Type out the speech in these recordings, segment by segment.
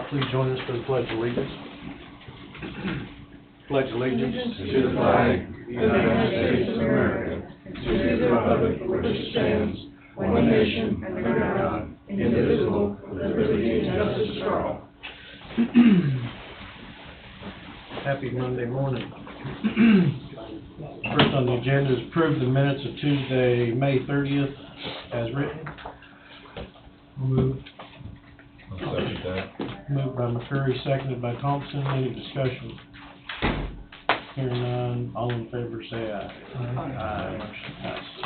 Please join us for the Pledge of Allegiance. Pledge allegiance to the flag of the United States of America, to the republic for which it stands, one nation, under God, indivisible, with liberty and justice for all. Happy Monday morning. First on the agenda is approve the minutes of Tuesday, May 30th, as written. Moved. I'll second that. Moved by McCurry, seconded by Thompson. Any discussion? Hearing none, all in favor say aye. Aye. Motion passes.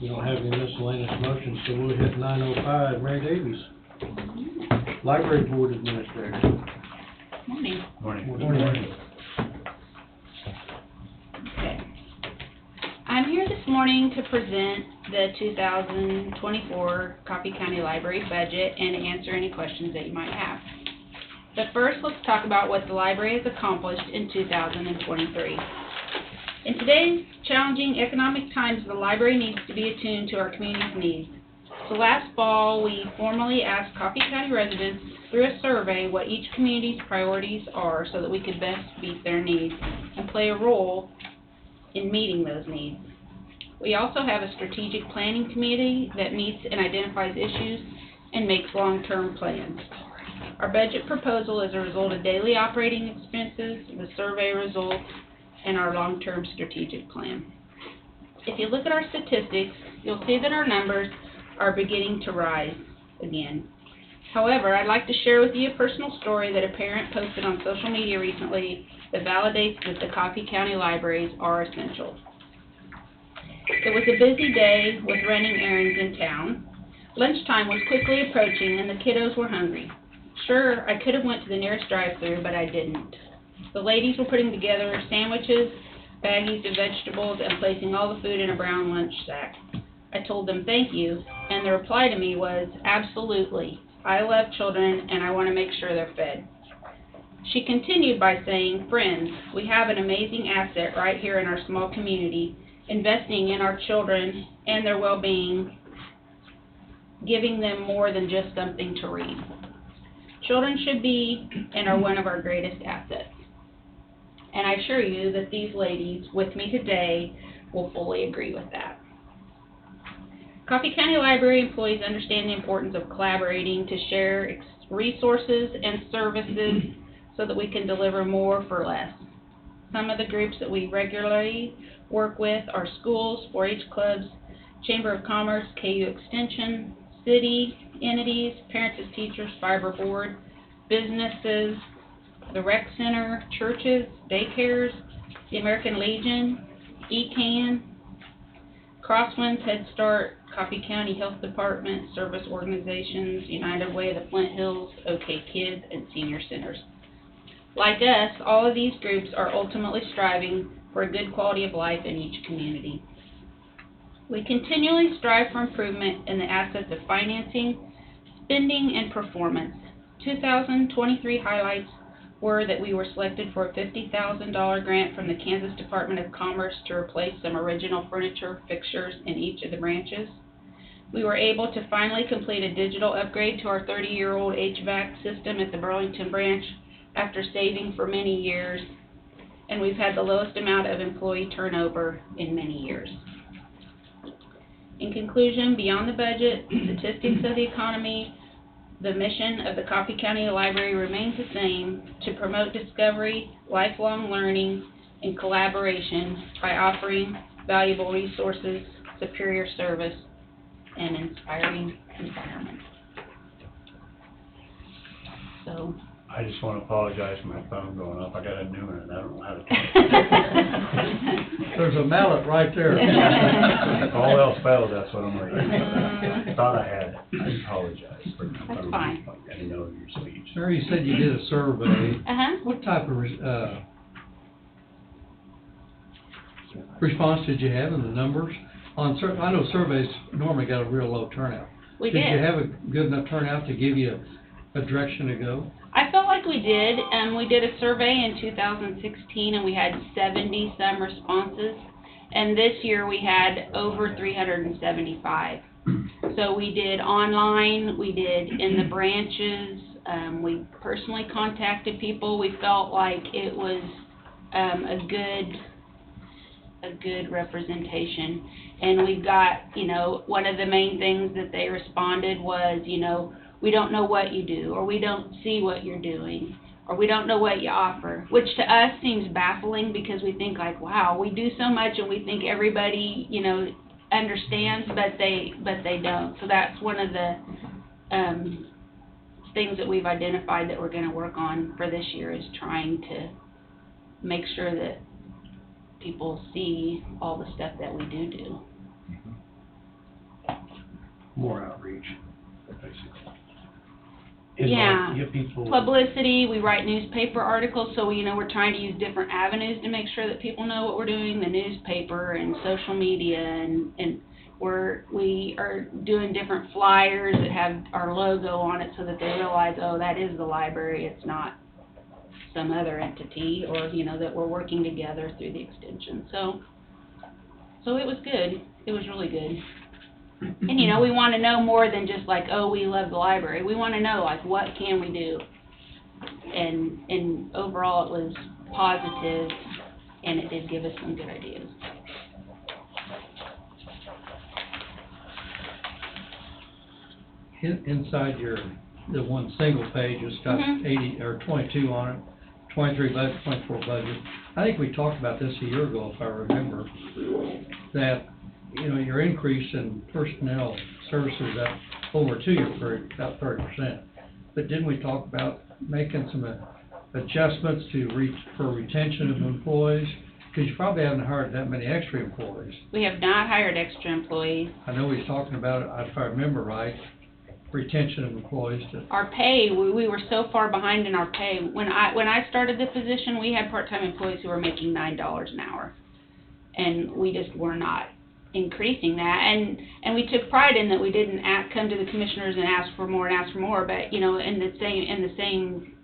We don't have any miscellaneous motions, so we'll hit 9:05. Mary Davies, Library Board Administrator. Morning. Morning. Okay. I'm here this morning to present the 2024 Coffee County Library budget and answer any questions that you might have. But first, let's talk about what the library has accomplished in 2023. In today's challenging economic times, the library needs to be attuned to our community's needs. So last fall, we formally asked Coffee County residents through a survey what each community's priorities are so that we could best meet their needs and play a role in meeting those needs. We also have a strategic planning committee that meets and identifies issues and makes long-term plans. Our budget proposal is a result of daily operating expenses, the survey results, and our long-term strategic plan. If you look at our statistics, you'll see that our numbers are beginning to rise again. However, I'd like to share with you a personal story that a parent posted on social media recently that validates that the Coffee County libraries are essential. It was a busy day with running errands in town. Lunchtime was quickly approaching and the kiddos were hungry. Sure, I could have went to the nearest drive-thru, but I didn't. The ladies were putting together sandwiches, baggies of vegetables, and placing all the food in a brown lunch sack. I told them thank you, and the reply to me was, absolutely. I love children, and I want to make sure they're fed. She continued by saying, friends, we have an amazing asset right here in our small community, investing in our children and their well-being, giving them more than just something to read. Children should be and are one of our greatest assets. And I assure you that these ladies with me today will fully agree with that. Coffee County Library employees understand the importance of collaborating to share resources and services so that we can deliver more for less. Some of the groups that we regularly work with are schools, 4-H clubs, Chamber of Commerce, KU Extension, city entities, Parents as Teachers, Fiber Board, businesses, the rec center, churches, daycares, the American Legion, ECAN, Crosswinds, Head Start, Coffee County Health Department, service organizations, United Way of the Flint Hills, OK Kids, and senior centers. Like us, all of these groups are ultimately striving for a good quality of life in each community. We continually strive for improvement in the assets of financing, spending, and performance. 2023 highlights were that we were selected for a $50,000 grant from the Kansas Department of Commerce to replace some original furniture fixtures in each of the branches. We were able to finally complete a digital upgrade to our 30-year-old HVAC system at the Burlington branch after saving for many years, and we've had the lowest amount of employee turnover in many years. In conclusion, beyond the budget, statistics of the economy, the mission of the Coffee County Library remains the same: to promote discovery, lifelong learning, and collaboration by offering valuable resources, superior service, and inspiring environment. So, I just want to apologize for my phone going off. I got a new one and I don't know how to turn it. There's a mallet right there. If all else failed, that's what I'm reading. I thought I had it. I apologize for my That's phone. fine. I didn't know your speech. Mary, you said you did a survey. What type of response did you have in the numbers? I know surveys normally got a real low turnout. We did. Did you have a good enough turnout to give you a direction to go? I felt like we did. We did a survey in 2016 and we had 70 some responses. And this year we had over 375. So we did online, we did in the branches, we personally contacted people. We felt like it was, a good representation. And we got, you know, one of the main things that they responded was, you know, we don't know what you do, or we don't see what you're doing, or we don't know what you offer, which to us seems baffling because we think like, wow, we do so much and we think everybody, you know, understands, but they don't. So that's one of the things that we've identified that we're going to work on for this year, is trying to make sure that people see all the stuff that we do. More outreach, basically. Is Yeah. like, get people. Publicity, we write newspaper articles, so you know, we're trying to use different avenues to make sure that people know what we're doing, the newspaper and social media, and we are doing different flyers that have our logo on it so that they realize, oh, that is the library, it's not some other entity, or, you know, that we're working together through the extension. So it was good. It was really good. And, you know, we want to know more than just like, oh, we love the library. We want to know, like, what can we do? And overall, it was positive, and it did give us some good ideas. Inside the one single page, it's got Mhm. 80 or 22 on it, 23 budget, 24 budget. I think we talked about this a year ago, if I remember, that, you know, your increase in personnel services up over a 2-year period, about 30%. But didn't we talk about making some adjustments for retention of employees? Because you probably haven't hired that many extra employees. We have not hired extra employees. I know he's talking about it, if I remember right, retention of employees to. Our pay, we were so far behind in our pay. When I started the position, we had part-time employees who were making $9 an hour, and we just were not increasing that. And we took pride in that. We didn't come to the commissioners and ask for more. But you know, in the same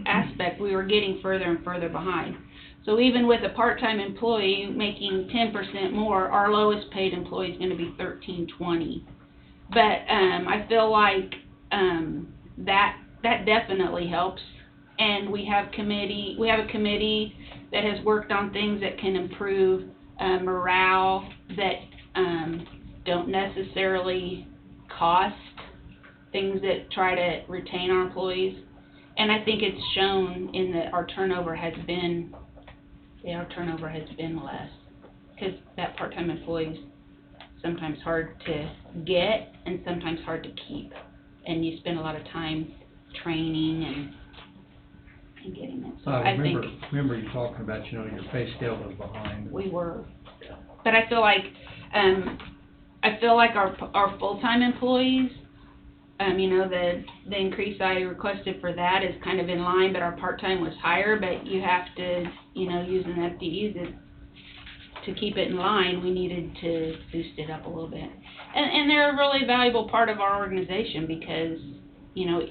aspect, we were getting further and further behind. So even with a part-time employee making 10% more, our lowest paid employee is going to be $13.20. But I feel like that definitely helps, and we have a committee that has worked on things that can improve morale, that don't necessarily cost, things that try to retain our employees. And I think it's shown in that our turnover has been less, because that part-time employee's sometimes hard to get and sometimes hard to keep, and you spend a lot of time training and getting it. So I think remember you talking about, you know, your pay scale was behind. we were, but I feel like our full-time employees, you know, the increase I requested for that is kind of in line, but our part-time was higher. But you have to, you know, using FTEs to keep it in line, we needed to boost it up a little bit. And they're a really valuable part of our organization because, you know,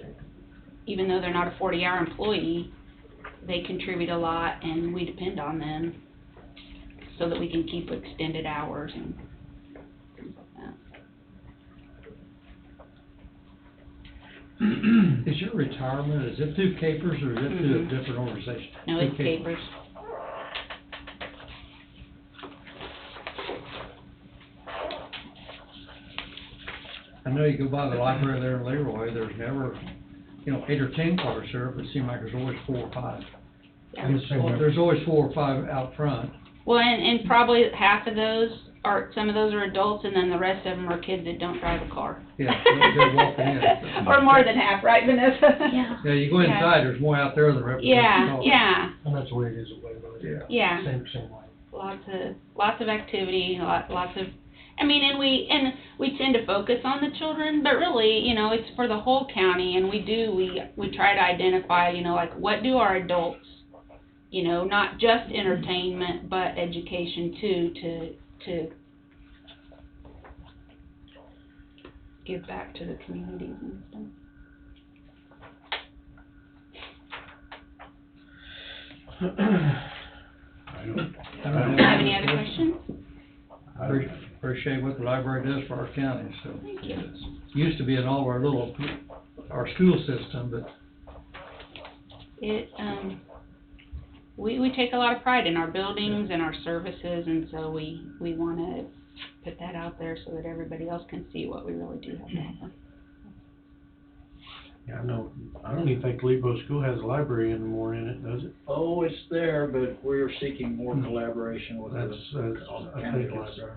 even though they're not a 40-hour employee, they contribute a lot, and we depend on them so that we can keep extended hours and things like that. Is your retirement, is it through Capers or is it through a different organization? No, it's Capers. I know you go by the library there in Leroy, there's never, you know, 8 or 10 cars there, but it seems like there's always 4 or 5. There's always 4 or 5 out front. Well, and probably half of those some of those are adults, and then the rest of them are kids that don't drive a car. Yeah, they're walking in. Or more than half, right, Vanessa? Yeah. Yeah, you go inside, there's more out there than represent. Yeah. And that's the way it is at Waverly. Yeah. Same way. Lots of activity, lots of, I mean, and we tend to focus on the children, but really, you know, it's for the whole county, and we try to identify, you know, like, what do our adults, you know, not just entertainment, but education too, to give back to the communities and stuff. I don't Do you have any other questions? I Appreciate appreciate what the library does for our county, so. Thank you. Used to be in all our our school system, but It, we take a lot of pride in our buildings and our services, and so we wanna put that out there so that everybody else can see what we really do have to offer. Yeah, I don't even think Lebo School has a library anymore in it, does it? Oh, it's there, but we're seeking more collaboration with That's, the I county think it's. library.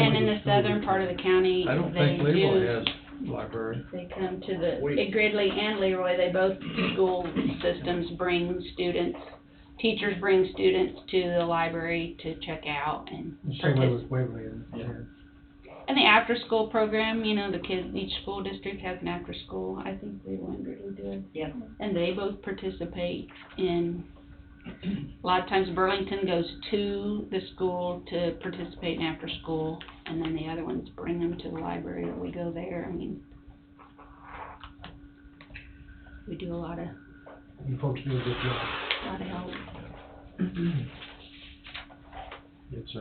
And in the southern part of the county, I don't they think Leroy do, has a library. they come to the, We- Gridley and Leroy, they both, school systems bring students, teachers bring students to the library to check out and Same way participate. with Waverly Yeah. And the after-school program, you know, the kids, each school district has an after-school, I think Leroy and Gridley do. Yeah. And they both participate in, a lot of times Burlington goes to the school to participate in after-school, and then the other ones bring them to the library, or we go there, I mean, we do a lot of You folks do a good job. help. It's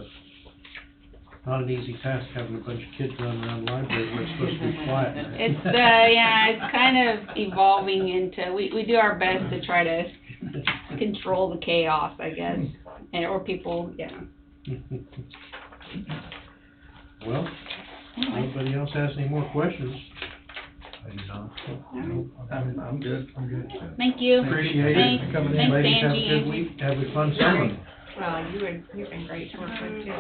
not an easy task having a bunch of kids running around the library where it's supposed to be quiet. It's, yeah, it's kind of evolving into, we do our best to try to control the chaos, I guess, and, or people, yeah. Well, Anyway, anybody else has any more questions? I do not. I'm good. thank you. Appreciate it. Thanks, Coming in. thanks, Ladies, have a Angie. good week. Have a fun summer. Well, you've been great to work with too.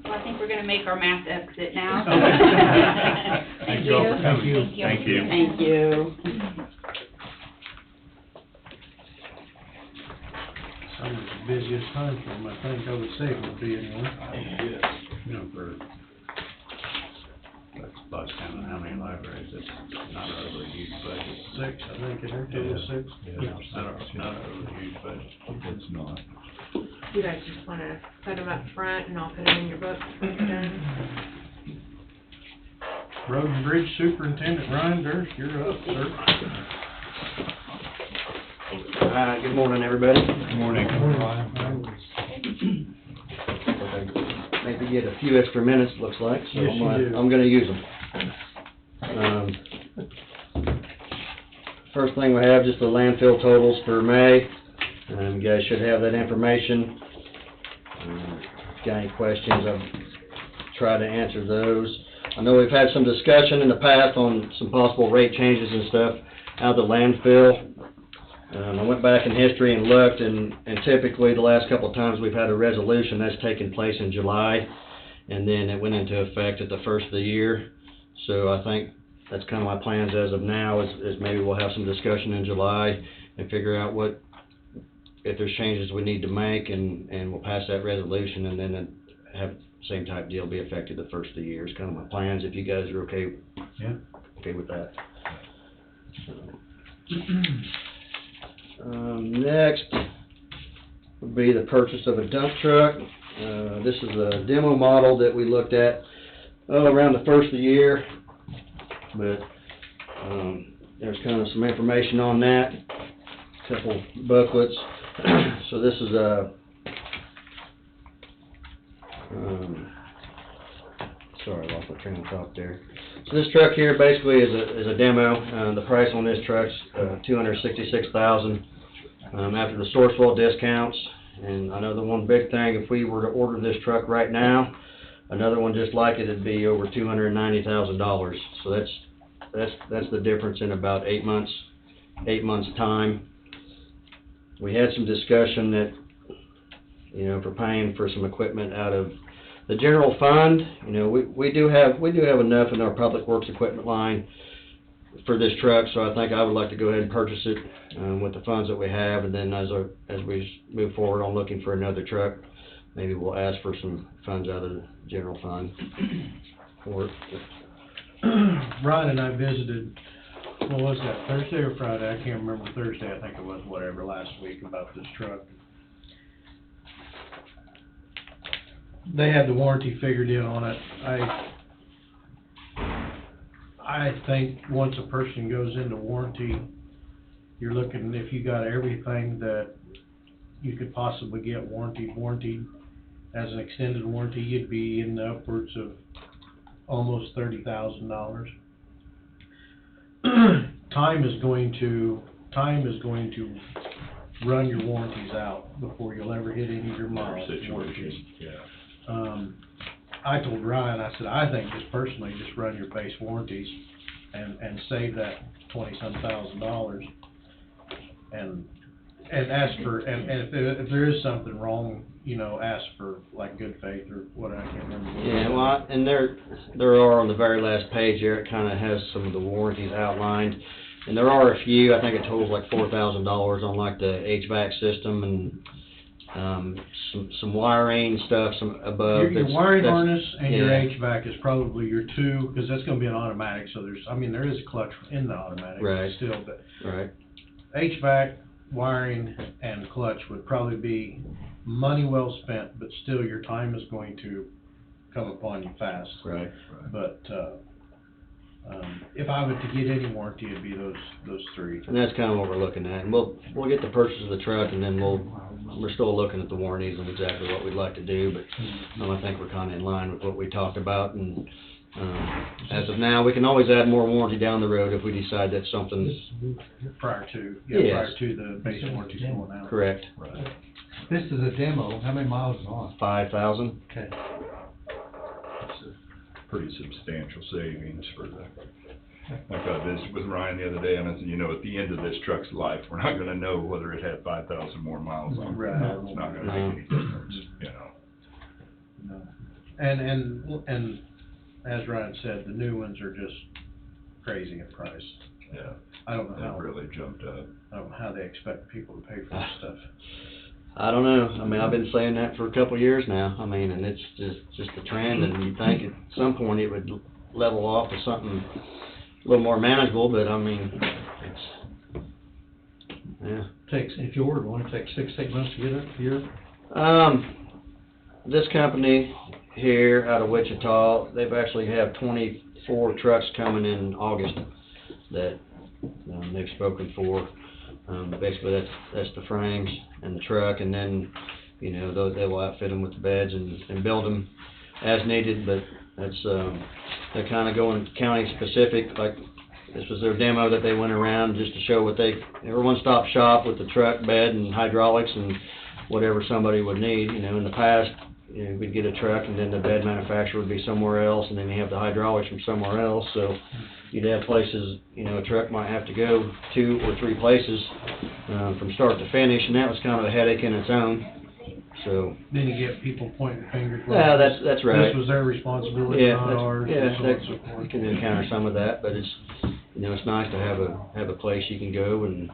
Well, I think we're gonna make our mass exit now. Okay. Thank Thank you all you. for coming. Thank you. Thank you. Thank you. Summer's the busiest time for them, I think I would say it would be anyway. You know, for, that's about kind of how many libraries, it's not a really huge budget. 6, I think, is it, total 6? Yeah, not a really huge budget. It's not. You guys just wanna put them up front and I'll put them in your book when you're done? Road and Bridge Superintendent Ryan Durst, you're up, sir. Good morning, everybody. Good morning. Maybe get a few extra minutes, looks like, so Yes, you do. I'm gonna use them. First thing we have, just the landfill totals for May. You guys should have that information. If you got any questions, I'll try to answer those. I know we've had some discussion in the past on some possible rate changes and stuff out of the landfill. I went back in history and looked, and typically the last couple of times we've had a resolution that's taken place in July, and then it went into effect at the first of the year. So I think that's kind of my plans as of now, is maybe we'll have some discussion in July and figure out what, if there's changes we need to make, and we'll pass that resolution, and then have same type deal be effective the first of the year. It's kind of my plans, if you guys are okay. Yeah. Okay with that. Next would be the purchase of a dump truck. This is a demo model that we looked at around the first of the year, but there's kind of some information on that, a couple booklets. So this is a sorry, I lost my train of thought there. So this truck here basically is a demo. The price on this truck's $266,000 after the Sourcewell discounts. And I know the one big thing, if we were to order this truck right now, another one just like it would be over $290,000. So that's the difference in about 8 months time. We had some discussion that, you know, for paying for some equipment out of the general fund, you know, we do have enough in our public works equipment line for this truck, so I think I would like to go ahead and purchase it with the funds that we have, and then as we move forward on looking for another truck, maybe we'll ask for some funds out of the general fund for it. Ryan and I visited, what was that, Thursday or Friday? I can't remember. Thursday, I think it was, whatever, last week, about this truck. They had the warranty figured in on it. I think once a person goes into warranty, you're looking, if you got everything that you could possibly get warranted, as an extended warranty, you'd be in the upwards of almost $30,000. Time is going to run your warranties out before you'll ever hit any of your miles warranties. Yeah. I told Ryan, I said, I think just personally, just run your base warranties and save that $20-some thousand, and ask for, and if there is something wrong, you know, ask for like good faith or what, I can't remember. Yeah, well, and there are on the very last page there, it kinda has some of the warranties outlined. And there are a few, I think it totals like $4,000 on like the HVAC system and, some wiring stuff, some above. Your wiring that's- harness and your yeah. HVAC is probably your two, because that's gonna be an automatic, so there is a clutch in the automatic Right. still, but Right, HVAC, wiring, and clutch would probably be money well spent, but still your time is going to come upon you fast. right. But, if I were to get any warranty, it'd be those three. And that's kinda what we're looking at. And we'll get the purchase of the truck and then we're still looking at the warranties and exactly what we'd like to do, but, I think we're kinda in line with what we talked about and, as of now, we can always add more warranty down the road if we decide that's something Prior to, Yes. prior to the base warranties going out. correct. Right. This is a demo, how many miles is it on? 5,000. Okay. It's a pretty substantial savings for the, like I visited with Ryan the other day, and I said, you know, at the end of this truck's life, we're not gonna know whether it had 5,000 more miles on it. Right. It's not gonna make any difference, you know. No. And as Ryan said, the new ones are just crazy in price. Yeah, I don't know it how, really jumped up. I don't know how they expect people to pay for this stuff. I don't know. I mean, I've been saying that for a couple of years now. I mean, and it's just a trend, and you'd think at some point it would level off to something a little more manageable, but I mean, it's, yeah. If you order one, it takes 6 months to get it here. This company here out of Wichita, they've actually have 24 trucks coming in August that, they've spoken for. Basically, that's the frames and the truck, and then, you know, they will outfit them with the beds and build them as needed, but that's, they're kinda going county specific, like, this was their demo that they went around just to show what they're a one-stop shop with the truck, bed, and hydraulics, and whatever somebody would need. You know, in the past, you know, we'd get a truck, and then the bed manufacturer would be somewhere else, and then you have the hydraulics from somewhere else, so you'd have places, you know, a truck might have to go 2 or 3 places, from start to finish, and that was kind of a headache in its own, so. Then you get people pointing fingers. Yeah, that's right. This was their responsibility, Yeah, not ours, yeah, and so on and that, so you forth. can encounter some of that, but it's, you know, it's nice to have a place you can go and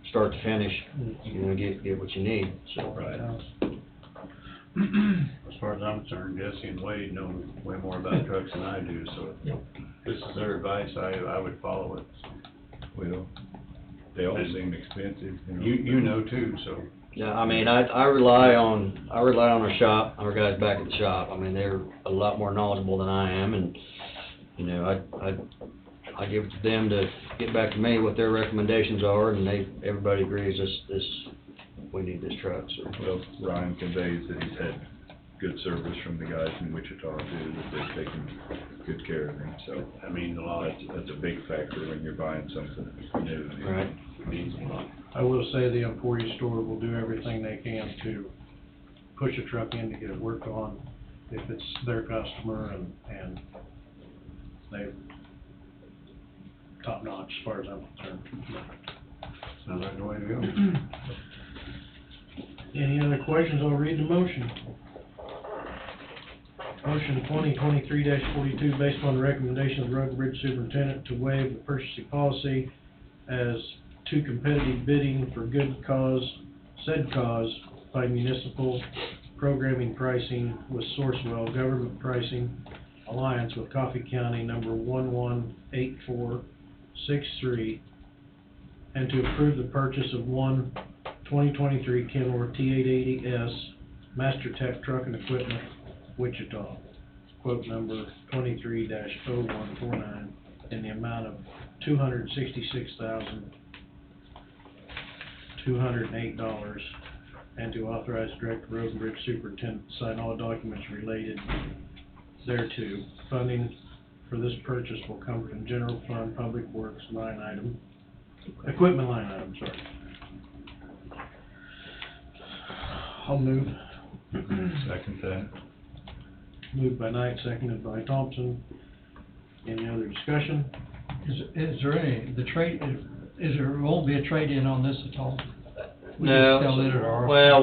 start to finish, you know, get what you need, so. Right. As far as I'm concerned, Jesse and Wade know way more about trucks than I do, so if this is their advice, I would follow it. Well, they all seem expensive, you know. You know too, so. Yeah, I mean, I rely on our shop, our guys back at the shop. I mean, they're a lot more knowledgeable than I am, and, you know, I give it to them to get back to me what their recommendations are, and everybody agrees we need this truck, so. Well, Ryan conveys that he's had good service from the guys in Wichita too, that they've taken good care of him, so. I mean, a lot. That's a big factor when you're buying something new. Right. Means a lot. I will say the Emporia store will do everything they can to push a truck in to get it worked on if it's their customer, and they're top notch as far as I'm concerned. Sounds like the way to go. Any other questions? I'll read the motion. Motion 2023-42, based on the recommendation of the Road and Bridge Superintendent to waive the purchasing policy as to competitive bidding for good cause, said cause by municipal programming pricing with Sourcewell Government Pricing Alliance with Coffee County number 118463, and to approve the purchase of one 2023 Kenworth T880S MasterTech truck and equipment, Wichita, quote number 23-0149, in the amount of $266,208 and to authorize Director Road and Bridge Superintendent to sign all documents related thereto. Funding for this purchase will come from General Fund Public Works line item, equipment line item, sorry. I'll move. Second that. Moved by Knight, seconded by Thompson. Any other discussion? Is there any, there won't be a trade-in on this at all? We No, just sell it at our- well,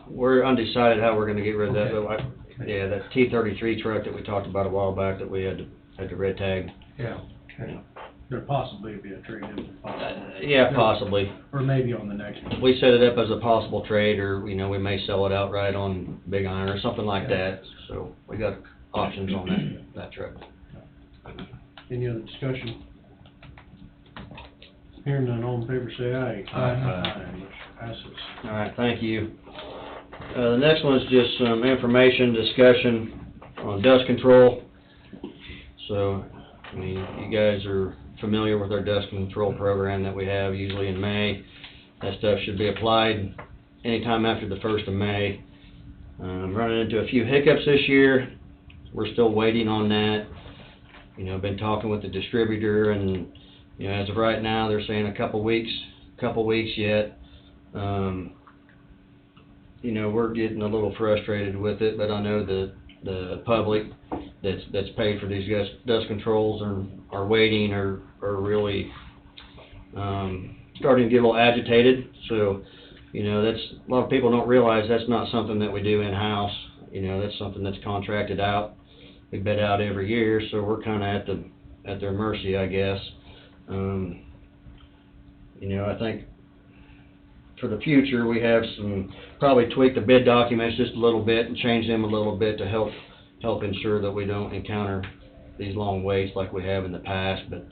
we're undecided how we're gonna get rid of that, Okay. but yeah, that T-33 truck that we talked about a while back that we had to red tag. Yeah, okay. There possibly be a trade-in, possibly. Yeah, possibly. Or maybe on the next one. We set it up as a possible trade, or, you know, we may sell it outright on Big Iron or something like that, so we got options on that truck. Any other discussion? Hearing none, all in favor say aye. Aye. Motion passes. All right, thank you. The next one's just some information, discussion on dust control. So, I mean, you guys are familiar with our dust control program that we have usually in May. That stuff should be applied anytime after the 1st of May. Running into a few hiccups this year. We're still waiting on that. You know, been talking with the distributor, and, you know, as of right now, they're saying a couple weeks yet. You know, we're getting a little frustrated with it, but I know that the public that's paid for these dust controls are waiting, are really starting to get a little agitated. So, you know, a lot of people don't realize that's not something that we do in-house. You know, that's something that's contracted out. We bid out every year, so we're kind of at their mercy, I guess. You know, I think for the future, we have probably tweak the bid documents just a little bit and change them a little bit to help ensure that we don't encounter these long waits like we have in the past. But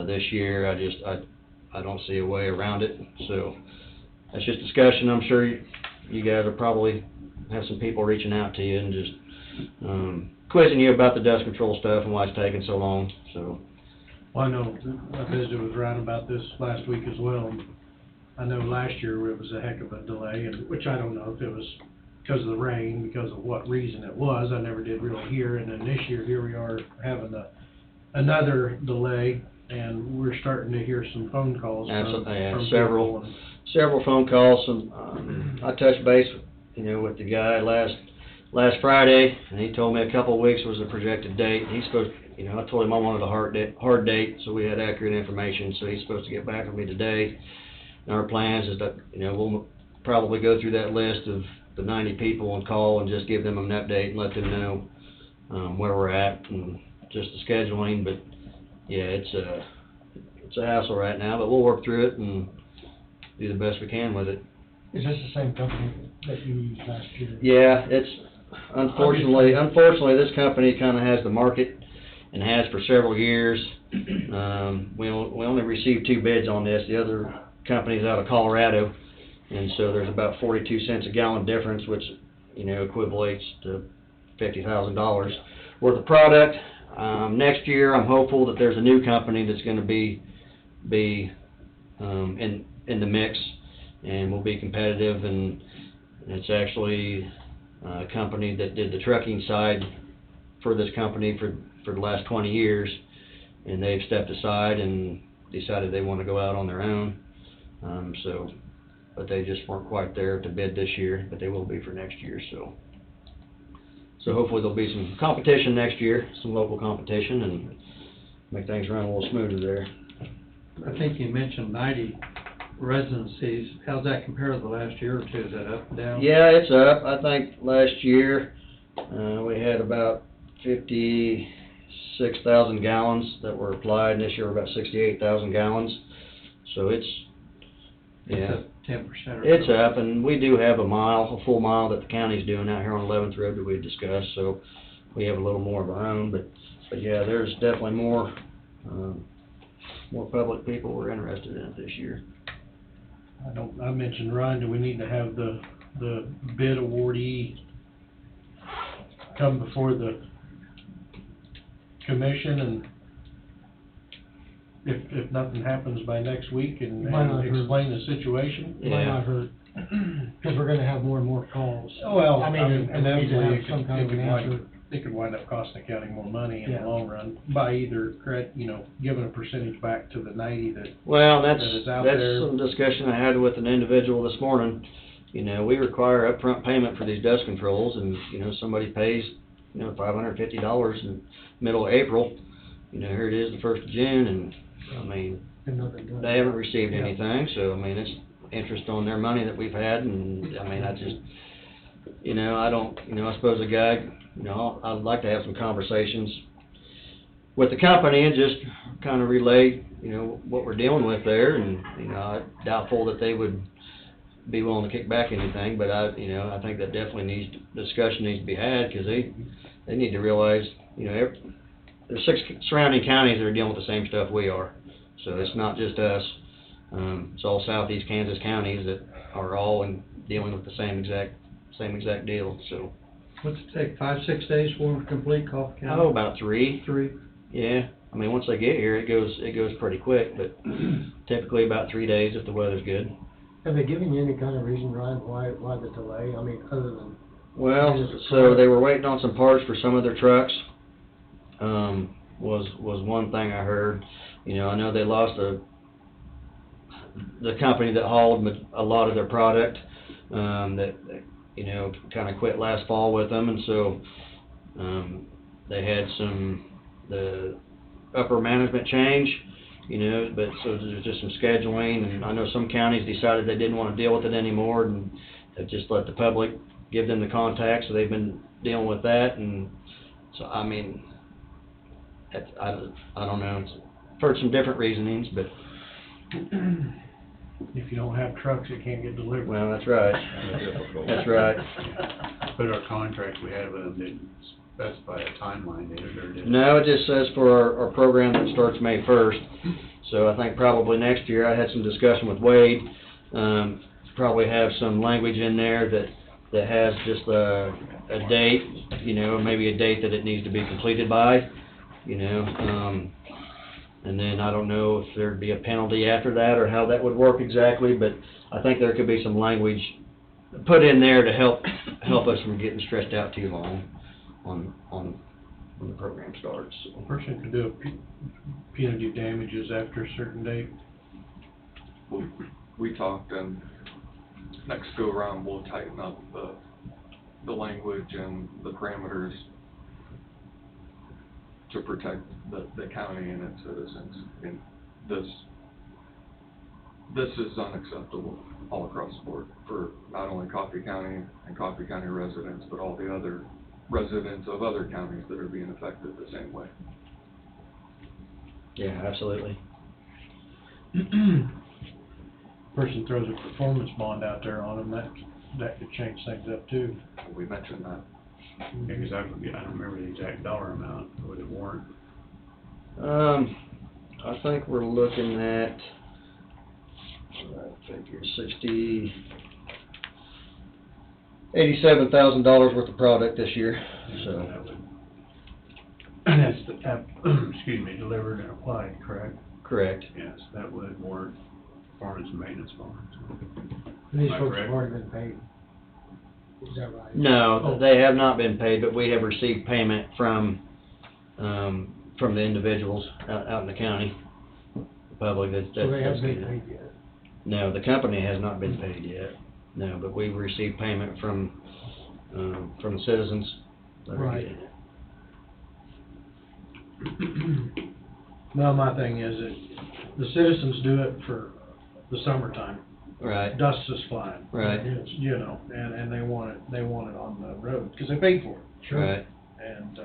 this year, I don't see a way around it. So that's just discussion. I'm sure you guys will probably have some people reaching out to you and just quizzing you about the dust control stuff and why it's taking so long. So. Well, I know, I visited with Ryan about this last week as well. I know last year it was a heck of a delay, and which I don't know if it was because of the rain, because of what reason it was. I never did really hear. And then this year, here we are having another delay, and we're starting to hear some phone calls Absolutely, yeah, from several. people. Several phone calls. I touched base, you know, with the guy last Friday, and he told me a couple of weeks was the projected date. He's supposed, you know, I told him I wanted a hard date, so we had accurate information. So he's supposed to get back with me today. And our plans is that, you know, we'll probably go through that list of the 90 people and call and just give them an update and let them know where we're at and just the scheduling. But yeah, it's a hassle right now, but we'll work through it and do the best we can with it. Is this the same company that you used last year? Yeah, it's unfortunately this company kind of has the market and has for several years. We only received 2 bids on this. The other company's out of Colorado, and so there's about 42 cents a gallon difference, which, you know, equivalates to $50,000 worth of product. Next year, I'm hopeful that there's a new company that's going to be in the mix, and will be competitive. And it's actually a company that did the trucking side for this company for the last 20 years, and they've stepped aside and decided they want to go out on their own. But they just weren't quite there to bid this year, but they will be for next year. So hopefully there'll be some competition next year, some local competition, and make things run a little smoother there. I think you mentioned 90 residencies. How's that compare to the last year or two? Is that up and down? Yeah, it's up. I think last year we had about 56,000 gallons that were applied, and this year we're about 68,000 gallons. So it's, yeah, 10% or so. it's up, and we do have a full mile that the county's doing out here on 11th Road that we discussed, so we have a little more of our own, but yeah, there's definitely more public people were interested in it this year. I mentioned, Ryan, do we need to have the bid awardee come before the commission, and if nothing happens by next week and Might not hurt. explain the situation? Yeah. Might not hurt. Cause we're gonna have more and more calls. Well, I mean, and we need to inevitably, have some kind of an answer. it could wind up costing the county more money in the Yeah. long run by either giving a percentage back to the 90 that, Well, that is out that's there. some discussion I had with an individual this morning. You know, we require upfront payment for these dust controls, and, you know, somebody pays, you know, $550 in middle of April. You know, here it is, the 1st of June, and, I mean, And nothing done. they haven't received Yeah. anything, so, I mean, it's interest on their money that we've had, and, I mean, I just, you know, I suppose a guy, you know, I'd like to have some conversations with the company and just kind of relay, you know, what we're dealing with there, and, you know, I'm doubtful that they would be willing to kick back anything, but I think that definitely discussion needs to be had, because they need to realize, you know, there's 6 surrounding counties that are dealing with the same stuff we are, so it's not just us. It's all southeast Kansas counties that are all dealing with the same exact deal, so. What's it take, 5-6 days for them to complete Coffee County? Oh, about 3. 3? Yeah, I mean, once they get here, it goes pretty quick, but typically about 3 days if the weather's good. Have they given you any kind of reason, Ryan, why the delay? I mean, other than, Well, so they were waiting on some parts for some of their trucks, was one thing I heard. You know, I know they lost the company that hauled a lot of their product, that you know, kind of quit last fall with them, and so, they had the upper management change, you know, but so there's just some scheduling, and I know some counties decided they didn't want to deal with it anymore, and have just let the public give them the contact, so they've been dealing with that, and so, I mean, I don't know, I've heard some different reasonings, but, If you don't have trucks, it can't get delivered. well, that's right, Difficult. that's right. But our contract we had with them didn't specify a timeline, did it, or did it? No, it just says for our program that starts May 1st, so I think probably next year, I had some discussion with Wade, probably have some language in there that has just a date, you know, maybe a date that it needs to be completed by, you know, and then I don't know if there'd be a penalty after that or how that would work exactly, but I think there could be some language put in there to help us from getting stressed out too long on when the program starts. A person could do punitive damages after a certain date. We talked, and next go around, we'll tighten up the language and the parameters to protect the county and its citizens. And this is unacceptable all across the board for not only Coffee County and Coffee County residents, but all the other residents of other counties that are being affected the same way. Yeah, absolutely. Person throws a performance bond out there on them, that could change things up too. We mentioned that. Yeah, 'cause I don't remember the exact dollar amount, or the warrant. I think we're looking at, I figure $87,000 worth of product this year, so. That would, And that's the, excuse me, delivered and applied, correct? Correct. Yes, that would warrant performance and maintenance bonds. these Am I folks correct? have already been paid. Is that right? No, they have not been paid, but we have received payment from the individuals out in the county, the public that's. So they haven't been paid yet. No, the company has not been paid yet, no, but we've received payment from the citizens that are Right. getting it. well, my thing is that the citizens do it for the summertime. Right, Dust is flying. Right. It's, you know, and they want it on the road, because they paid for it. right, And,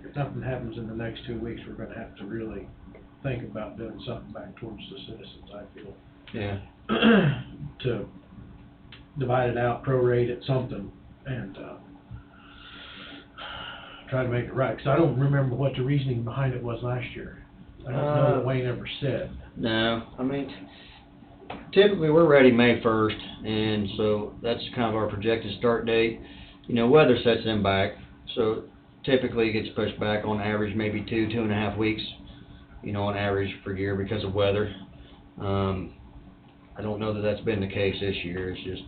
if nothing happens in the next 2 weeks, we're gonna have to really think about doing something back towards the citizens, I feel. yeah, To divide it out, prorate it, something, and, try to make it right, 'cause I don't remember what the reasoning behind it was last year. I don't know that Wayne ever said. no, I mean, typically, we're ready May 1st, and so that's kind of our projected start date. You know, weather sets them back, so typically it gets pushed back on average, maybe 2.5 weeks, you know, on average per year because of weather. I don't know that that's been the case this year. It's just,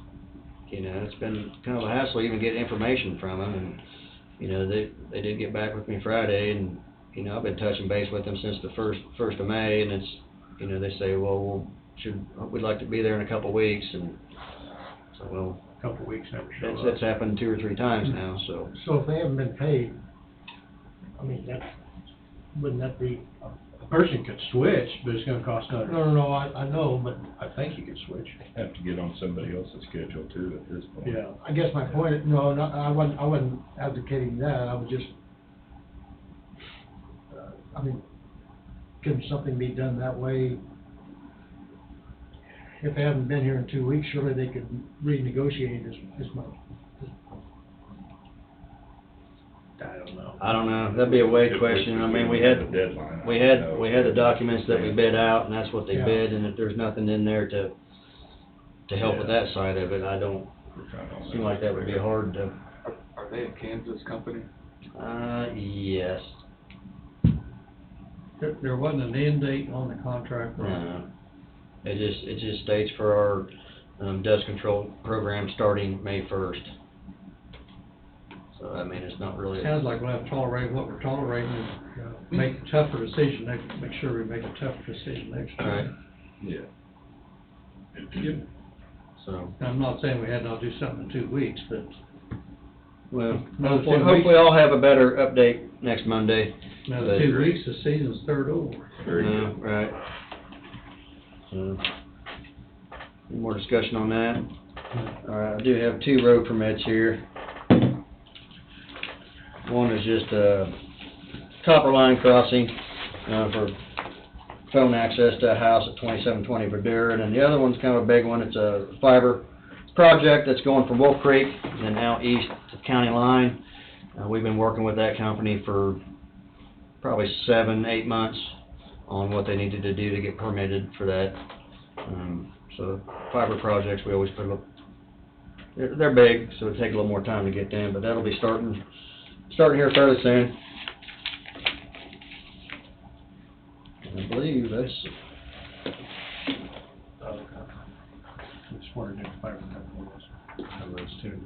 you know, it's been kind of a hassle even getting information from them, and, you know, they did get back with me Friday, and, you know, I've been touching base with them since the first of May, and it's, you know, they say, well, we'd like to be there in a couple of weeks, and so, well, Couple weeks never show up. it's happened 2 or 3 times now, so. So if they haven't been paid, I mean, wouldn't that be, A person could switch, but it's gonna cost another. no, I know, but, I think you could switch. Have to get on somebody else's schedule too at this point. Yeah. I guess my point, no, I wasn't advocating that, I was just, I mean, can something be done that way? If they haven't been here in 2 weeks, surely they could renegotiate this month. I don't know. I don't know, that'd be a Wade question. I mean, we had the documents that we bid out, and that's what they Yeah. bid, and if there's nothing in there to help with that side of it, I don't seem like that would be hard to, Are they a Kansas company? yes. There wasn't an end date on the contract, right? No. It just states for our, dust control program starting May 1st. So, I mean, it's not really. Sounds like we'll have to tolerate what we're tolerating and make a tougher decision, make sure we make a tougher decision next time. Yeah. So, And I'm not saying we had to do something in 2 weeks, but well, Another 2 hopefully weeks. I'll have a better update next Monday. another 2 weeks, the season's third over. Very good. Right. So, any more discussion on that? All right, I do have 2 road permits here. One is just a copper line crossing, for phone access to a house at 2720 Verdure, and then the other one's kind of a big one. It's a fiber project that's going from Wolf Creek and then out east to the county line. We've been working with that company for probably 7-8 months on what they needed to do to get permitted for that. So fiber projects, we always put they're big, so it'll take a little more time to get them, but that'll be starting here fairly soon. And I believe that's, Okay. I just wondered if fiber company was, of those two.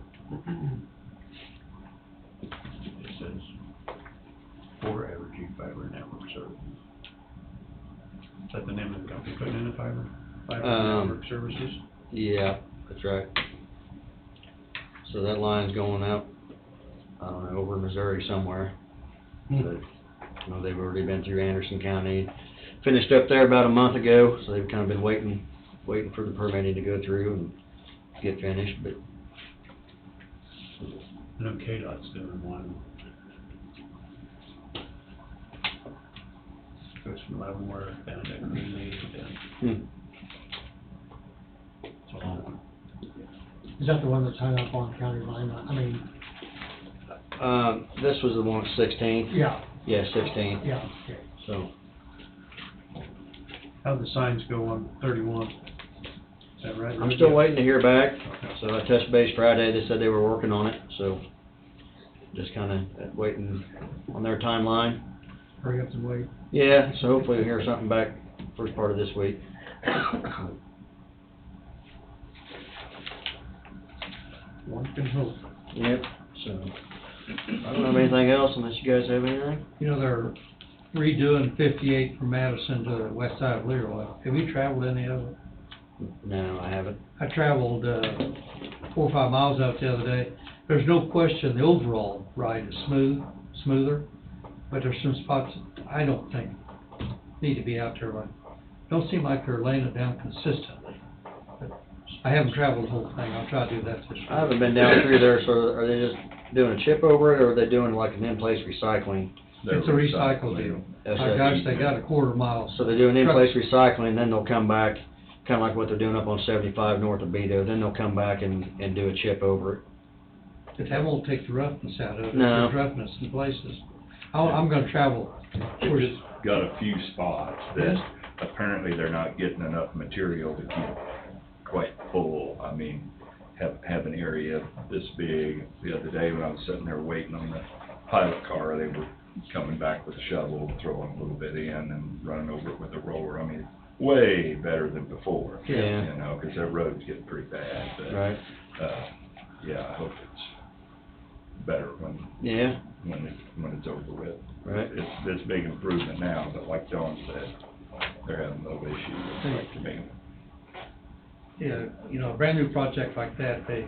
It says Forever G Fiber Network Services. Is that the name of the company putting in the fiber? Fiber Network Services? yeah, that's right. So that line's going out, I don't know, over in Missouri somewhere. But, you know, they've already been through Anderson County, finished up there about a month ago, so they've kind of been waiting for the permitting to go through and get finished, but. I know KDOT's doing one. Goes from Leavenworth down to Greenleaf down. It's a long one. Is that the one that's hung up on county line? I mean, This was the one at 16th? yeah, Yeah, 16th, yeah, okay. so. How'd the signs go on 31? Is that right? I'm still waiting to hear back, so I touched base Friday, they said they were working on it, so just kinda waiting on their timeline. Hurry up and wait. Yeah, so hopefully we'll hear something back first part of this week. One can hope. Yep, so, I don't have anything else unless you guys have anything? You know, they're redoing 58 from Madison to the west side of Leroy. Have you traveled any of it? No, I haven't. I traveled 4 or 5 miles out the other day. There's no question the overall ride is smoother, but there's some spots that I don't think need to be out there. Like, don't seem like they're laying it down consistently. But I haven't traveled the whole thing. I'll try to do that this week. I haven't been down through there, so are they just doing a chip over it, or are they doing like an in-place recycling? It's a recycle deal. That's My it. gosh, they got a quarter mile. So they're doing in-place recycling, then they'll come back, kinda like what they're doing up on 75 north of Beto, then they'll come back and do a chip over it. But that won't take the roughness out of it. No. There's roughness in places. I'm gonna travel. It's got a few spots that apparently they're not getting enough material to keep quite full. I mean, have an area this big. The other day when I was sitting there waiting on the pilot car, they were coming back with a shovel, throwing a little bit in and running over it with a roller. I mean, way better than before. Yeah. You know, 'cause that road's getting pretty bad, but, Right. yeah, I hope it's better when Yeah, when it's over with. right. It's big improvement now, but like Dawn said, they're having no issues like to me. Yeah, you know, a brand new project like that, they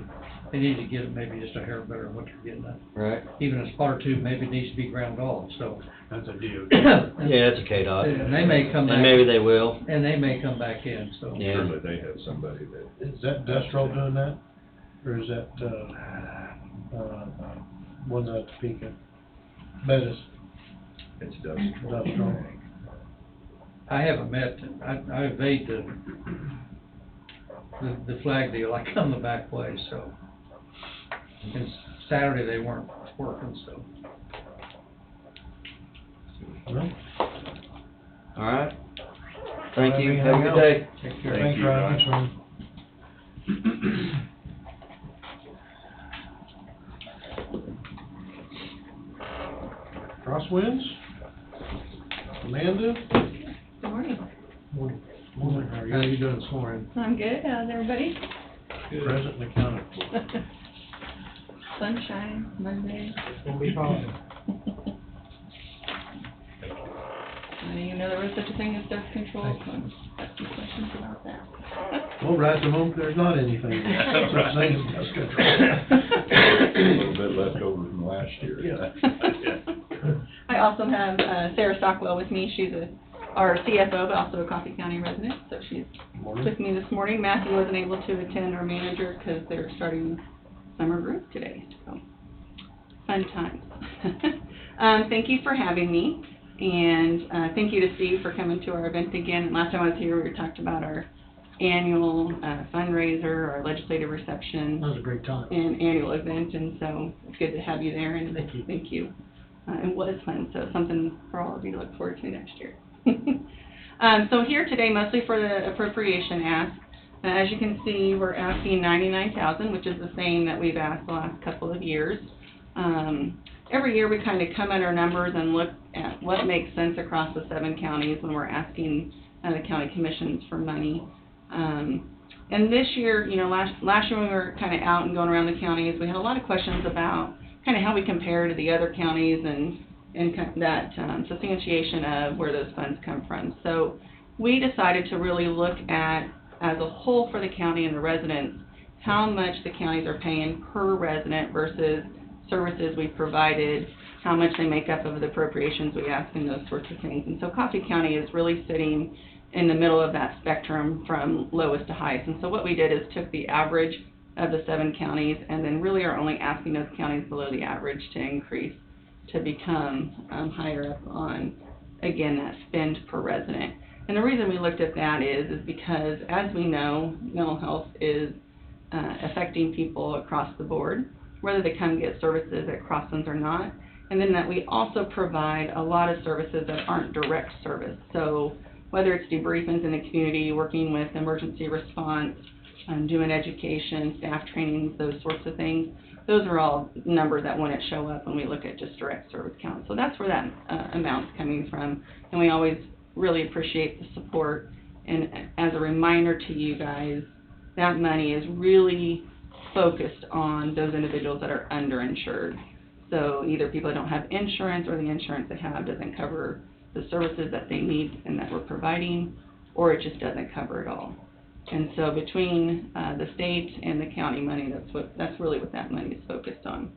need to get it maybe just a hair better than what you're getting at. Right. Even a spot or two maybe needs to be ground off, so. That's a deal. Yeah, it's a KDOT. And they may come back. And maybe they will. And they may come back in, so. Yeah. Surely they have somebody that. Is that Dustro doing that? Or is that, one at Topeka? Bettis, It's Dustin. Dustro. I haven't met, I evade the flag deal, I come the back way, so. And Saturday they weren't working, so. Well, All right. Thank you. Anything Have a good else? day. Take care. Thank Thanks, you, Ryan. Ryan. Thanks, Ryan. Crosswinds? Amanda? Good morning. Morning. Morning, how are How you? you doing this morning? I'm good. How's everybody? Present and accounted for. Sunshine, Monday. It's gonna be fine. I didn't even know there was such a thing as dust control, so I'm asking questions about that. Well, right to home, there's not anything, such thing as dust control. A little bit left over from last year. Yeah. I also have Sarah Stockwell with me. She's our CFO, but also a Coffee County resident, so she's Morning. with me this morning. Matthew wasn't able to attend, our manager, because they're starting summer group today, so fun times. Thank you for having me, and thank you to Steve for coming to our event again. And last time I was here, we talked about our annual fundraiser, our legislative reception, That was a great time. and annual event, and so it's good to have you there, and Thank you. thank you. It was fun, so something for all of you to look forward to next year. So here today, mostly for the appropriation ask. As you can see, we're asking $99,000, which is the same that we've asked the last couple of years. Every year, we kind of come at our numbers and look at what makes sense across the 7 counties when we're asking the county commissions for money. And this year, you know, last year when we were kind of out and going around the counties, we had a lot of questions about kind of how we compare to the other counties and kind of that substantiation of where those funds come from. So we decided to really look at, as a whole for the county and the residents, how much the counties are paying per resident versus services we provided, how much they make up of the appropriations we ask, and those sorts of things. And so Coffee County is really sitting in the middle of that spectrum from lowest to highest. And so what we did is took the average of the 7 counties and then really are only asking those counties below the average to increase to become higher up on, again, that spend per resident. And the reason we looked at that is because, as we know, mental health is affecting people across the board, whether they come get services at Crosslands or not, and then that we also provide a lot of services that aren't direct service. So whether it's debriefings in the community, working with emergency response, doing education, staff trainings, those sorts of things, those are all numbers that wouldn't show up when we look at just direct service counts. So that's where that amount's coming from, and we always really appreciate the support. And as a reminder to you guys, that money is really focused on those individuals that are underinsured. So either people that don't have insurance, or the insurance they have doesn't cover the services that they need and that we're providing, or it just doesn't cover it all. And so between the state and the county money, that's really what that money is focused on.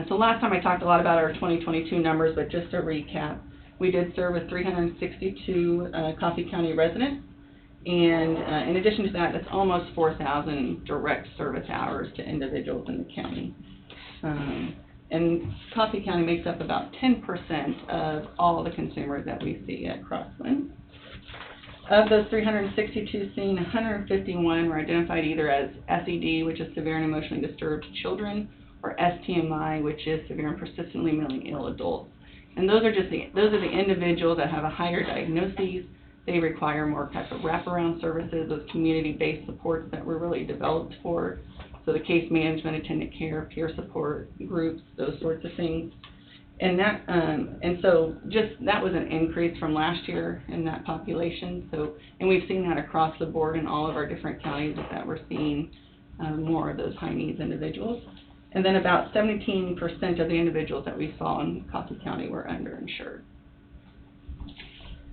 So last time I talked a lot about our 2022 numbers, but just to recap, we did serve with 362 Coffee County residents, and in addition to that, that's almost 4,000 direct service hours to individuals in the county. And Coffee County makes up about 10% of all the consumers that we see at Crossland. Of those 362 seen, 151 were identified either as SED, which is severe and emotionally disturbed children, or STMI, which is severe and persistently mentally ill adults. And those are the individuals that have a higher diagnosis. They require more type of wraparound services, those community-based supports that were really developed for. So the case management, attendant care, peer support groups, those sorts of things. And that, and so just, that was an increase from last year in that population, so, and we've seen that across the board in all of our different counties, that we're seeing, more of those high needs individuals. And then about 17% of the individuals that we saw in Coffee County were underinsured.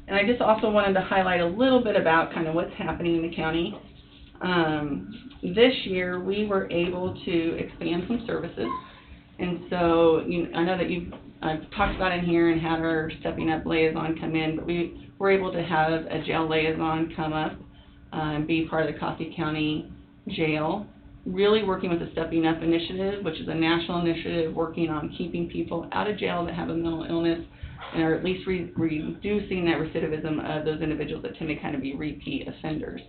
And I just also wanted to highlight a little bit about kind of what's happening in the county. This year, we were able to expand some services. And so, I know that I've talked about in here and had our Stepping Up liaison come in, but we were able to have a jail liaison come up and be part of the Coffee County Jail, really working with the Stepping Up initiative, which is a national initiative working on keeping people out of jail that have a mental illness, and or at least reducing that recidivism of those individuals that tend to kind of be repeat offenders.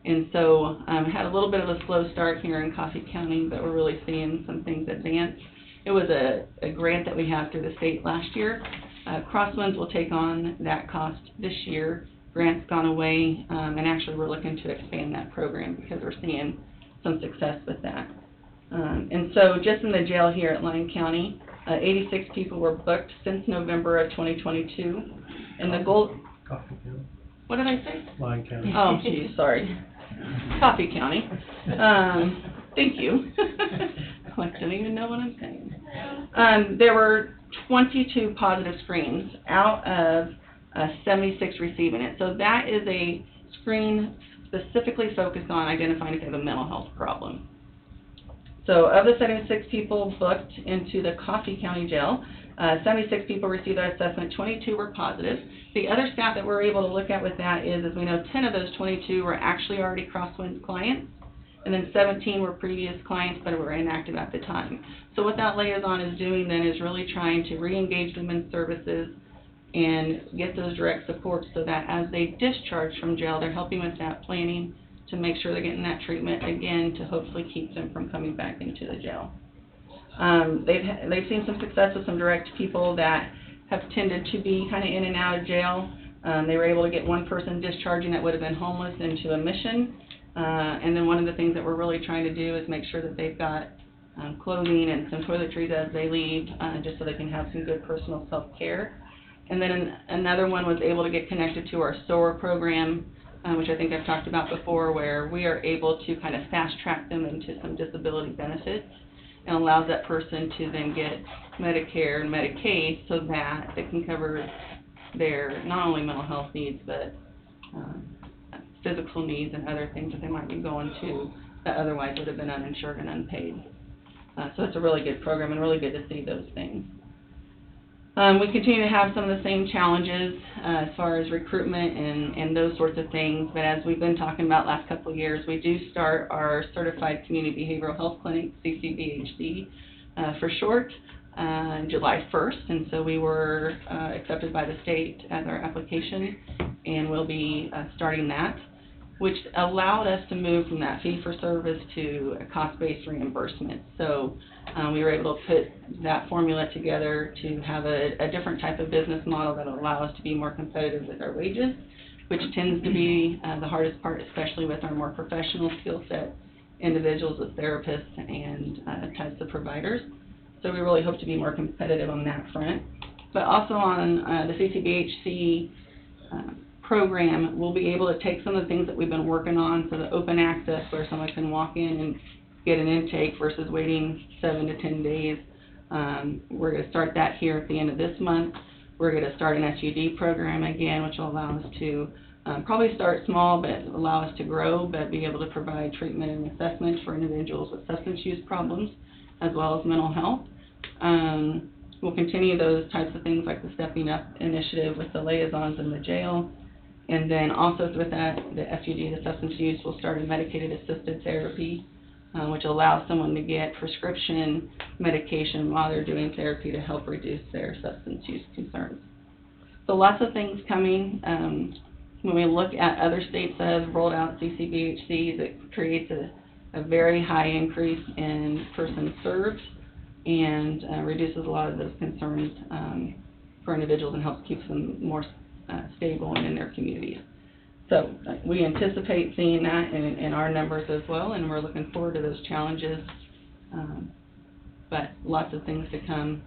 And so, had a little bit of a slow start here in Coffee County, but we're really seeing some things advance. It was a grant that we had through the state last year. Crosswinds will take on that cost this year. Grant's gone away, and actually we're looking to expand that program because we're seeing some success with that. And so just in the jail here at Lyon County, 86 people were booked since November of 2022. And the goal... Coffee County. What did I say? Lyon County. Oh, geez, sorry. Coffee County. Thank you. I don't even know what I'm saying. There were 22 positive screens out of 76 receiving it. So that is a screen specifically focused on identifying if they have a mental health problem. So of the 76 people booked into the Coffee County Jail, 76 people received that assessment, 22 were positive. The other stat that we're able to look at with that is, as we know, 10 of those 22 were actually already Crosswinds clients, and then 17 were previous clients but were inactive at the time. So what that liaison is doing then is really trying to re-engage them in services and get those direct supports so that as they discharge from jail, they're helping with that planning to make sure they're getting that treatment again to hopefully keep them from coming back into the jail. They've seen some success with some direct people that have tended to be kind of in and out of jail. They were able to get one person discharging that would have been homeless into a mission. And then one of the things that we're really trying to do is make sure that they've got clothing and some toiletries as they leave, just so they can have some good personal self-care. And then another one was able to get connected to our SOAR program, which I think I've talked about before, where we are able to kind of fast-track them into some disability benefits and allows that person to then get Medicare and Medicaid so that they can cover their not only mental health needs, but physical needs and other things that they might be going to that otherwise would have been uninsured and unpaid. So it's a really good program and really good to see those things. We continue to have some of the same challenges as far as recruitment and those sorts of things, but as we've been talking about last couple of years, we do start our Certified Community Behavioral Health Clinic, CCBHC for short, July 1st, and so we were accepted by the state as our application, and we'll be starting that, which allowed us to move from that fee-for-service to a cost-based reimbursement. So we were able to put that formula together to have a different type of business model that will allow us to be more competitive with our wages, which tends to be the hardest part, especially with our more professional skill set individuals with therapists and types of providers. So we really hope to be more competitive on that front. But also on the CCBHC program, we'll be able to take some of the things that we've been working on, so the open access where someone can walk in and get an intake versus waiting 7 to 10 days. We're going to start that here at the end of this month. We're going to start an SUD program again, which will allow us to probably start small, but allow us to grow, but be able to provide treatment and assessment for individuals with substance use problems, as well as mental health. We'll continue those types of things like the Stepping Up initiative with the liaisons in the jail. And then also with that, the SUD, the substance use, will start a medicated assisted therapy, which allows someone to get prescription medication while they're doing therapy to help reduce their substance use concerns. So lots of things coming. When we look at other states that have rolled out CCBHCs, it creates a very high increase in persons served and reduces a lot of those concerns for individuals and helps keep them more stable and in their communities. So we anticipate seeing that in our numbers as well, and we're looking forward to those challenges. But lots of things to come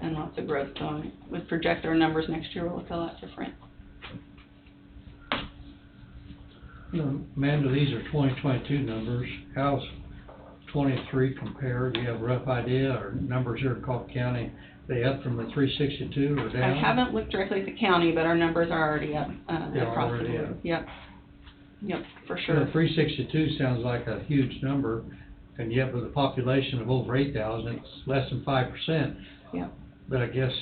and lots of growth. So I would project our numbers next year will look a lot different. Amanda, these are 2022 numbers. How's 23 compare? Do you have a rough idea, or numbers here in Coffee County, they up from the 362 or down? I haven't looked directly at the county, but our numbers are already up, They're across the already board. up. Yep, for You sure. know, 362 sounds like a huge number, and yet with a population of over 8,000, it's less than 5%. Yep. But I guess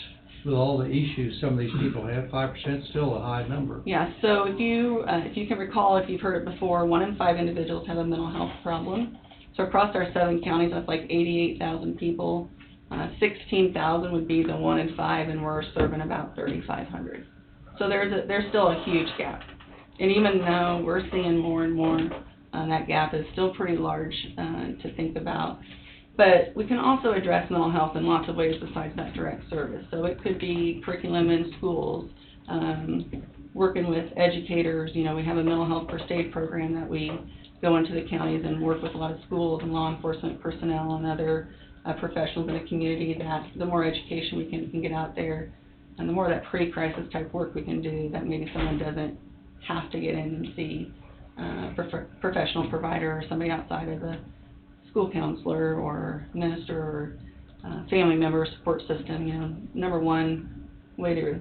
with all the issues some of these people have, 5% is still a high number. Yeah, so if you can recall, if you've heard it before, 1 in 5 individuals have a mental health problem. So across our 7 counties, that's like 88,000 people. 16,000 would be the 1 in 5, and we're serving about 3,500. So there's still a huge gap. And even though we're seeing more and more, that gap is still pretty large to think about. But we can also address mental health in lots of ways besides that direct service. So it could be curriculum in schools, working with educators. You know, we have a mental health first aid program that we go into the counties and work with a lot of schools and law enforcement personnel and other professionals in the community, that the more education we can get out there, and the more that pre-crisis type work we can do, that maybe someone doesn't have to get in and see a professional provider or somebody outside of the school counselor or minister or family member support system. You know, number one way to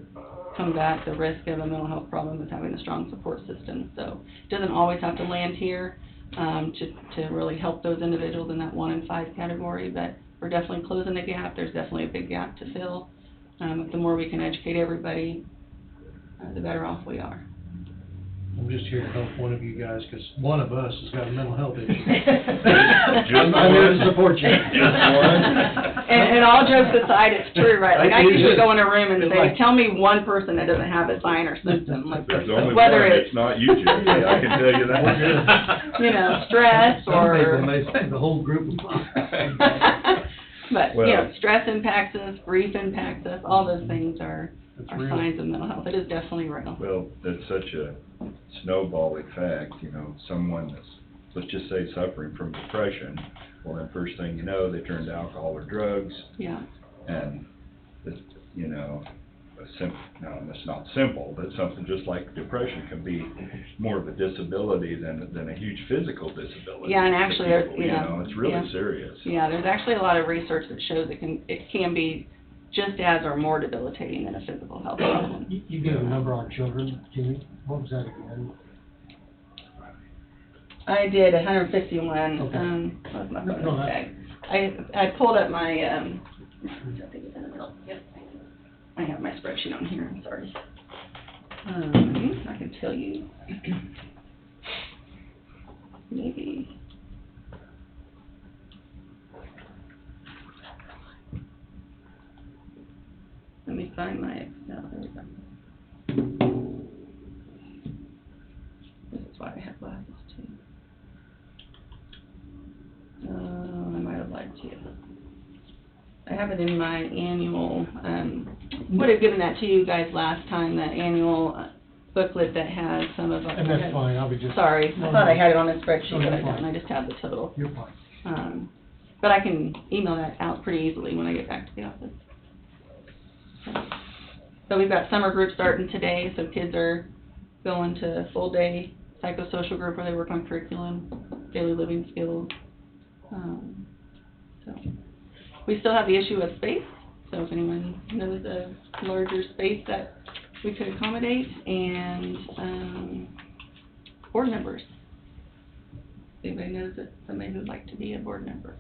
combat the risk of a mental health problem is having a strong support system. So it doesn't always have to land here to really help those individuals in that 1 in 5 category, but we're definitely closing the gap. There's definitely a big gap to fill. The more we can educate everybody, the better off we are. I'm just here to help one of you guys, because one of us has got a mental health issue. Just I'm here to one. support you. And all jokes aside, it's true, right? Like, I usually go in a room and It's say, like- tell me one person that doesn't have a sign or symptom, like, There's only one, whether it's it's, not you, Jay, I can tell you that. We're good. you know, stress Some people or, may say the whole group of but, you Well- know, stress impacts us, grief impacts us, all those things are It's real. signs of mental health. It is definitely real. Well, it's such a snowball effect, you know, someone that's, let's just say, suffering from depression, well, then first thing you know, they turn to alcohol or drugs, Yeah, and, it's, you know, no, it's not simple, but something just like depression can be more of a disability than a huge physical disability. Yeah, and to actually, there's- people, yeah, You know, it's really yeah. serious. yeah, there's actually a lot of research that shows it can be just as or more debilitating than a physical health problem. You gave a number on children, Jimmy, what was that again? I did 151, Okay. what was my No, phone that's- tag? I pulled up my, I think it's in the middle, yep. I have my spreadsheet on here, I'm sorry. I can tell you. Maybe. Let me find my Excel, there we go. This is why I have glasses too. I might have lied to you. I have it in my annual, would have given that to you guys last time, that annual booklet that has some of. And that's fine, I'll be just. Sorry, I No, thought no. I had it on the spreadsheet, No, but I you're fine. don't, I just have the total. You're fine. But I can email that out pretty easily when I get back to the office. So we've got summer group starting today, so kids are going to full day psychosocial group where they work on curriculum, daily living skills. So we still have the issue of space, so if anyone knows a larger space that we could accommodate, and board members. Anybody knows that somebody who'd like to be a board member?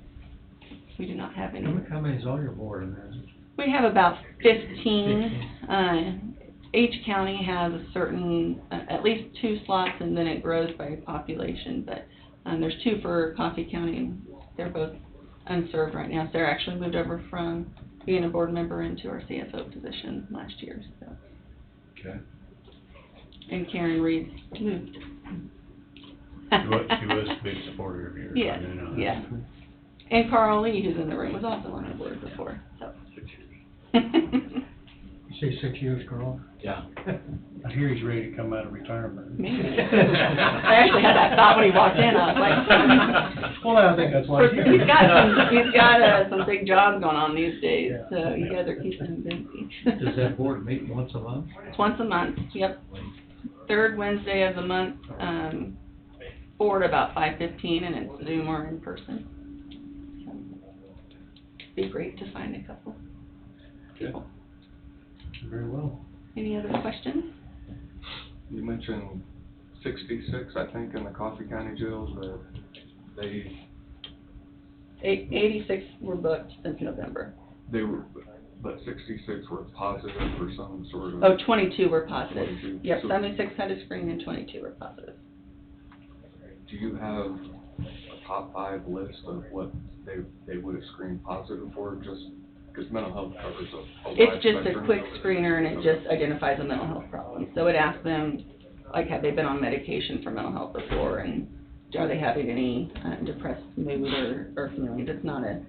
We do not have any. How many's on your board, Amanda? We have about 15. Each county has a certain, at least 2 slots, and then it grows by population. But there's 2 for Coffee County, and they're both unserved right now. So they're actually moved over from being a board member into our CFO position last year. So. Okay. And Karen Reed moved. She was a big supporter of yours. I Yeah, do know that. yeah. And Carl Lee, who's in the room, was also on the board before, so. Say 6 years, Carl. I hear he's ready to come out of retirement. Maybe. I actually had that thought when he walked in, I was like. Well, I think that's why. He's got some big jobs going on these days, so you guys are keeping him busy. Does that board meet once a month? It's once a month, yep. Third Wednesday of the month, forward about 5:15, and it's Zoom or in person. So, be great to find a couple people. Very well. Any other questions? You mentioned 66, I think, in the Coffee County jails, that they 86 were booked since November. But 66 were positive for some sort of... Oh, 22 were positive. 22. Yep, So 76 had a screen and 22 were positive. do you have a top 5 list of what they would have screened positive for, just because mental health covers a wide It's just a spectrum? quick screener, and it just identifies a mental health problem. So it asks them, like, have they been on medication for mental health before, and are they having any depressed mood or feelings? It's not a,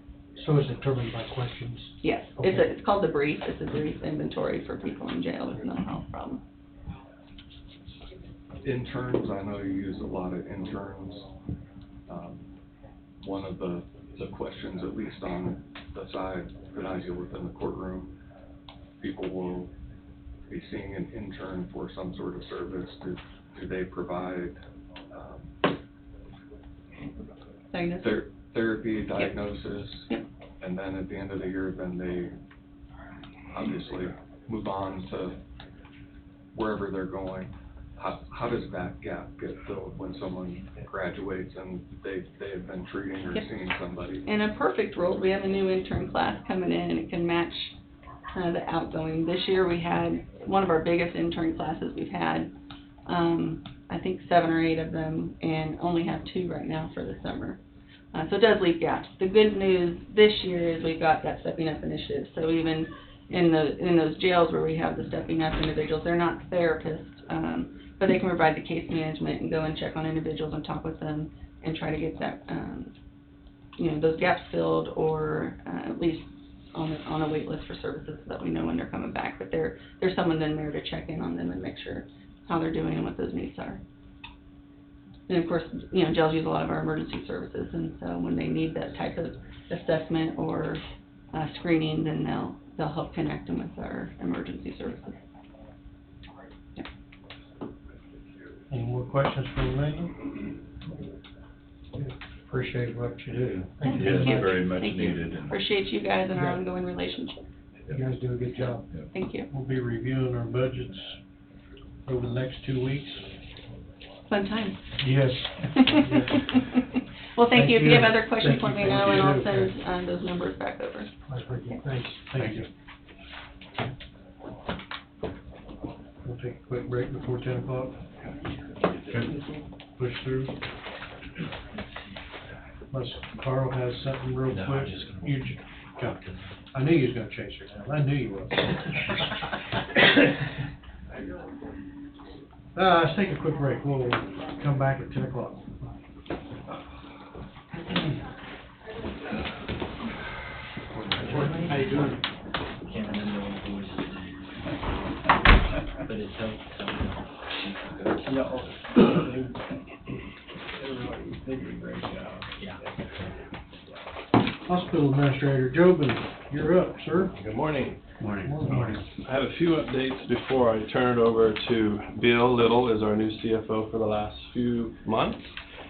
So it's determined by questions? yes, Okay. it's called the brief. It's a brief inventory for people in jail with mental health problems. Interns, I know you use a lot of interns. One of the questions, at least on the side that I deal with in the courtroom, people will be seeing an intern for some sort of service. Do they provide Diagnosis? therapy, diagnosis? Yep. And then at the end of the year, then they obviously move on to wherever they're going. How does that gap get filled when someone graduates and they have been treating or Yep. seeing somebody? In a perfect world, we have a new intern class coming in, and it can match the outgoing. This year, we had one of our biggest intern classes we've had. I think 7 or 8 of them, and only have 2 right now for the summer. So it does leave gaps. The good news this year is we've got that Stepping Up initiative. So even in those jails where we have the Stepping Up individuals, they're not therapists, but they can provide the case management and go and check on individuals and talk with them and try to get that, those gaps filled, or at least on a wait list for services so that we know when they're coming back. But there's someone then there to check in on them and make sure how they're doing and what those needs are. And of course, jails use a lot of our emergency services, and so when they need that type of assessment or screening, then they'll help connect them with our emergency services. Yeah. Any more questions for me? Appreciate what you do. Thank Yes, you. very much Thank you. needed. And Appreciate you guys and our Yeah. ongoing relationship. You guys do a good job. Thank you. We'll be reviewing our budgets over the next 2 weeks. Fun time. Yes. Well, thank you. If you have you. other questions, let Thank me you. know, and I'll Okay. send those numbers back over. Thanks. Thank you. We'll take a quick break before 10 o'clock. Push through. Unless Carl has something real quick. Go. I knew you was gonna chase her down. I knew you was. Let's take a quick break. We'll come back at 10 o'clock. How you doing? Can't remember what the voice is. But it's helped. They did a great job. Yeah. Hospital Administrator Jobin, you're up, sir. Good morning. Morning. Morning. I have a few updates before I turn it over to Bill Little as our new CFO for the last few months.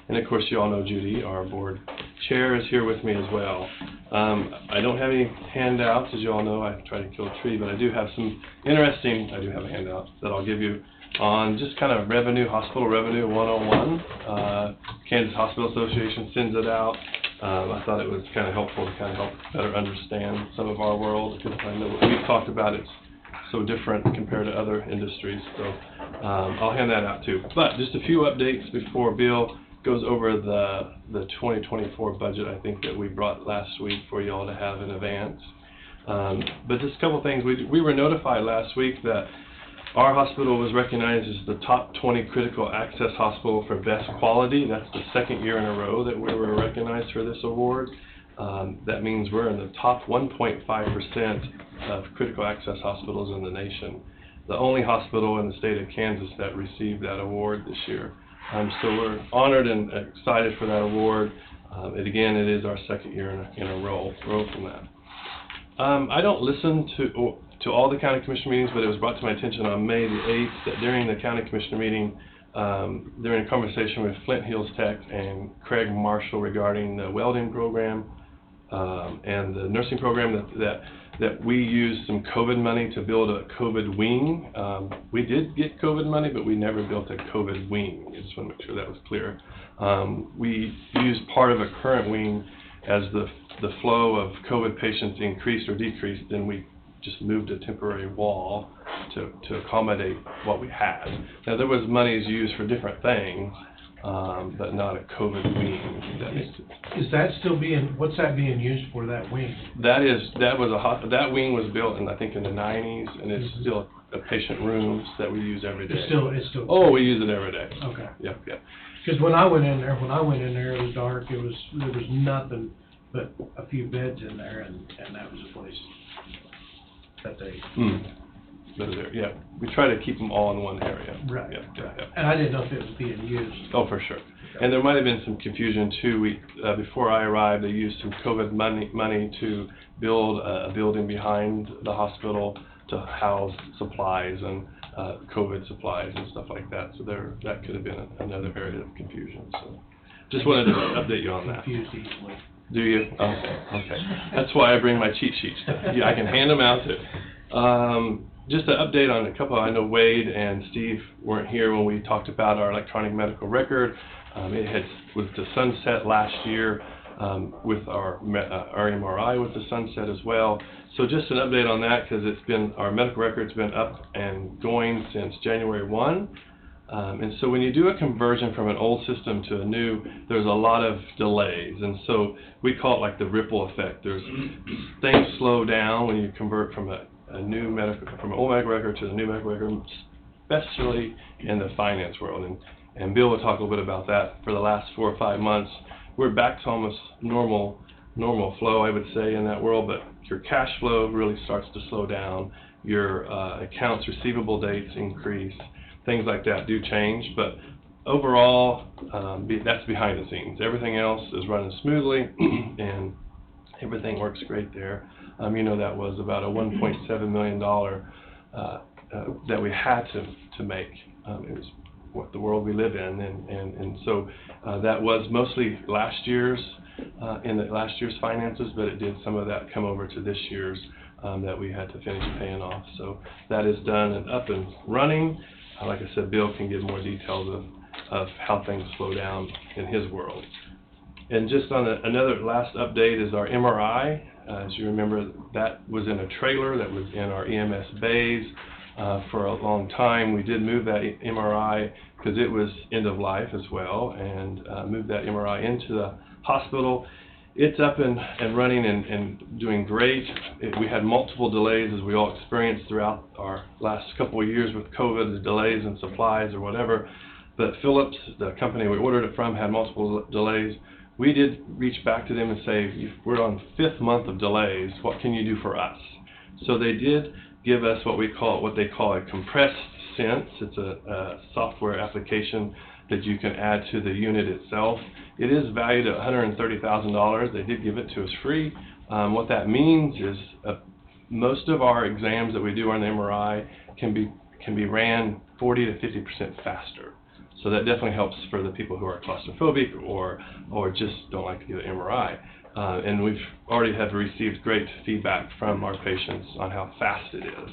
And of course, you all know Judy, our board chair, is here with me as well. I don't have any handouts, as you all know. I try to kill a tree, but I do have a handout that I'll give you on just kind of hospital revenue 101. Kansas Hospital Association sends it out. I thought it was kind of helpful to kind of help better understand some of our world, because I know what we've talked about, it's so different compared to other industries. So I'll hand that out too. But just a few updates before Bill goes over the 2024 budget, I think, that we brought last week for you all to have in advance. But just a couple things. We were notified last week that our hospital was recognized as the top 20 critical access hospital for best quality. That's the second year in a row that we were recognized for this award. That means we're in the top 1.5% of critical access hospitals in the nation. The only hospital in the state of Kansas that received that award this year. So we're honored and excited for that award. And again, it is our second year in a row from that. I don't listen to all the county commissioner meetings, but it was brought to my attention on May the 8th that during the county commissioner meeting, during a conversation with Flint Hills Tech and Craig Marshall regarding the welding program and the nursing program, that we used some COVID money to build a COVID wing. We did get COVID money, but we never built a COVID wing. I just want to make sure that was clear. We used part of a current wing as the flow of COVID patients increased or decreased, then we just moved a temporary wall to accommodate what we had. Now, there was monies used for different things, but not a COVID wing. If that makes sense. Is that still what's that being used for, that wing? That wing was built in, I think, in the 90s, and it's still a patient rooms that we use every day. It's still. Oh, we use it every day. Okay. Yep. Because when I went in there, it was dark. There was nothing but a few beds in there, and that was a place that they. Yeah, we try to keep them all in one area. Right. Yeah. And I didn't know if it was being used. Oh, for sure. And there might have been some confusion too. Before I arrived, they used some COVID money to build a building behind the hospital to house supplies and COVID supplies and stuff like that. So that could have been another area of confusion. So just wanted to update you on that. Confused easily. Do you? Okay. That's why I bring my cheat sheets. I can hand them out too. Just an update on a couple. I know Wade and Steve weren't here when we talked about our electronic medical record. It was the sunset last year with our MRI with the sunset as well. So just an update on that, because our medical record's been up and going since January 1. And so when you do a conversion from an old system to a new, there's a lot of delays. And so we call it like the ripple effect. Things slow down when you convert from from an old medical record to the new medical record, especially in the finance world. And Bill will talk a little bit about that. For the last 4 or 5 months, we're back to almost normal flow, I would say, in that world, but your cash flow really starts to slow down. Your accounts receivable dates increase. Things like that do change, but overall, that's behind the scenes. Everything else is running smoothly, and everything works great there. That was about a $1.7 million that we had to make. It was what the world we live in, and so that was mostly last year's finances, but it did some of that come over to this year's that we had to finish paying off. So that is done and up and running. Like I said, Bill can give more details of how things slow down in his world. And just on another last update is our MRI. As you remember, that was in a trailer that was in our EMS bays for a long time. We did move that MRI because it was end of life as well, and moved that MRI into the hospital. It's up and running and doing great. We had multiple delays, as we all experienced throughout our last couple of years with COVID, the delays in supplies or whatever. But Philips, the company we ordered it from, had multiple delays. We did reach back to them and say, we're on 5th month of delays. What can you do for us? So they did give us what they call a compressed sense. It's a software application that you can add to the unit itself. It is valued at $130,000. They did give it to us free. What that means is most of our exams that we do on the MRI can be ran 40 to 50% faster. So that definitely helps for the people who are claustrophobic or just don't like to get an MRI. And we've already have received great feedback from our patients on how fast it is.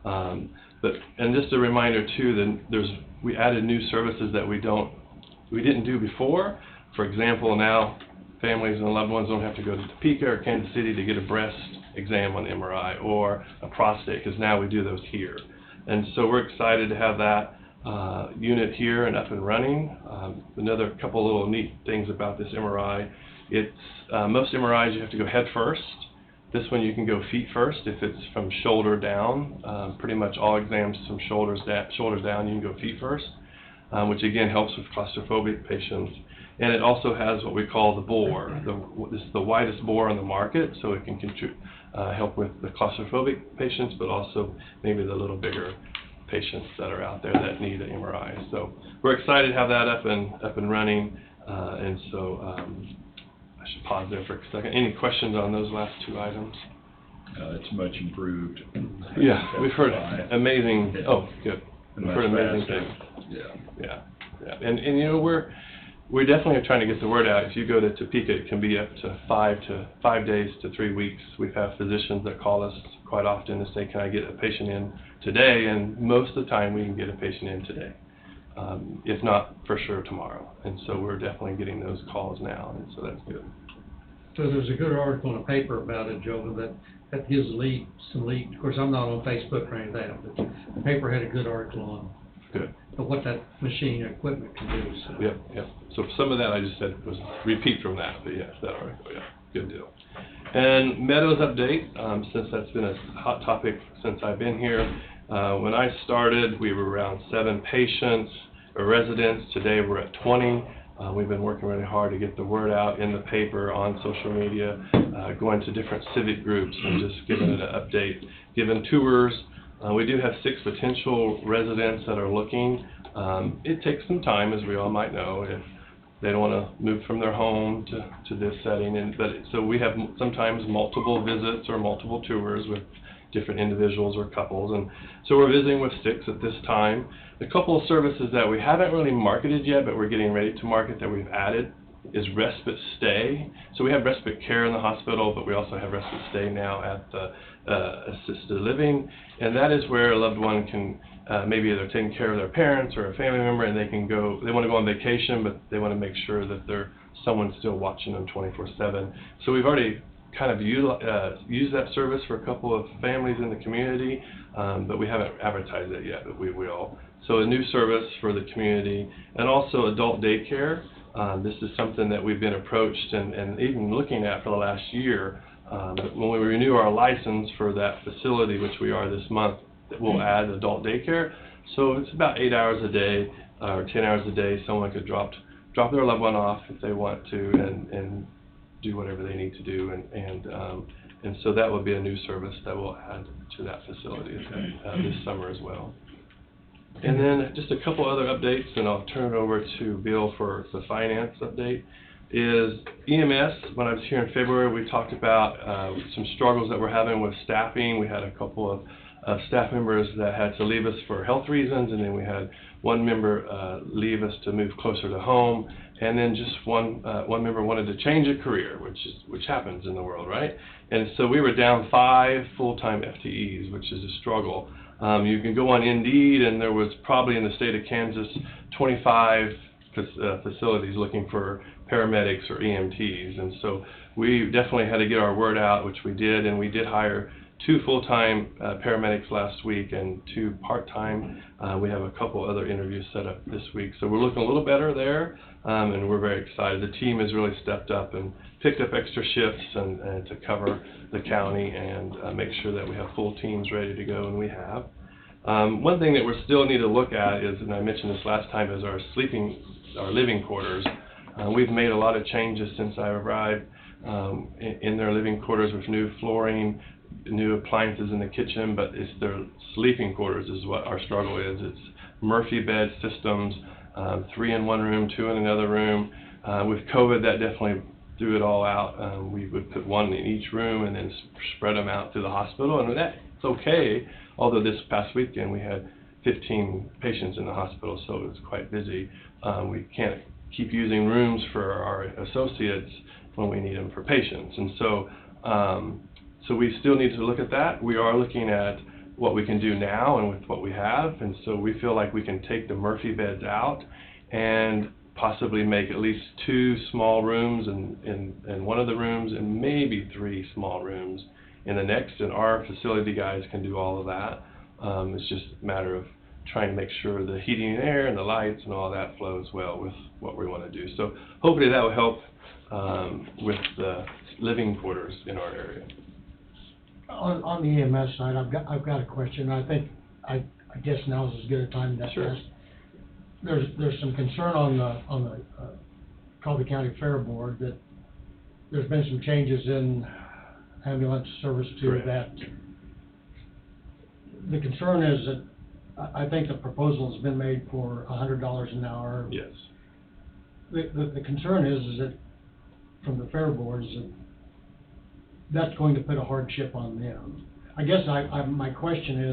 And just a reminder too, that we added new services that we didn't do before. For example, now families and loved ones don't have to go to Topeka or Kansas City to get a breast exam on MRI or a prostate, because now we do those here. And so we're excited to have that unit here and up and running. Another couple little neat things about this MRI. It's most MRIs you have to go head first. This one you can go feet first if it's from shoulder down. Pretty much all exams from shoulders down you can go feet first. which again helps with claustrophobic patients. And it also has what we call the bore. This is the widest bore on the market, so it can help with the claustrophobic patients, but also maybe the little bigger patients that are out there that need an MRI. So we're excited to have that up and running, and so I should pause there for a second. Any questions on those last two items? It's much improved. Yeah, we've heard amazing, oh, good. We've heard amazing things. Yeah. Yeah. And you know, we definitely are trying to get the word out. If you go to Topeka, it can be up to 5 days to 3 weeks. We've had physicians that call us quite often to say, can I get a patient in today? And most of the time we can get a patient in today, if not for sure tomorrow. And so we're definitely getting those calls now, and so that's good. So there's a good article in the paper about it, Joe, that gives some lead. Of course, I'm not on Facebook or anything, but the paper had a good article on Good. what that machine equipment can do. So. Yep. So some of that I just said was repeat from that, but yes, that article, yeah, good deal. And Meadows update, since that's been a hot topic since I've been here. When I started, we were around 7 patients or residents. Today we're at 20. We've been working really hard to get the word out in the paper, on social media, going to different civic groups and just giving it an update, giving tours. We do have 6 potential residents that are looking. It takes some time, as we all might know, if they don't want to move from their home to this setting. So we have sometimes multiple visits or multiple tours with different individuals or couples. And so we're visiting with 6 at this time. The couple of services that we haven't really marketed yet, but we're getting ready to market that we've added is respite stay. So we have respite care in the hospital, but we also have respite stay now at the assisted living. And that is where a loved one can maybe they're taking care of their parents or a family member, and they want to go on vacation, but they want to make sure that someone's still watching them 24/7. So we've already kind of used that service for a couple of families in the community, but we haven't advertised it yet, but we will. So a new service for the community, and also adult daycare. This is something that we've been approached and even looking at for the last year. When we renew our license for that facility, which we are this month, we'll add adult daycare. So it's about 8 hours a day or 10 hours a day. Someone could drop their loved one off if they want to, and do whatever they need to do. And so that will be a new service that we'll add to that facility this summer as well. And then just a couple other updates, and I'll turn it over to Bill for the finance update, is EMS. When I was here in February, we talked about some struggles that we're having with staffing. We had a couple of staff members that had to leave us for health reasons, and then we had one member leave us to move closer to home, and then just one member wanted to change a career, which happens in the world, right? And so we were down 5 full-time FTEs, which is a struggle. You can go on Indeed, and there was probably in the state of Kansas 25 facilities looking for paramedics or EMTs, and so we definitely had to get our word out, which we did, and we did hire 2 full-time paramedics last week and 2 part-time. We have a couple other interviews set up this week, so we're looking a little better there, and we're very excited. The team has really stepped up and picked up extra shifts and to cover the county and make sure that we have full teams ready to go, and we have. One thing that we still need to look at is, and I mentioned this last time, is our living quarters. We've made a lot of changes since I arrived in their living quarters with new flooring, new appliances in the kitchen, but it's their sleeping quarters is what our struggle is. It's Murphy bed systems, 3 in one room, 2 in another room. With COVID, that definitely threw it all out. We would put 1 in each room and then spread them out through the hospital, and that's okay. Although this past weekend we had 15 patients in the hospital, so it was quite busy. We can't keep using rooms for our associates when we need them for patients, and so we still need to look at that. We are looking at what we can do now and with what we have, and so we feel like we can take the Murphy beds out and possibly make at least 2 small rooms in one of the rooms, and maybe 3 small rooms in the next, and our facility guys can do all of that. It's just a matter of trying to make sure the heating and air and the lights and all that flows well with what we want to do. So hopefully that will help with the living quarters in our area. On the EMS side, I've got a question. I guess now's as good a time to ask. there's some concern on the Coffee County Fair Board that there's been some changes in ambulance service to Correct. that. The concern is that I think the proposal has been made for $100 an hour. Yes. The concern is that from the fair boards, that that's going to put a hardship on them. I guess my question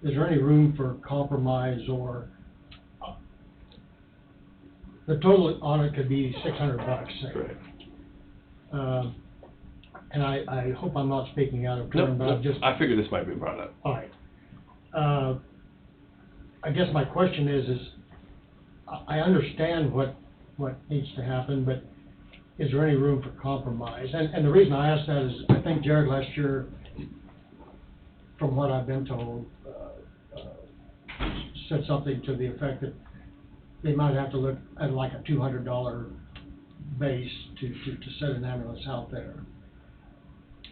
is there any room for compromise, or the total on it could be $600, say? Correct. And I hope I'm not speaking out of No, turn, but I'm just. I figured this might be brought up. All right. I guess my question is I understand what needs to happen, but is there any room for compromise? And the reason I ask that is I think Jared last year, from what I've been told, said something to the effect that they might have to look at like a $200 base to set an ambulance out there.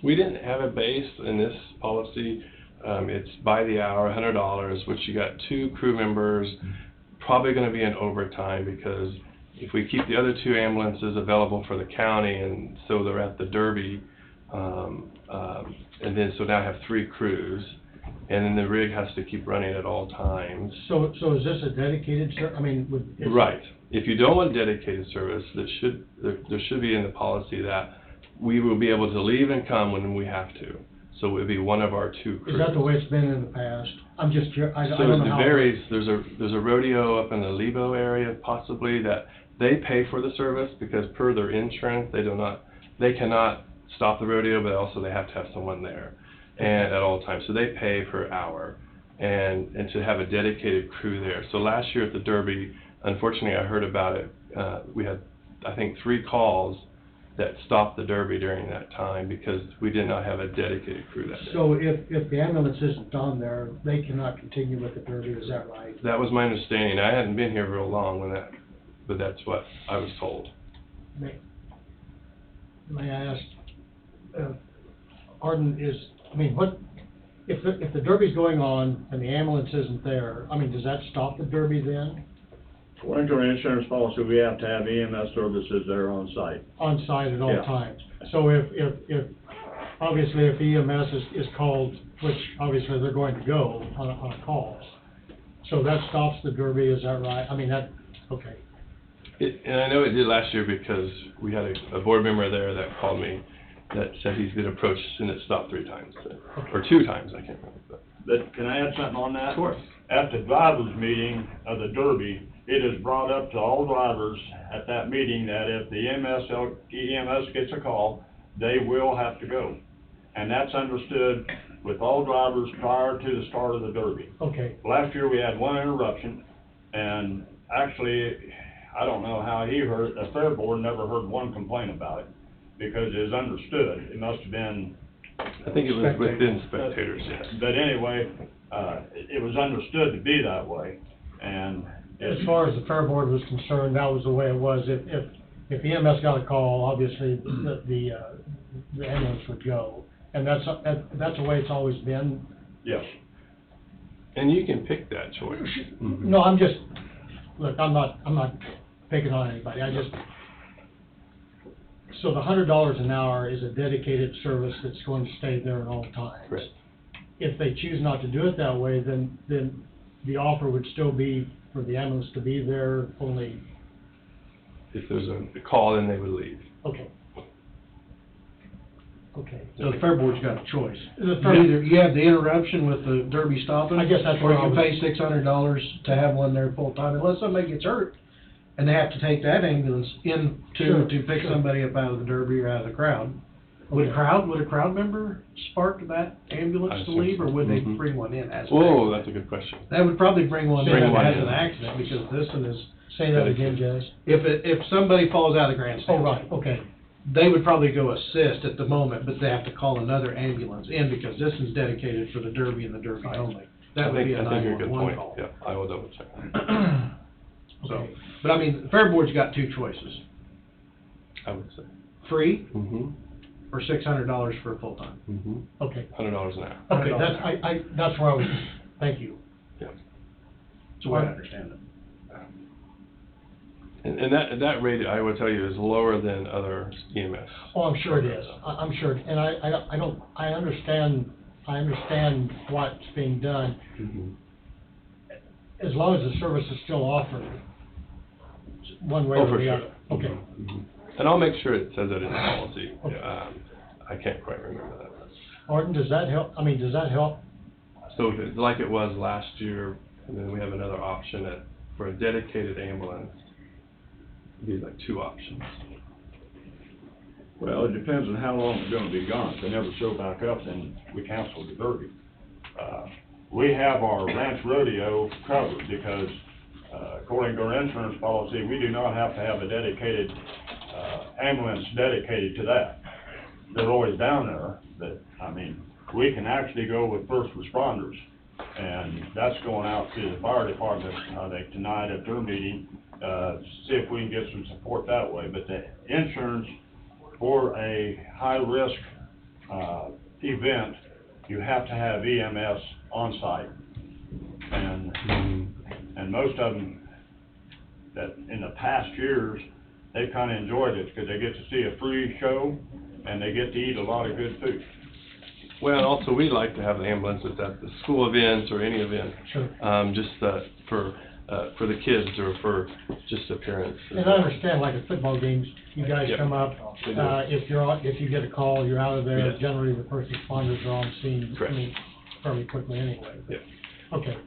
We didn't have a base in this policy. It's by the hour, $100, which you got 2 crew members, probably gonna be in overtime, because if we keep the other 2 ambulances available for the county, and so they're at the Derby, and then so now I have 3 crews, and then the rig has to keep running at all times. So is this a dedicated Right. If you don't want dedicated service, there should be in the policy that we will be able to leave and come when we have to. So it would be one of our 2 crews. Is that the way it's been in the past? I'm just curious. I So don't know it how. varies. There's a rodeo up in the Lebo area possibly that they pay for the service, because per their insurance, they cannot stop the rodeo, but also they have to have someone there and at all times. So they pay per hour and to have a dedicated crew there. So last year at the Derby, unfortunately I heard about it. We had, I think, 3 calls that stopped the Derby during that time because we did not have a dedicated crew that day. So if the ambulance isn't on there, they cannot continue with the Derby, is that right? That was my understanding. I hadn't been here real long but that's what I was told. May I ask, Arden, what, if the Derby's going on and the ambulance isn't there, does that stop the Derby then? According to our insurance policy, we have to have EMS services there on site. On site at all Yeah. times? So if obviously if EMS is called, which obviously they're going to go on a call, so that stops the Derby, is that right? Okay. And I know it did last year because we had a board member there that called me that said he's been approached and it stopped 3 times, or 2 times, I can't remember. But can I add something on that? Of course. At the drivers' meeting of the Derby, it is brought up to all drivers at that meeting that if the EMS gets a call, they will have to go. And that's understood with all drivers prior to the start of the Derby. Okay. Last year, we had 1 interruption, and actually, I don't know how he heard it, the fair board never heard 1 complaint about it, because it was understood. It must have been... I think it was within spectators, yes. But anyway, it was understood to be that way, and... As far as the fair board was concerned, that was the way it was. If EMS got a call, obviously the ambulance would go, and that's the way it's always been. Yes. And you can pick that choice. Mm-hmm. No, I'm not picking on anybody. So the $100 an hour is a dedicated service that's going to stay there at all times. Correct. If they choose not to do it that way, then the offer would still be for the ambulance to be there only. If there's a call, then they would leave. Okay. Okay. So the fair board's got a choice. The fair- Either you have the interruption with the Derby stopping. I guess that's or where I you was- pay $600 to have one there full time, unless somebody gets hurt, and they have to take that ambulance in Sure, to pick sure. somebody up out of the Derby or out of the crowd. Would a crowd member spark that ambulance I to assume leave, so. or would they Mhm. bring one in as? Whoa, that's a good question. That would probably bring one in Bring if it one has in. an accident, because this one is. Say that again, Jess. If somebody falls out of the grandstand. Oh, right, okay. They would probably go assist at the moment, but they have to call another ambulance in, because this is dedicated for the Derby and the Derby only. That would be a I think you're a good 911 point. call. Yeah, I will double check. So, but the fair board's got 2 choices: I would say. free Mm-hmm. or $600 for a full time. Mm-hmm. Okay. $100 an hour. Okay, that's where I was, thank you. Yeah. That's the way I understand it. And that rate, I will tell you, is lower than other EMS. Oh, I'm sure it is, I'm sure, and I understand what's being done, as long as the service is still offered, one way Oh, or for the sure. other. Okay. And I'll make sure it says that in the policy. I can't quite remember that. Arden, does that help, does that help? So like it was last year, and then we have another option for a dedicated ambulance, it'd be like 2 options. Well, it depends on how long they're gonna be gone. If they never show back up, then we cancel the Derby. We have our ranch rodeo covered because, according to our insurance policy, we do not have to have a dedicated, ambulance dedicated to that. They're always down there, but, we can actually go with first responders. And that's going out to the fire department, I think, tonight at their meeting, see if we can get some support that way. But the insurance for a high-risk, event, you have to have EMS on site. And most of them, that in the past years, they've kinda enjoyed it, because they get to see a free show, and they get to eat a lot of good food. Well, and also we like to have the ambulances at the school events or any event. Sure. Just for the kids or for just appearance. And I understand, like at football games, you guys Yep. come up, They do. if you get a call, you're out of there, Yes. generally the first responders are on scene, Correct. fairly quickly anyway. Yep. Okay.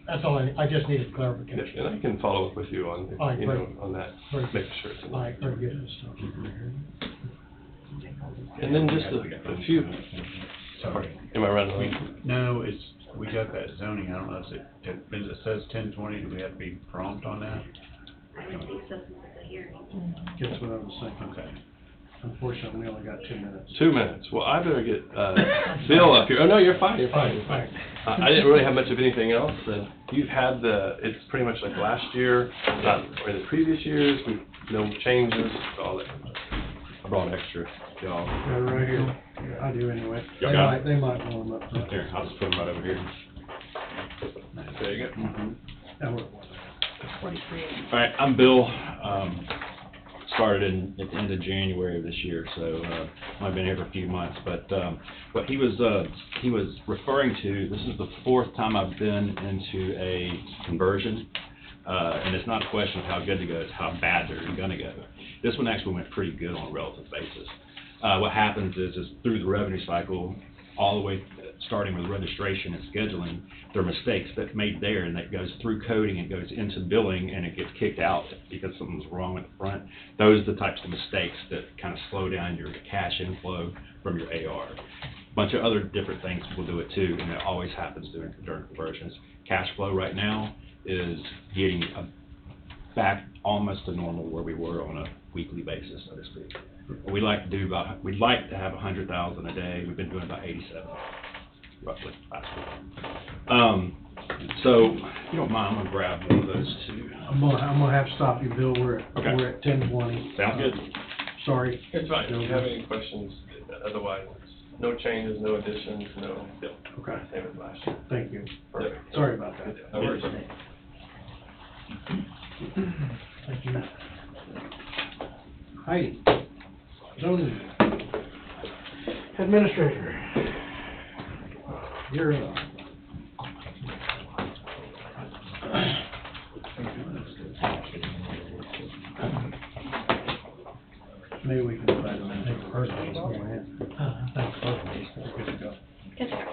That's all I just needed Yes, clarification. and I can follow up with you on, All right, great. on that, Very make good. sure it's in All right, very good. And then just a few, Sorry. am I running late? No, we got that zoning, I don't know, it says 10:20, do we have to be prompt on that? Guess what I was thinking. Okay. Unfortunately, we only got 2 minutes. 2 minutes. Well, I better get Bill up here. Oh, no, you're fine, you're fine, you're fine. I didn't really have much of anything else, and you've had it's pretty much like last year, or the previous years, no changes, all that. I brought extra, y'all. Yeah, right here. Yeah, I do anyway. Y'all got it? They might want them up front. Here, I'll just put them right over here. There you go. That worked. All right, I'm Bill. Started at the end of January of this year, so I've been here for a few months. But what he was referring to, this is the 4th time I've been into a conversion, and it's not a question of how good to go, it's how bad they're going to go. This one actually went pretty good on a relative basis. What happens is through the revenue cycle, all the way starting with registration and scheduling, there are mistakes that made there, and that goes through coding and goes into billing, and it gets kicked out because something's wrong at the front. Those are the types of mistakes that kind of slow down your cash inflow from your AR. A bunch of other different things will do it too, and it always happens during conversions. Cash flow right now is getting back almost to normal where we were on a weekly basis, so to speak. We'd like to have 100,000 a day. We've been doing about 87, roughly, last week. So, if you don't mind, I'm gonna grab one of those two. I'm gonna have to stop you, Bill. We're Okay. at 10:20. Sounds good. Sorry. It's fine, if you have any questions, otherwise, no changes, no additions, no, Okay. same as last year. Thank you. Perfect. Sorry about that. No worries. Thank you. Heidi, zoning administrator, you're up. Maybe we can go back and take the first one. Go ahead. Thanks, we're good to go. Yes, sir.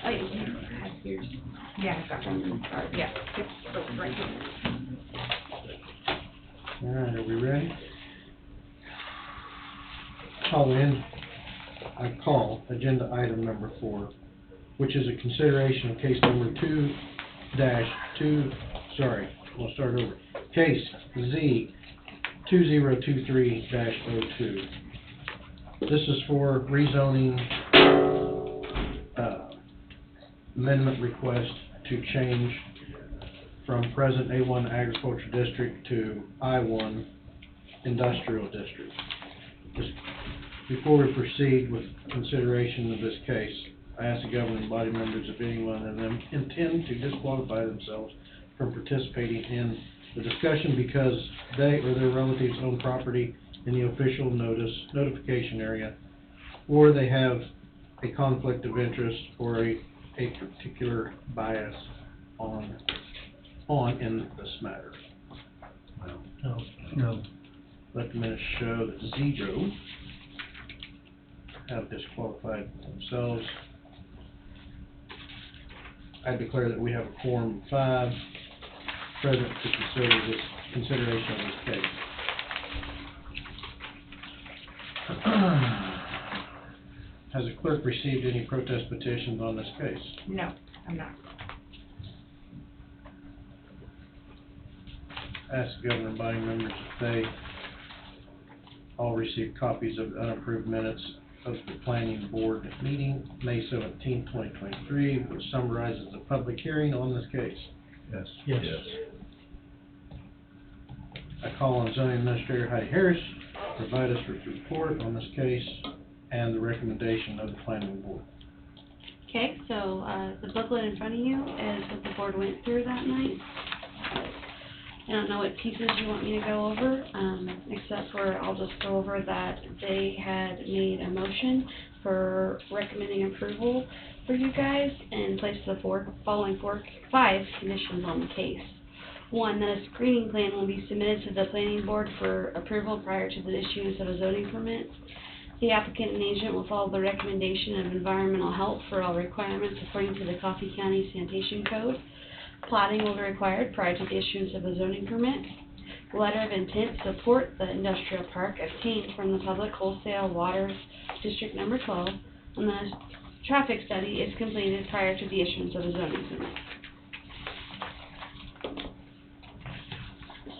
Oh, you have yours. Yeah, I got one. Yeah, it's right here. All right, are we ready? I call agenda item number 4, which is a consideration of case number we'll start over. Case Z 2023-02. This is for rezoning, amendment request to change from present A1 Agriculture District to I1 Industrial District. Just before we proceed with consideration of this case, I ask the governing body members if anyone of them intend to disqualify themselves from participating in the discussion because they or their relatives own property in the official notification area, or they have a conflict of interest or a particular bias on in this matter. No. Let the minutes show that 0 have disqualified themselves. I declare that we have a quorum of 5 present to consider this consideration of this case. Has the clerk received any protest petitions on this case? No, I'm not. Ask the governing body members if they all received copies of the unapproved minutes of the planning board meeting, May 17, 2023, which summarizes the public hearing on this case. Yes. Yes. I call on zoning administrator Heidi Harris to provide us with a report on this case and the recommendation of the planning board. Okay, so, the booklet in front of you is what the board went through that night. I don't know what pieces you want me to go over, except for I'll just go over that they had made a motion for recommending approval for you guys and placed the following 5 conditions on the case. 1, that a screening plan will be submitted to the planning board for approval prior to the issuance of a zoning permit. The applicant and agent will follow the recommendation of environmental health for all requirements according to the Coffee County Sanitation Code. Plating will be required prior to the issuance of a zoning permit. Letter of intent to support the industrial park obtained from the Public Wholesale Water District Number 12, and the traffic study is completed prior to the issuance of a zoning permit.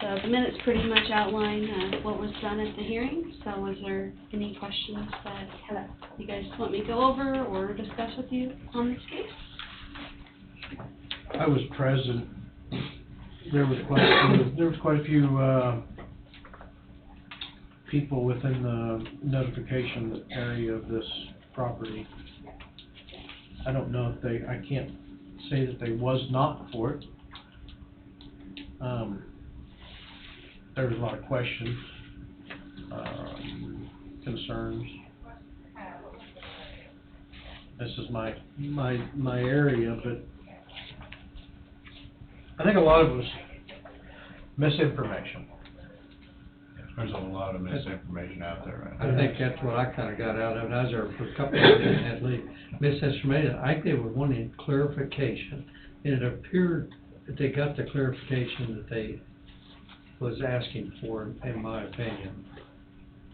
So the minutes pretty much outline what was done at the hearing. So was there any questions that you guys want me to go over or discuss with you on this case? I was present. There was quite a few people within the notification area of this property. I don't know if I can't say that they was not for it. There was a lot of questions, concerns. This is my area, but I think a lot of it was misinformation. There's a lot of misinformation out there right now. I think that's what I kinda got out of it. I was there for a couple of days and had to leave. Misinformation. I think they were wanting clarification. And it appeared that they got the clarification that they was asking for, in my opinion.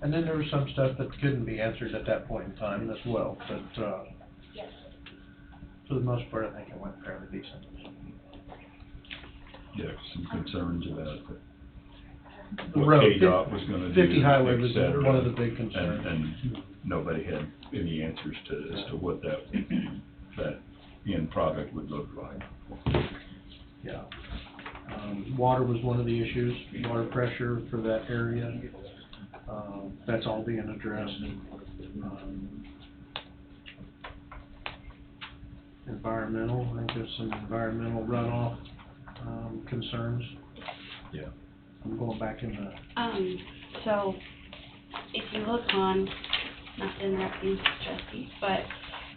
And then there was some stuff that couldn't be answered at that point in time as well, but, for the most part, I think it went fairly decent. Yeah, some concerns about The what road, KDOT was gonna do, 50 highway was et cetera. one of the big concerns. And nobody had any answers as to what that end product would look like. Yeah. Water was one of the issues, water pressure for that area. That's all being addressed. Environmental, I think there's some environmental runoff, concerns. Yeah. I'm going back in the, So, if you look on, not to interrupt you, Jesse, but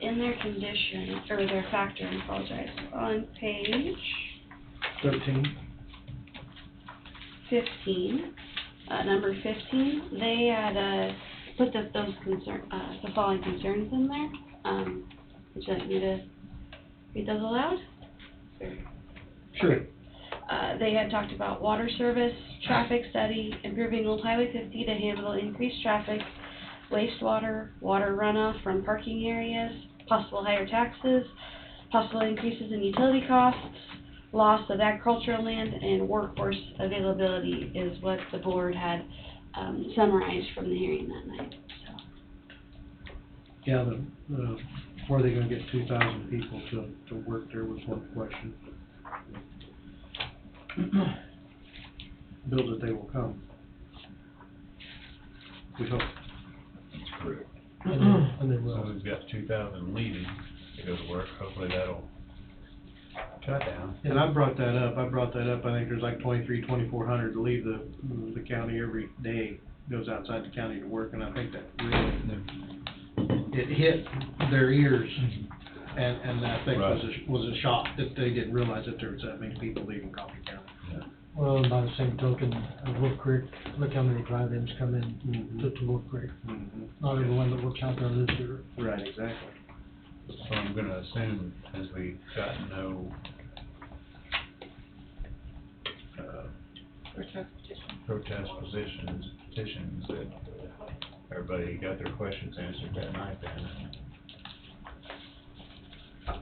in their condition, or their factor, I apologize, on page 13. 15, number 15, they had, put those the following concerns in there. Would you like me to read those aloud? Sure. They had talked about water service, traffic study, improving Old Highway 50 to handle increased traffic, wastewater, water runoff from parking areas, possible higher taxes, possible increases in utility costs, loss of agricultural land, and workforce availability is what the board had summarized from the hearing that night. So. Yeah, where are they gonna get 2,000 people to work there was one question. build it, they will come. We hope. That's correct. And they So will. we've got 2,000 leaving to go to work, hopefully that'll cut down. And I brought that up, I think there's like 2,400 to leave the county every day, goes outside the county to work, and I think that really, it hit their ears, and I think was a shock that they didn't realize that there was that many people leaving Coffee County. Well, and by the same token, Wolf Creek, look how many drive-ins come in to Wolf Creek. Not everyone that works out there lives here. Right, exactly. So I'm gonna assume, as we got no, protest petitions, that everybody got their questions answered that night then.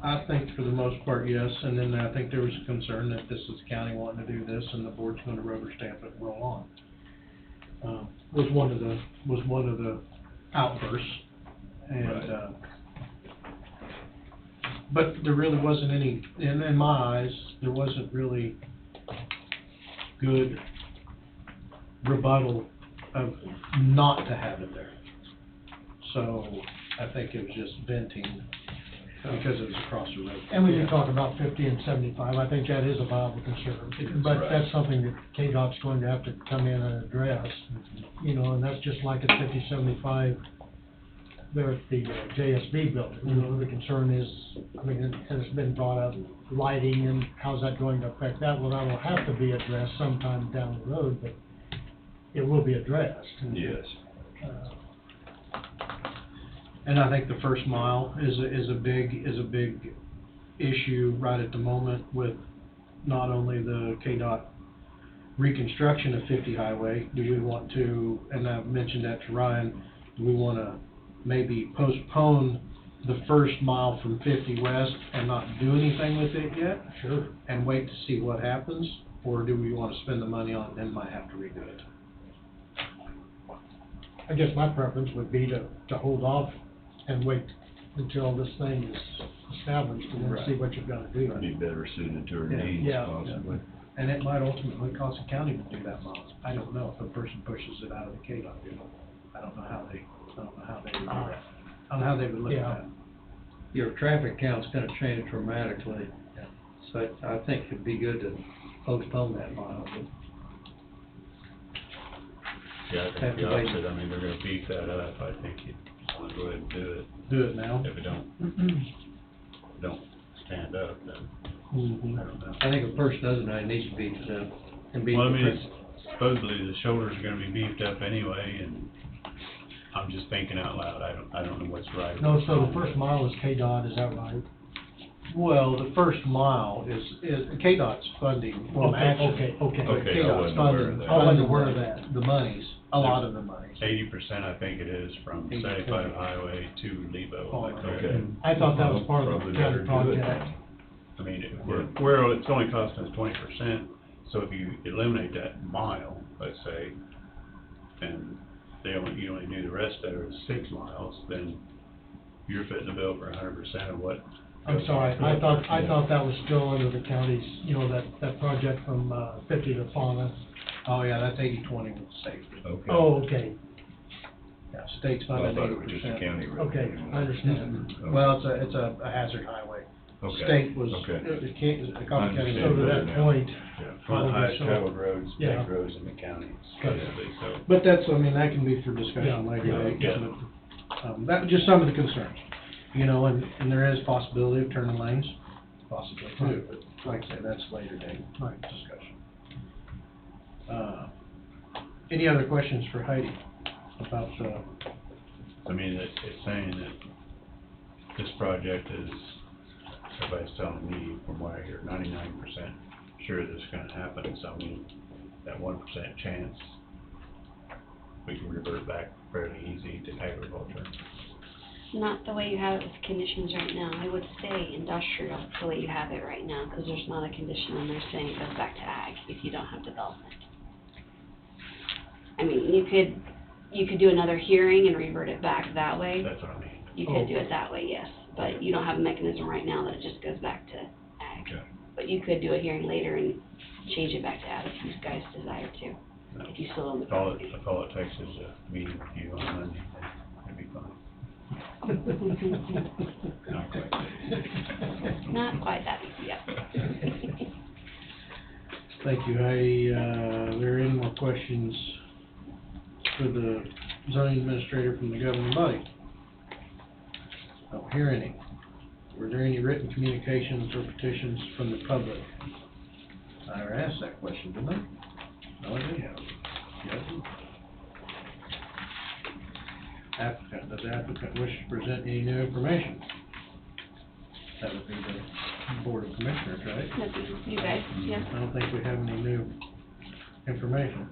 I think for the most part, yes, and then I think there was a concern that this is the county wanting to do this, and the board's gonna rubber stamp it and roll on. Was one of the outbursts, and, but there really wasn't any, in my eyes, there wasn't really good rebuttal of not to have it there. So, I think it was just venting, because it was across the road. And we can talk about 50 and 75, I think that is a viable concern. But that's something that KDOT's going to have to come in and address, you know, and that's just like at 50, 75 there at the JSB building. You know, the concern is, I mean, it has been brought up, lighting and how's that going to affect that? Well, that will have to be addressed sometime down the road, but it will be addressed. Yes. And I think the first mile is a big issue right at the moment with not only the KDOT reconstruction of 50 highway. Do we want to, and I've mentioned that to Ryan, do we want to maybe postpone the first mile from 50 west and not do anything with it yet? Sure. And wait to see what happens? Or do we want to spend the money on it and might have to redo it? I guess my preference would be to hold off and wait until this thing is established and then see what you've got to do. Be better suited to our needs, Yeah. possibly. And it might ultimately cost the county to do that mile. I don't know if a person pushes it out of the KDOT deal. I don't know how they would do that. I don't know how they would look at that. Your traffic count's gonna change dramatically. Yeah. So I think it'd be good to postpone that mile. Yeah, I think the opposite, I mean, they're gonna beef that up, I think you wanna go ahead and do it. Do it now. If it don't stand up, then, I don't know. I think if a person doesn't, it needs to be, and be. Well, I mean, it's supposedly the shoulders are gonna be beefed up anyway, and I'm just thinking out loud, I don't know what's right. No, so the first mile is KDOT, is that right? Well, the first mile is KDOT's funding, well, Okay. Okay, I KDOT's wasn't aware of funding, that. I wasn't aware of that. the monies, a lot of the monies. 80%, I think it is, from 75 Highway to Lebo. Is that correct? Okay. I thought that was part of Probably the better county do it project. I mean, it's only costing us 20%, so if you eliminate that mile, let's say, and you only do the rest of it, 6 miles, then you're fitting the bill for 100% of what. I'm sorry, I thought that was still under the county's, you know, that project from 50 to Fauna. Oh, yeah, that's 80/20 with the state. Okay. Oh, okay, Yeah, state's Well, I funded thought it was just a 80%. county road. okay, I understand. Well, it's a hazard highway. Okay. State was, Okay. the Coffee County. So to that point, One of the probably highest so. traveled roads, Yeah. big roads in the county, Okay. supposedly, so. But that's, I mean, that can be for discussion Yeah. later. Yeah. That was just some of the concerns, you know, and there is possibility of turning lanes, possibly too, but like I said, that's later date discussion. Any other questions for Heidi about the, I mean, it's saying that this project is, everybody's telling me, from what I hear, 99% sure this is gonna happen, so I mean, that 1% chance, we can revert back fairly easy to agriculture. Not the way you have it with conditions right now. I would say industrial, the way you have it right now, because there's not a condition in there saying it goes back to ag if you don't have development. I mean, you could do another hearing and revert it back that way. That's what I mean. You could do it that way, yes, but you don't have a mechanism right now that it just goes back to ag. Okay. But you could do a hearing later and change it back to add if you guys desire to, if you still own the property. If all it takes is a meeting with you on Monday, it'd be fine. Not quite. Not quite that easy, yet. Thank you. Are there any more questions for the zoning administrator from the governing body? Don't hear any. Were there any written communications or petitions from the public? I already asked that question, didn't I? No, I didn't. Yes. Applicant, does the applicant wish to present any new information? That would be the Board of Commissioners, right? That'd be you guys, yeah. I don't think we have any new information.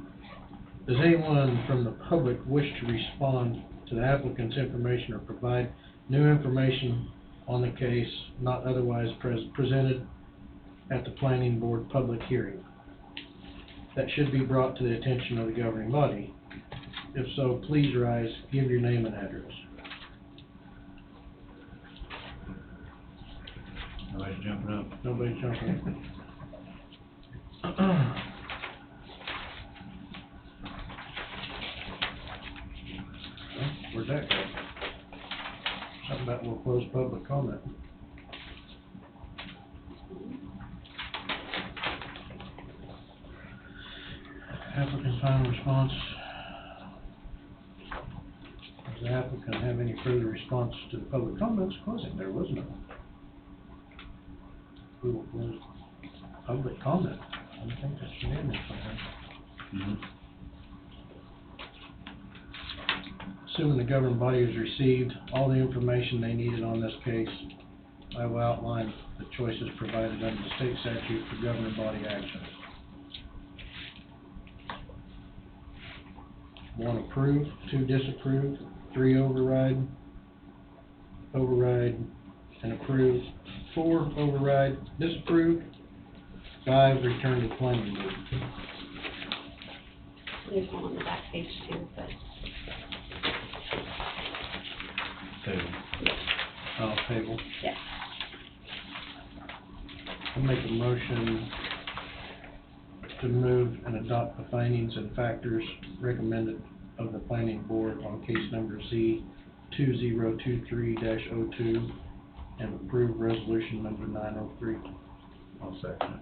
Does anyone from the public wish to respond to the applicant's information or provide new information on the case not otherwise presented at the planning board public hearing that should be brought to the attention of the governing body? If so, please rise, give your name and address. Nobody's jumping up. Nobody's jumping up. Where'd that go? Something about we'll close public comment. Applicant's final response. Does the applicant have any further response to the public comments? Closing, there was none. We will close public comment. I don't think that's unanimous on that. Assuming the governing body has received all the information they needed on this case, I will outline the choices provided under the state statute for governing body action. 1, approve. 2, disapprove. 3, override, and approve. 4, override, disapprove. 5, return to planning board. There's one on the back page too, but. Table. Table. Yes. I'll make a motion to move and adopt the findings and factors recommended of the planning board on case number Z 2023-02 and approve resolution number 903. I'll second it.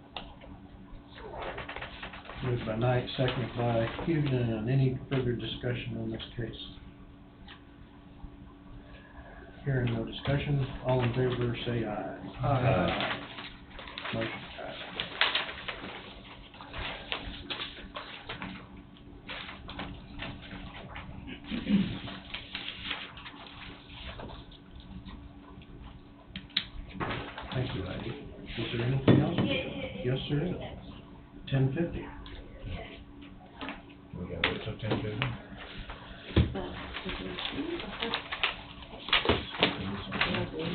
Moved by Knight, seconded by Hughton. Any further discussion on this case? Hearing no discussion, all in favor say aye. Aye. Motion passed. Thank you, Heidi. Is there anything else? Yes, there is. 10:50. We gotta wait till 10:50.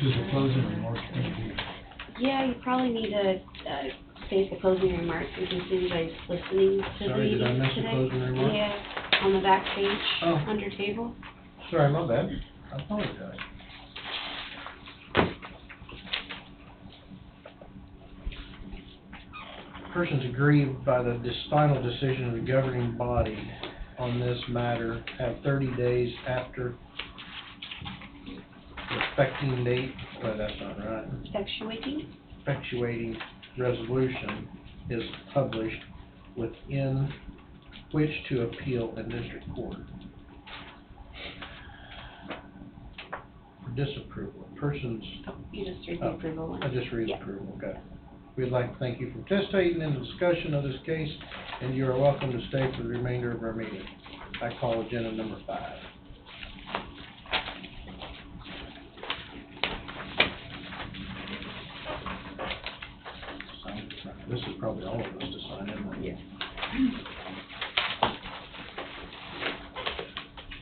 Just a closing remark. Yeah, you probably need to, state the closing remarks and consider you guys listening to the Sorry, did I meeting miss the today. closing remark? Yeah, on the back page, Oh. under table. Sorry, my bad. I apologize. Persons aggrieved by the final decision of the governing body on this matter have 30 days after the effecting date, well, that's not right, effectuating resolution is published within which to appeal in district court. For disapproval, persons. Oh, you just read the approval one. I just read Yeah. approval, okay. We'd like to thank you for participating in the discussion of this case, and you are welcome to stay for the remainder of our meeting. I call agenda number 5. This is probably all of us to sign, isn't it? Yes.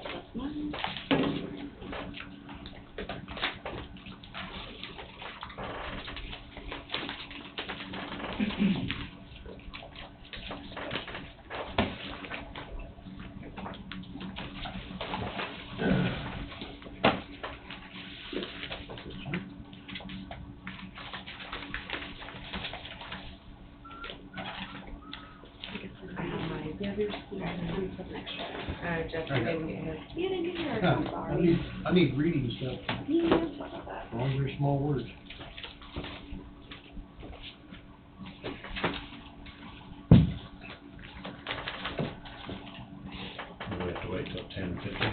That's mine. you have yours? Okay, I'm putting extra. Jeff, I you got didn't get his. You didn't get yours, Huh, I'm I sorry. need reading stuff, Yeah, that's what I thought. as long as they're small words. Do we have to wait till 10:50?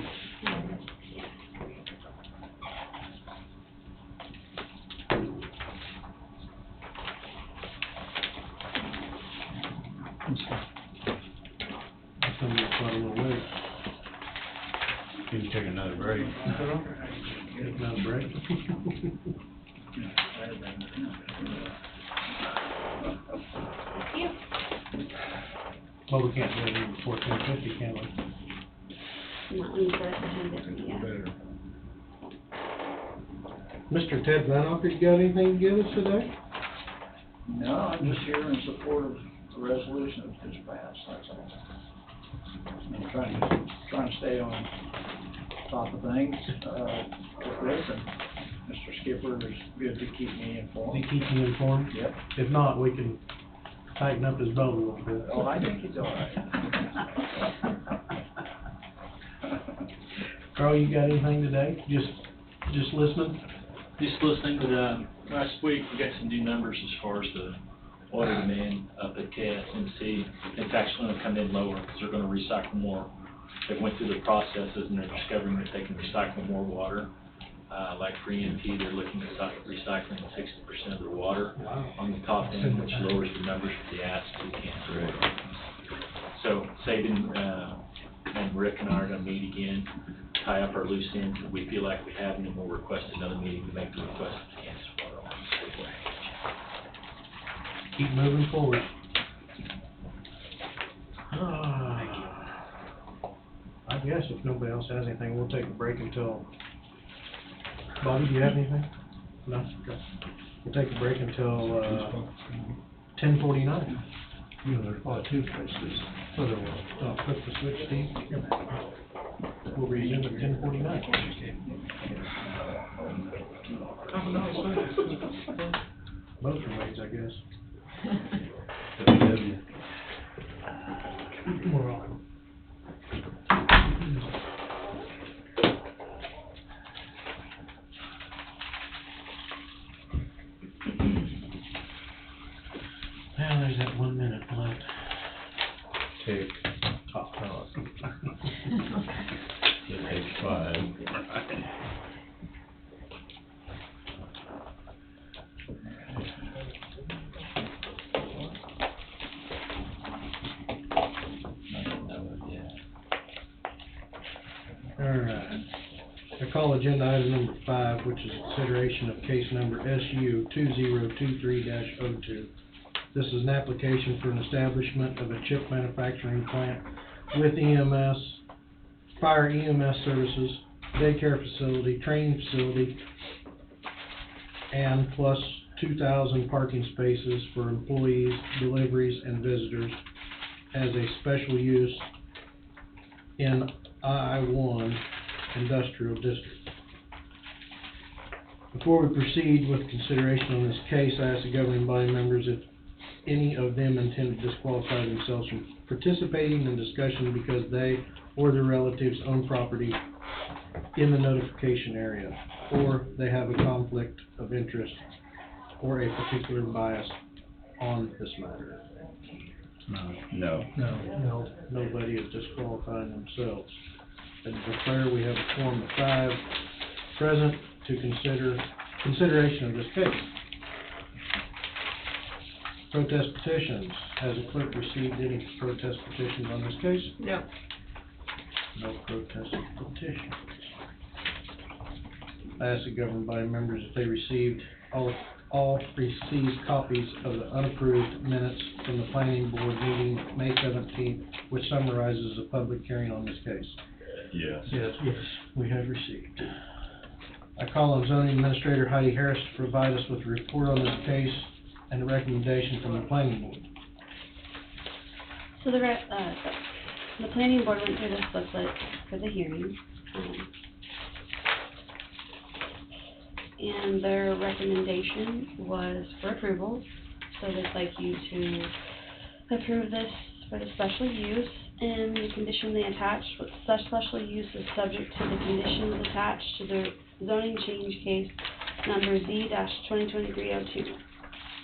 It's gonna be quite a little late. Can you take another break? Take another break. Thank you. Well, we can't do it even before 10:50, can we? Not when you set it for 10:50, yeah. Mr. Ted Vanoff, you got anything to give us today? No, I'm just here in support of the resolution that just passed, that's all. I'm trying to stay on top of things, with this, and Mr. Skipper is good to keep me They informed. keep you informed? Yep. If not, we can tighten up his belt a little bit. Oh, I think he's all right. Carl, you got anything today? Just listening? Just listening, but, last week, we got some new numbers as far as the water demand up at KSNC. It's actually gonna come in lower, because they're gonna recycle more. They went through the processes, and they're discovering that they can recycle more water. Like for EMP, they're looking at recycling 60% of their water on the top end, which lowers the numbers for the acid cancer. So saving, and Rick and I are gonna meet again, tie up our loose ends that we feel like we have, and then we'll request another meeting to make the request of Kansas Water on the Keep moving forward. I guess if nobody else has anything, we'll take a break until, Bobby, do you have anything? No? Okay. We'll take a break until, 10:49. You know, there's probably two places. So there will. Oh, flip the switch, Steve. We'll resume at 10:49. Both are ways, I guess. We're on. Now, there's that 1 minute left. Tick. Oh. It takes 5. All right. I call agenda item number 5, which is consideration of case number SU 2023-02. This is an application for an establishment of a chip manufacturing plant with EMS, fire EMS services, daycare facility, training facility, and plus 2,000 parking spaces for employees, deliveries, and visitors as a special use in I-1 Industrial District. Before we proceed with consideration on this case, I ask the governing body members if any of them intend to disqualify themselves from participating in discussion because they or their relatives own property in the notification area, or they have a conflict of interest or a particular bias on this matter. No. No, nobody is disqualifying themselves. I declare we have a quorum of 5 present to consideration of this case. Protest petitions. Has the clerk received any protest petitions on this case? No. No protest petitions. I ask the governing body members if they received, all received copies of the unapproved minutes from the planning board meeting May 17th, which summarizes the public hearing on this case. Yes. Yes, we have received. I call on zoning administrator Heidi Harris to provide us with a report on this case and a recommendation from the planning board. So the planning board went through this booklet for the hearing, and their recommendation was for approval. So they'd like you to approve this for the special use and the condition they attached, with such special use is subject to the conditions attached to the zoning change case number Z-2023-02.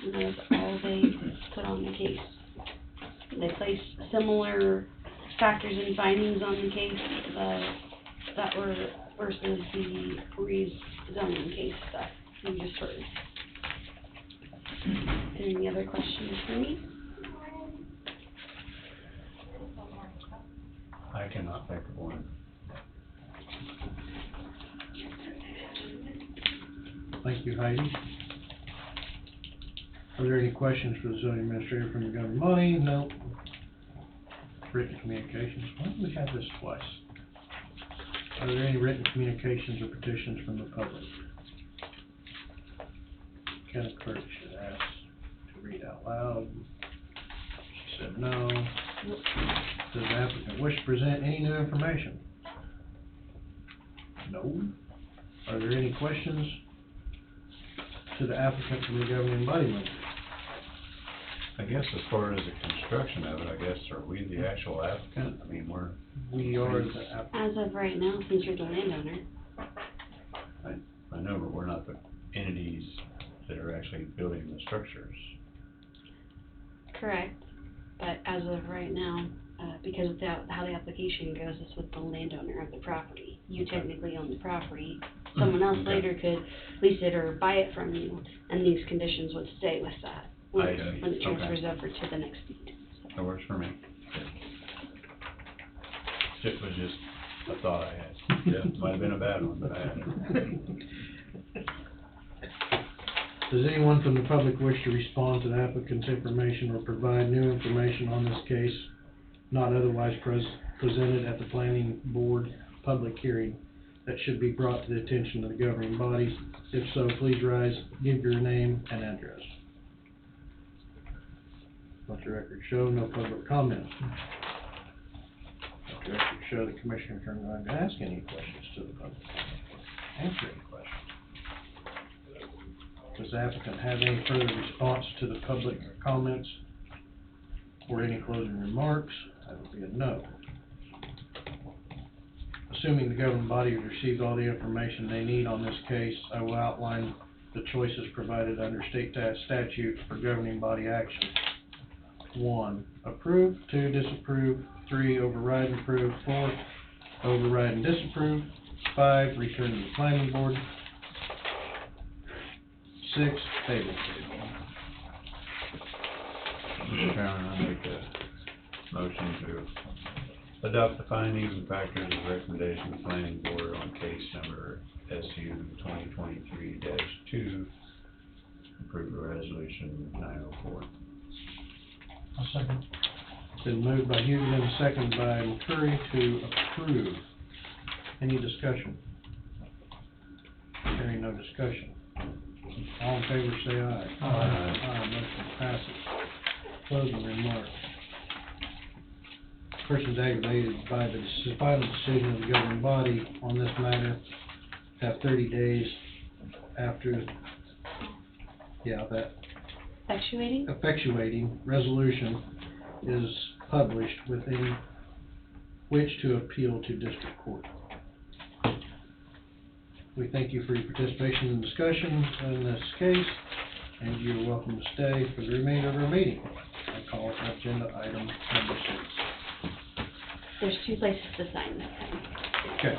And that is all they put on the case. They placed similar factors and findings on the case, that were versus the rezoning case that we just heard. Any other questions for me? I cannot think of one. Thank you, Heidi. Are there any questions for the zoning administrator from the governing body? No. Written communications, why do we have this twice? Are there any written communications or petitions from the public? County clerk should ask to read out loud. She said no. Does the applicant wish to present any new information? No. Are there any questions to the applicant from the governing body member? I guess as far as the construction of it, I guess, are we the actual applicant? I mean, We are the applicant. As of right now, since you're the landowner. I know, but we're not the entities that are actually building the structures. Correct, but as of right now, because of how the application goes, it's with the landowner of the property. You technically own the property. Someone else Okay. later could lease it or buy it from you, and these conditions would stay with that when I see. when it Okay. transfers over to the next deed. That works for me. It was just a thought I had. Yeah, might have been a bad one, but I had it. Does anyone from the public wish to respond to the applicant's information or provide new information on this case not otherwise presented at the planning board public hearing that should be brought to the attention of the governing bodies? If so, please rise, give your name and address. Let the record show no public comment. Let the record show the commissioners are going to ask any questions to the public. Answer any questions. Does the applicant have any further response to the public comments or any closing remarks? That would be a no. Assuming the governing body has received all the information they need on this case, I will outline the choices provided under state statute for governing body action. 1, approve. 2, disapprove. 3, override and approve. 4, override and disapprove. 5, return to the planning board. 6, table. Mr. Chairman, I make a motion to adopt the findings and factors and recommendations of the planning board on case number SU 2023-2, approve the resolution 904. I'll second. Been moved by Hugo and seconded by McCurry to approve. Any discussion? Hearing no discussion. All in favor say aye. Aye. Aye, motion passes. Closing remarks. Persons aggravated by the final decision of the governing body on this matter have 30 days after, that effectuating resolution is published within which to appeal to district court. We thank you for your participation and discussion in this case, and you're welcome to stay for the remainder of our meeting. I call for agenda item number 6. There's 2 places to sign this time. Okay.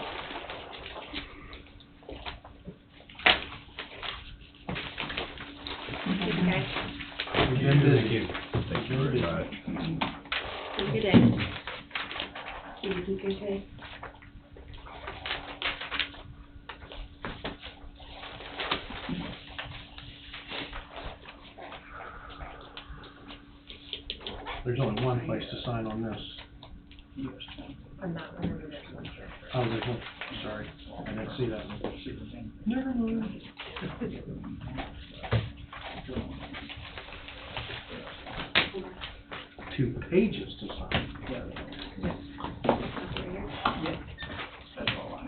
Thank you, guys. We've been busy. Thank you. Thank you very much. Have a good day. Thank you, good day. There's only one place to sign on this. I'm not remembering that one. Oh, there's one, sorry, I didn't see that one. Never mind. 2 pages to sign. That's all I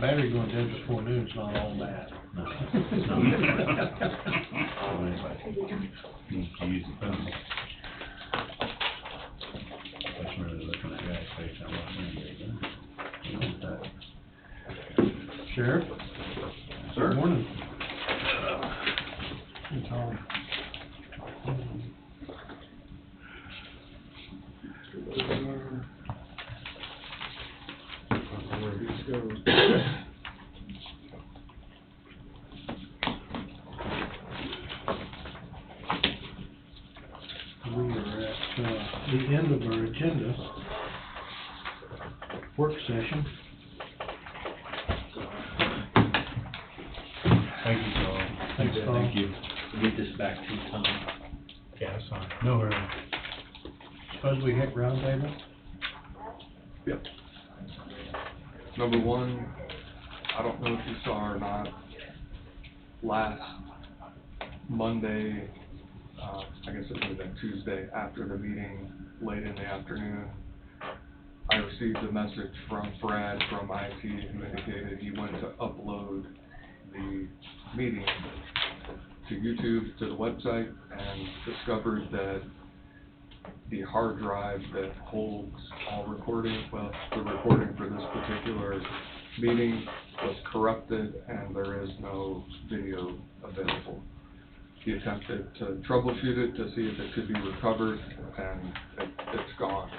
Battery going dead before noon is not all bad. No, it's not. Needs to use the phone. Just really looking at gas station, I wasn't in there. Sheriff? Sir? Good morning. Hey, Tom. Where these go. We are at, the end of our agenda. Work session. Thank you, Tom. Thanks, Tom. Thank you. Get this back to Tom. Yeah, that's fine. No hurry. Suppose we hit round table? Yep. Number one, I don't know if you saw or not, last Monday, I guess it would have been Tuesday, after the meeting, late in the afternoon, I received a message from Brad from IT who indicated he went to upload the meeting to YouTube, to the website, and discovered that the hard drive that holds all recording, well, the recording for this particular meeting was corrupted and there is no video available. He attempted to troubleshoot it to see if it could be recovered, and it's gone.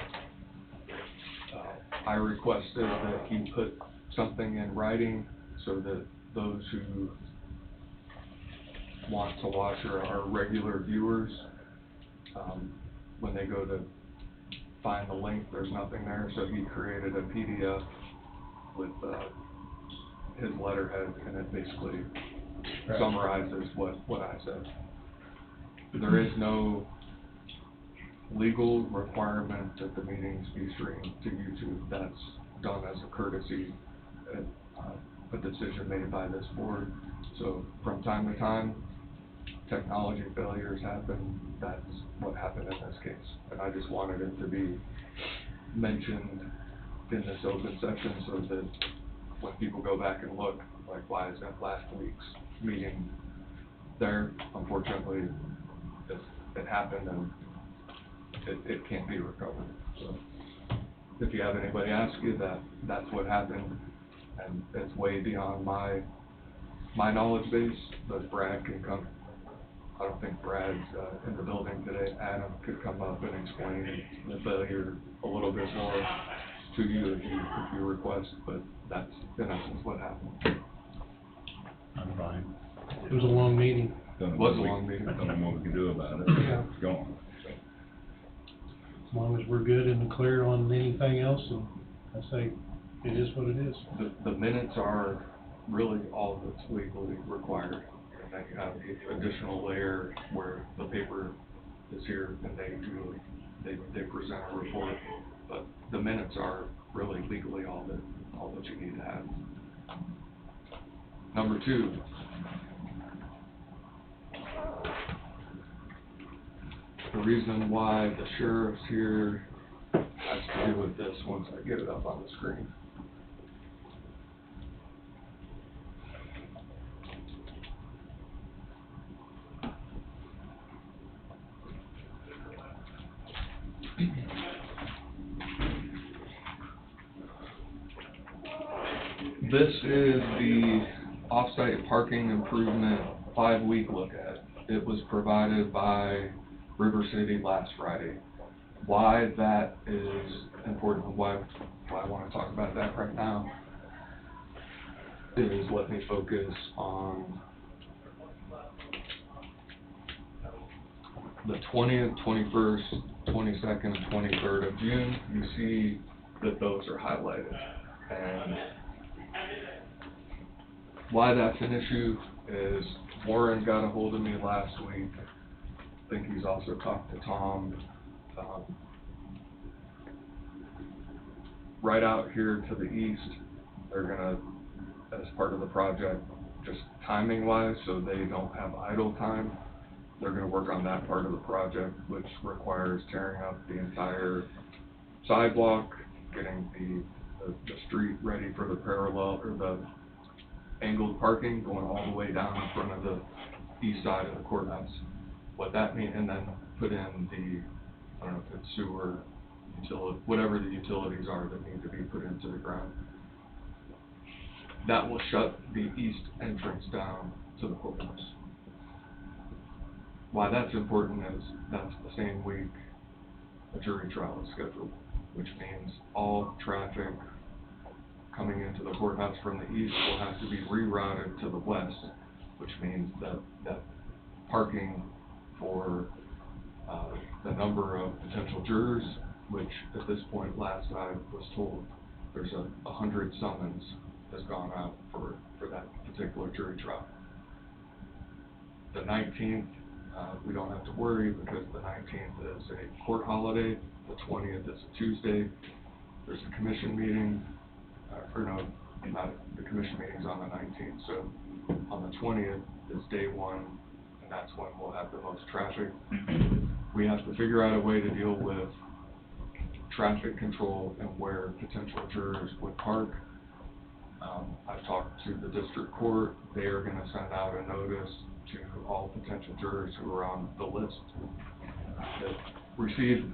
I requested that he put something in writing so that those who want to watch or are regular viewers, when they go to find the link, there's nothing there, so he created a PDF with his letterhead, and it basically summarizes what I said. There is no legal requirement that the meetings be streamed to YouTube. That's done as a courtesy, a decision made by this board. So from time to time, technology failures happen. That's what happened in this case. And I just wanted it to be mentioned in this open session so that when people go back and look, like, why is that last week's meeting there? Unfortunately, it happened and it can't be recovered. So if you have anybody ask you that's what happened, and it's way beyond my knowledge base, but Brad can come. I don't think Brad's in the building today. Adam could come up and explain the failure a little bit more to you if you request, but that's in essence what happened. I'm fine. It was a long meeting. It was a long meeting. I don't know what we can do about it. Yeah. It's gone. As long as we're good and clear on anything else, and I say it is what it is. The minutes are really all that's legally required. And then you have the additional layer where the paper is here and they present a report. But the minutes are really legally all that you need to have. Number two. The reason why the sheriff's here has to do with this once I get it up on the screen. This is the off-site parking improvement 5-week look at. It was provided by River City last Friday. Why that is important, why I want to talk about that right now, is let me focus on the 20th, 21st, 22nd, and 23rd of June. You see that those are highlighted. And why that's an issue is Warren got a hold of me last week. I think he's also talked to Tom. Right out here to the east, they're gonna, as part of the project, just timing wise, so they don't have idle time, they're gonna work on that part of the project, which requires tearing up the entire sidewalk, getting the the street ready for the parallel, or the angled parking going all the way down in front of the east side of the courthouse. What that means, and then put in the, I don't know if it's sewer, utility, whatever the utilities are that need to be put into the ground. That will shut the east entrance down to the courthouse. Why that's important is that's the same week a jury trial is scheduled, which means all traffic coming into the courthouse from the east will have to be rerouted to the west, which means that parking for the number of potential jurors, which at this point, last I was told, there's 100 summons has gone out for that particular jury trial. The 19th, we don't have to worry because the 19th is a court holiday, the 20th is a Tuesday, there's a commission meeting, or no, not, the commission meeting's on the 19th, so on the 20th is day one, and that's when we'll have the most traffic. We have to figure out a way to deal with traffic control and where potential jurors would park. I've talked to the district court. They are going to send out a notice to all potential jurors who are on the list that received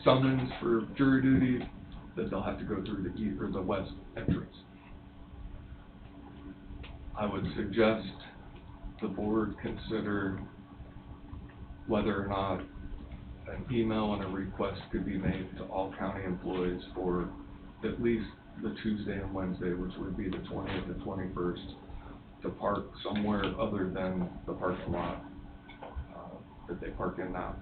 summons for jury duty, that they'll have to go through the east or the west entrance. I would suggest the board consider whether or not an email and a request could be made to all county employees for at least the Tuesday and Wednesday, which would be the 20th and 21st, to park somewhere other than the parking lot that they park in now,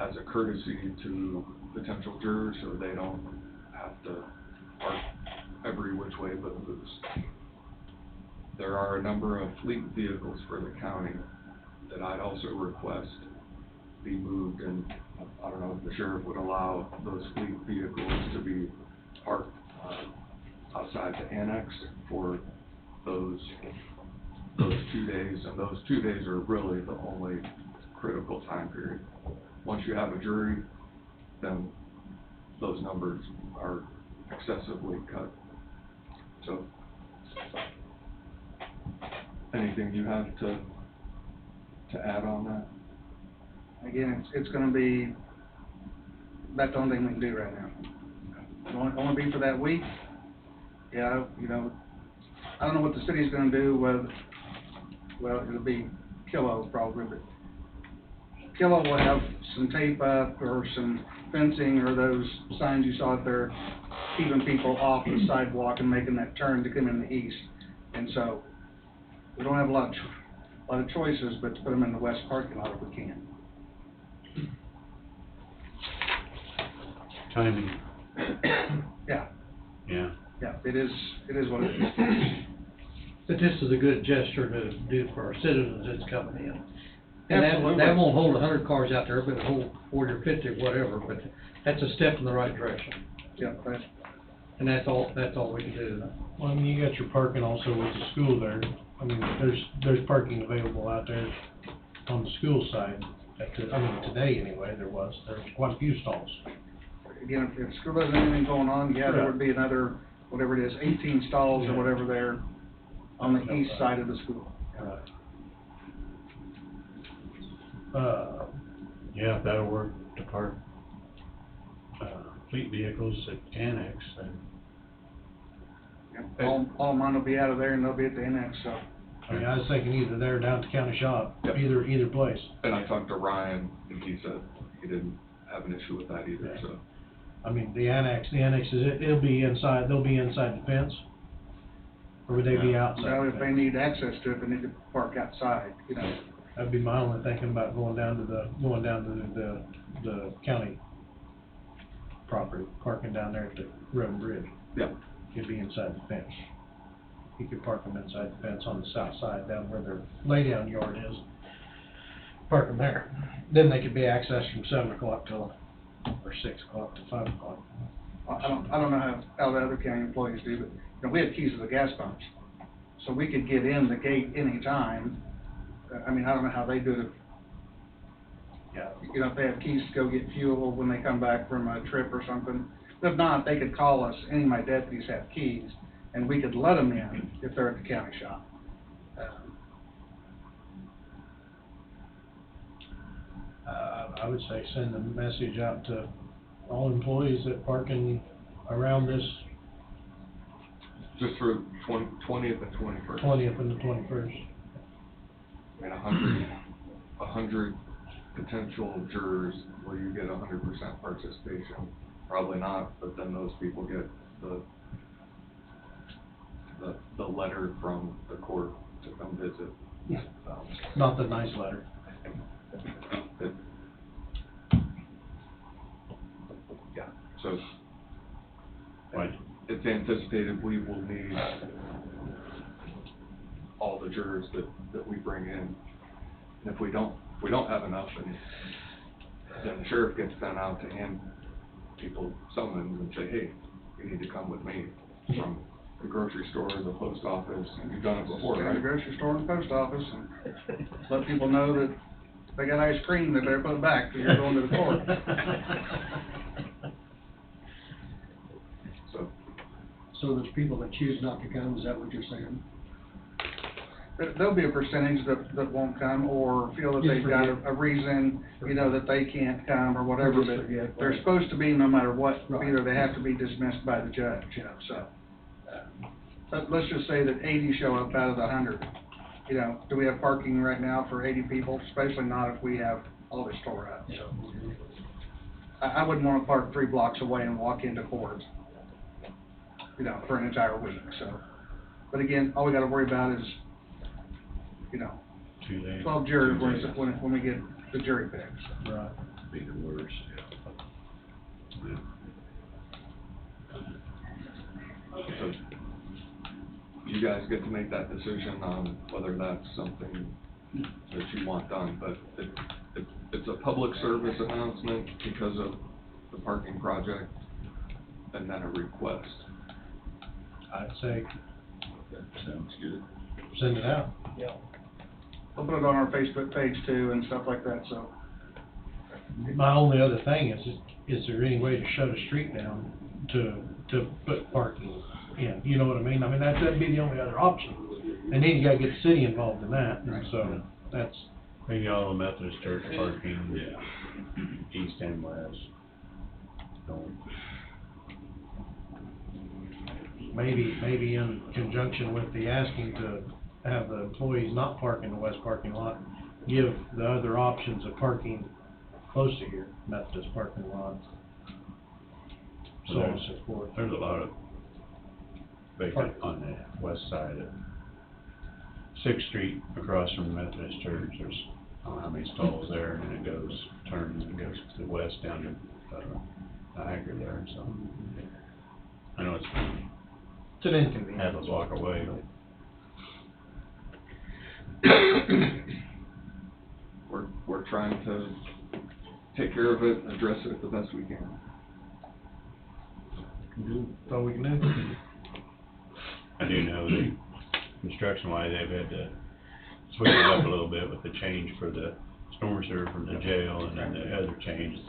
as a courtesy to potential jurors so they don't have to park every which way but loose. There are a number of fleet vehicles for the county that I'd also request be moved, and I don't know if the sheriff would allow those fleet vehicles to be parked outside the annex for those 2 days, and those 2 days are really the only critical time period. Once you have a jury, then those numbers are excessively cut. So, anything you have to add on that? Again, it's gonna be, that's the only thing we can do right now. It's only be for that week. Yeah, you know, I don't know what the city's gonna do, whether, well, it'll be Kilo probably, but Kilo will have some tape up or some fencing or those signs you saw out there, keeping people off the sidewalk and making that turn to come in the east. And so, we don't have a lot of choices, but to put them in the west parking lot if we can. Timing. Yeah. Yeah. Yeah, it is what it is. But this is a good gesture to do for our citizens that's coming in. And Absolutely. that won't hold 100 cars out there, but it'll hold 40 or 50 or whatever, but that's a step in the right direction. Yeah, And that's all we can do. Well, I mean, you got your parking also with the school there. I mean, there's parking available out there on the school side. Today anyway, there's quite a few stalls. Again, if school doesn't have anything going on, yeah, there would be another, whatever it is, 18 stalls or whatever there on the east side of the school. Yeah, that'll work to park fleet vehicles at annex and All mine will be out of there and they'll be at the annex, so. I mean, I was thinking either there or down at the county shop, Yep. either place. And I talked to Ryan, and he said he didn't have an issue with that either, so. I mean, the annex it'll be inside, they'll be inside the fence? Or would they be outside? Well, the if they fence? need access to it, they need to park outside, you know. That'd be my only thinking about going down to the county property, parking down there at the road and bridge. Yeah. It'd be inside the fence. You could park them inside the fence on the south side, down where their laydown yard is. Park them there. Then they could be accessed from 7 o'clock or 6 o'clock to 5 o'clock. I don't know how the other county employees do, but, you know, we have keys to the gas pumps. So we could get in the gate anytime. I mean, I don't know how they do it. Yeah. You know, if they have keys to go get fuel when they come back from a trip or something. If not, they could call us, any of my deputies have keys, and we could let them in if they're at the county shop. I would say send a message out to all employees that parking around this Just for 20th and 21st. 20th and the 21st. I mean, 100 potential jurors, will you get 100% participation? Probably not, but then those people get the letter from the court to come visit. Not the nice letter. It- Yeah, so it's anticipated we will need all the jurors that we bring in. And if we don't have enough, then the sheriff gets sent out to hand people summons and say, hey, you need to come with me from the grocery store, the post office, and you've done it before, Go to right? the grocery store and the post office, and let people know that they got ice cream, that they're put back, because you're going to the court. So there's people that choose not to come, is that what you're saying? There'll be a percentage that won't come, or feel that they've got a reason, you know, that they can't come, or whatever, Just but forget, they're right. supposed to be no matter what, Right. either they have to be dismissed by the judge, you know, so. But let's just say that 80 show up out of the 100, you know, do we have parking right now for 80 people? Especially not if we have all this tore up, so. I wouldn't wanna park 3 blocks away and walk into court, you know, for an entire week, so. But again, all we gotta worry about is, you know, 2 days. 12 jurors when we get the jury picked. Right. Be the worst. So you guys get to make that decision on whether that's something that you want done, but it's a public service announcement because of the parking project, and then a request. I'd say Sounds good. send it out. Yeah. We'll put it on our Facebook page too and stuff like that, so. My only other thing is there any way to shut a street down to put parking in? You know what I mean? I mean, that'd be the only other option. And then you gotta get the city involved in that, and so that's, Maybe all the Methodist church parking, east and west. maybe in conjunction with the asking to have the employees not park in the west parking lot, give the other options of parking close to here, Methodist parking lots. So on and so forth. There's a lot of vacant on the west side of 6th Street across from the Methodist Church. There's, I don't know how many stalls there, and then it turns and goes to the west down to Niagara there, so. I know it's It's an inconvenience. half a block away, but We're trying to take care of it, address it the best we can. That's all we can do. I do know that construction-wise, they've had to switch it up a little bit with the change for the storm sewer from the jail and then the other changes.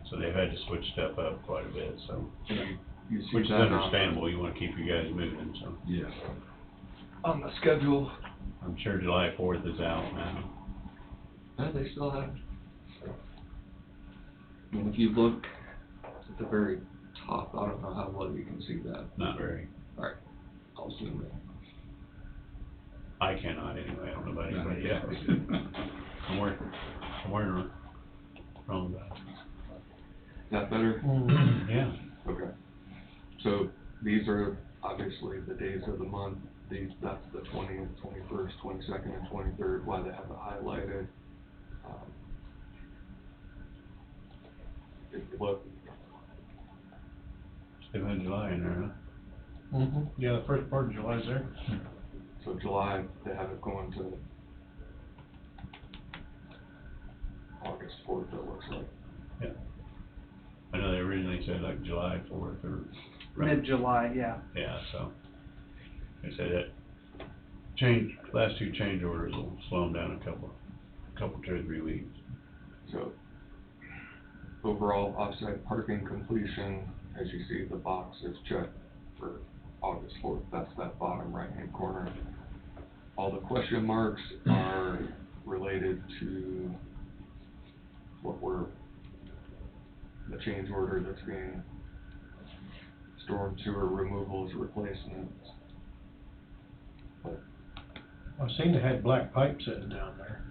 So they've had to switch stuff up quite a bit, so. You see Which is that on- understandable, you wanna keep you guys moving, so. Yeah. On the schedule, I'm sure July 4th is out now. they still have. I mean, if you look at the very top, I don't know how well you can see that. Not very. Alright, I'll zoom in. I cannot anyway, I don't know about anybody Yeah. else. I'm wearing wrong glasses. Is that better? Yeah. Okay. So these are obviously the days of the month. That's the 20th, 21st, 22nd, and 23rd, why they have it highlighted. If you look, Still in July in there, huh? Yeah, the first part of July's there. so July, they have it going to August 4th, it looks like. Yeah. I know they originally said like July 4th or. Mid-July, yeah. Yeah, so. They said that last 2 change orders will slow them down a couple, 2 or 3 weeks. So overall, off-site parking completion as you see, the box is checked for August 4th. That's that bottom right-hand corner. All the question marks are related to the change order that's being storm sewer removals, replacements. But I seen they had black pipe sitting down there.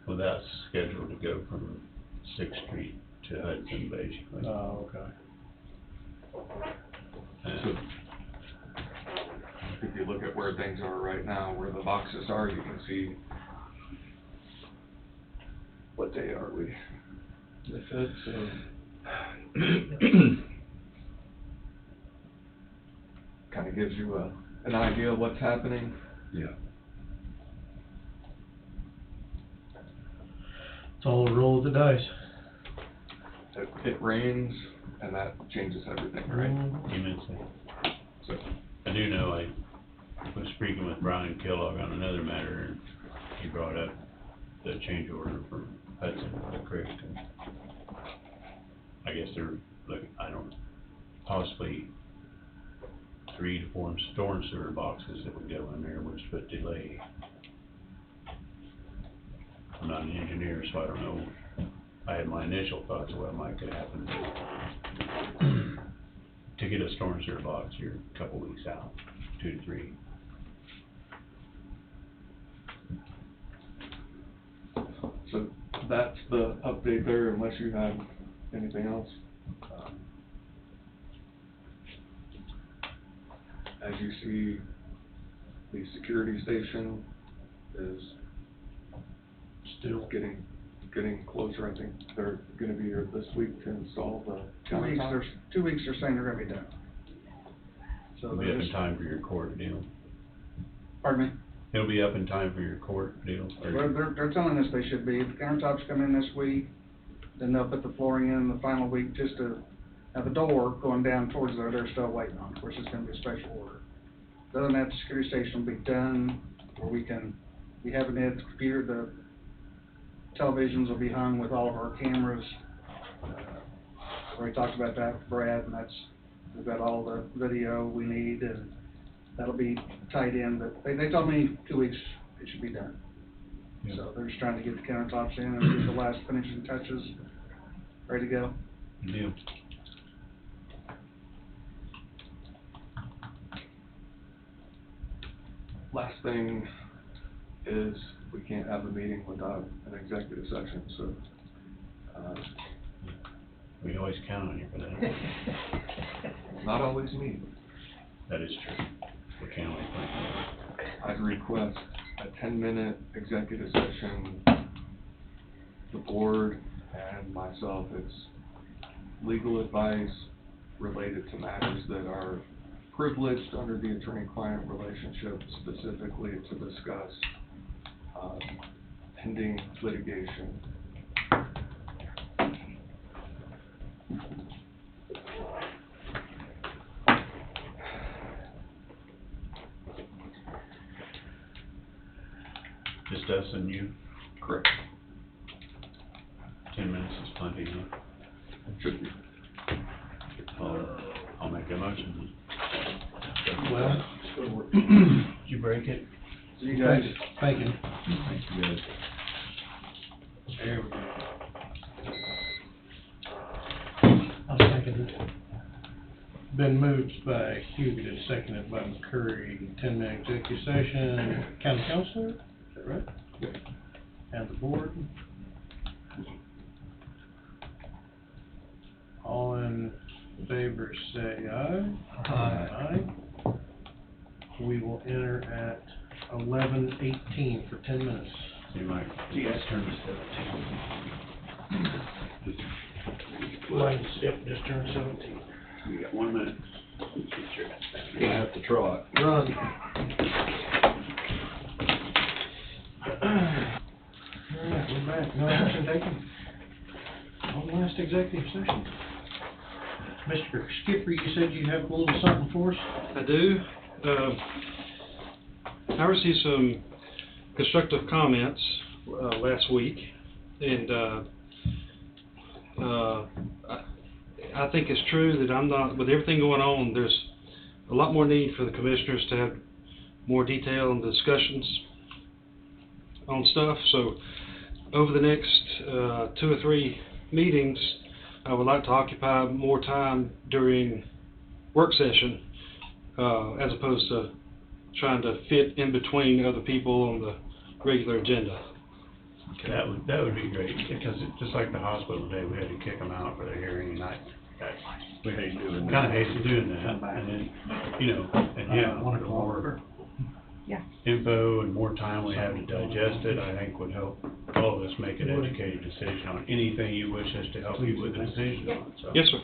Well, that's scheduled to go from Sixth Street to Hudson, basically. Oh, okay. And if you look at where things are right now, where the boxes are, you can see what day are we? The 5th, so kind of gives you an idea of what's happening. Yeah. It's all a roll of the dice. It rains, and that changes everything, right? immensely. So, I do know I was speaking with Brian Kellogg on another matter, and he brought up the change order for Hudson Creek. And I guess they're looking, possibly 3 to 4 storm sewer boxes that would go in there, which would delay. I'm not an engineer, so I don't know. I had my initial thoughts of what might could happen. To get a storm sewer box, you're a couple weeks out, 2 to 3. So that's the update there, unless you have anything else. As you see, the security station is still getting closer. I think they're gonna be here this week to install the 2 weeks, countertops. 2 weeks they're saying they're gonna be done. So It'll be they're up in just, time for your court deal. pardon me? It'll be up in time for your court deal. or- They're telling us they should be. The countertops come in this week, then they'll put the flooring in the final week just to have a door going down towards there. They're still waiting on. Of course, it's gonna be a special order. Other than that, the security station will be done, where we haven't had the computer, the televisions will be hung with all of our cameras. We already talked about that with Brad, and we've got all the video we need, and that'll be tied in, but they told me 2 weeks it should be done. Yeah. So they're just trying to get the countertops in and get the last finishing touches ready to go. Good deal. Last thing is, we can't have a meeting without an executive session, so, We always count on you for that. not always me. That is true. We can't always count on you. I'd request a 10-minute executive session. The board and myself, it's legal advice related to matters that are privileged under the attorney-client relationship, specifically to discuss pending litigation. Just us and you. Correct. 10 minutes is plenty, huh? Should be. I'll make a motion. Well, did you break it? See you guys. Thank you. Thank you, guys. There we go. I'll second it. Been moved by Huguet, seconded by McCurry, 10-minute executive session. County Councilor, is that right? And the board. All in favor, say aye. Aye. We will enter at 11:18 for 10 minutes. You might, Yes. turn to 17. Line step just turned 17. We got 1 minute. You're gonna have to trot. Run. All right, we're back. No action taken on the last executive session. Mr. Skipper, you said you have a little something for us? I do. I received some constructive comments last week, and I think it's true that I'm not, with everything going on, there's a lot more need for the commissioners to have more detail and discussions on stuff. So over the next 2 or 3 meetings, I would like to occupy more time during work session, as opposed to trying to fit in between other people on the regular agenda. That would be great, because just like the hospital today, we had to kick them out for their hearing, and we hate doing that. Kinda hate doing that, and then, you know, and yeah, the more info and more time we have to digest it, I think would help all of us make an educated decision on anything you wish us to help you with a decision on, so. Yes, sir.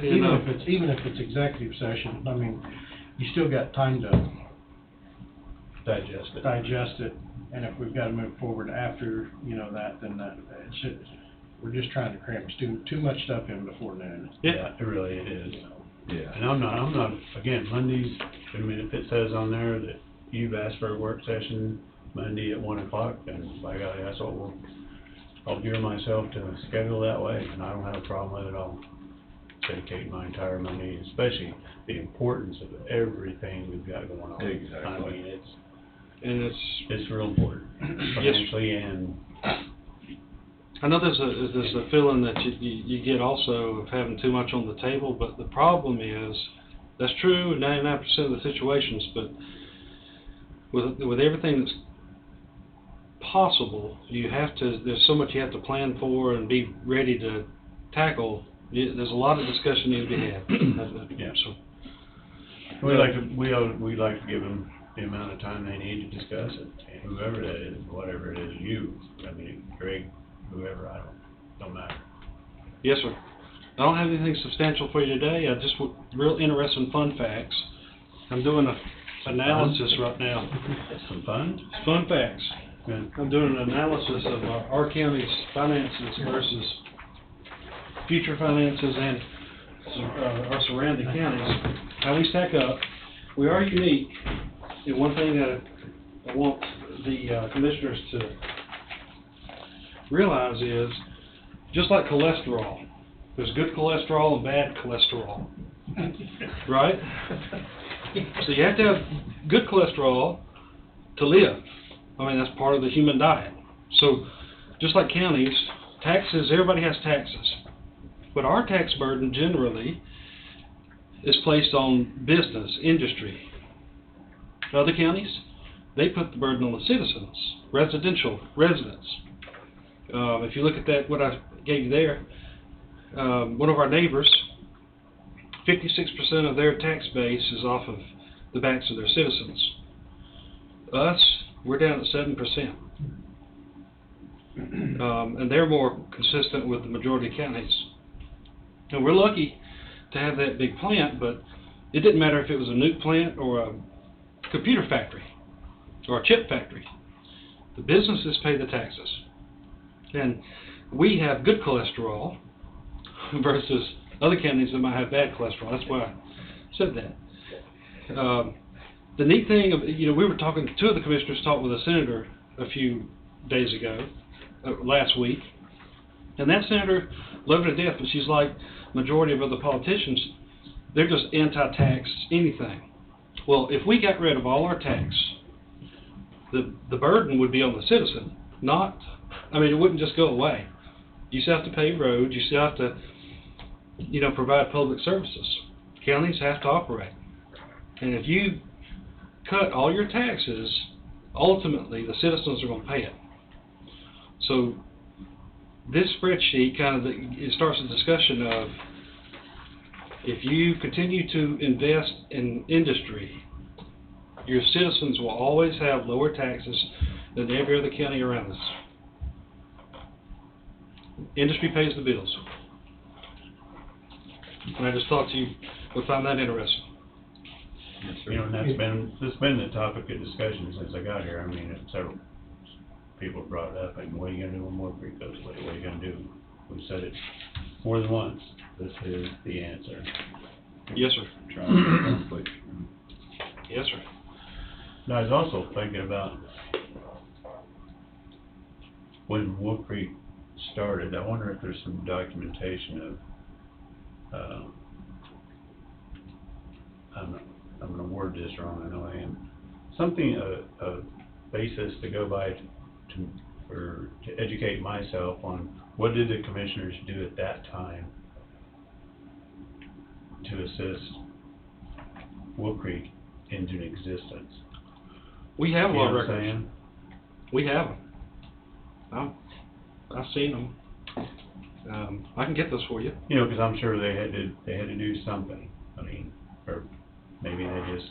Even if it's executive session, I mean, you still got time to digest it, and if we've gotta move forward after, you know, that, then that, it should, we're just trying to cram too much stuff in before noon. Yeah, it really is. Yeah. And I'm not, again, Mondays, I mean, if it says on there that you've asked for a work session Monday at 1 o'clock, then by golly, that's what I'll gear myself to schedule that way, and I don't have a problem with it. I'll dedicate my entire Monday, especially the importance of everything we've got going on. Exactly. I mean, it's real important, financially and. I know there's a feeling that you get also of having too much on the table, but the problem is, that's true in 99% of the situations, but with everything that's possible, there's so much you have to plan for and be ready to tackle. There's a lot of discussion needs to be had. Yeah. So we like to give them the amount of time they need to discuss it, and whoever that is, whatever it is, I mean, Greg, whoever, don't matter. Yes, sir. I don't have anything substantial for you today. I just real interesting fun facts. I'm doing an analysis right now. Some fun? Fun facts. Good. I'm doing an analysis of our county's finances versus future finances and our surrounding counties. How we stack up. We are unique. And one thing that I want the commissioners to realize is, just like cholesterol, there's good cholesterol and bad cholesterol, right? So you have to have good cholesterol to live. I mean, that's part of the human diet. So just like counties, taxes, everybody has taxes. But our tax burden generally is placed on business, industry. Other counties, they put the burden on the citizens, residents. If you look at that, what I gave you there, one of our neighbors, 56% of their tax base is off of the backs of their citizens. Us, we're down at 7%. And they're more consistent with the majority of counties. And we're lucky to have that big plant, but it didn't matter if it was a nuke plant or a computer factory or a chip factory. The businesses pay the taxes. And we have good cholesterol versus other counties that might have bad cholesterol. That's why I said that. The neat thing, we were talking, 2 of the commissioners talked with a senator a few days ago, last week, and that senator loved her to death, but she's like majority of other politicians, they're just anti-tax anything. Well, if we got rid of all our tax, the burden would be on the citizen, it wouldn't just go away. You still have to pay roads, you still have to, provide public services. Counties have to operate. And if you cut all your taxes, ultimately the citizens are going to pay it. So this spreadsheet it starts a discussion of, if you continue to invest in industry, your citizens will always have lower taxes than every other county around us. Industry pays the bills. And I just thought you would find that interesting. Yes, sir. And that's been the topic of discussion since I got here. I mean, several people brought it up, and what are you going to do when more creek goes away? What are you going to do? We've said it more than once. This is the answer. Yes, sir. Trying to conflict. Yes, sir. Now, I was also thinking about when Wolf Creek started, I wonder if there's some documentation of, I'm gonna word this wrong, I know I am. Something, a basis to go by to educate myself on what did the commissioners do at that time to assist Wolf Creek into existence. We have a You lot of know what I'm records. saying? We have them. I've seen them. I can get those for you. You know, because I'm sure they had to do something. I mean, or maybe they just,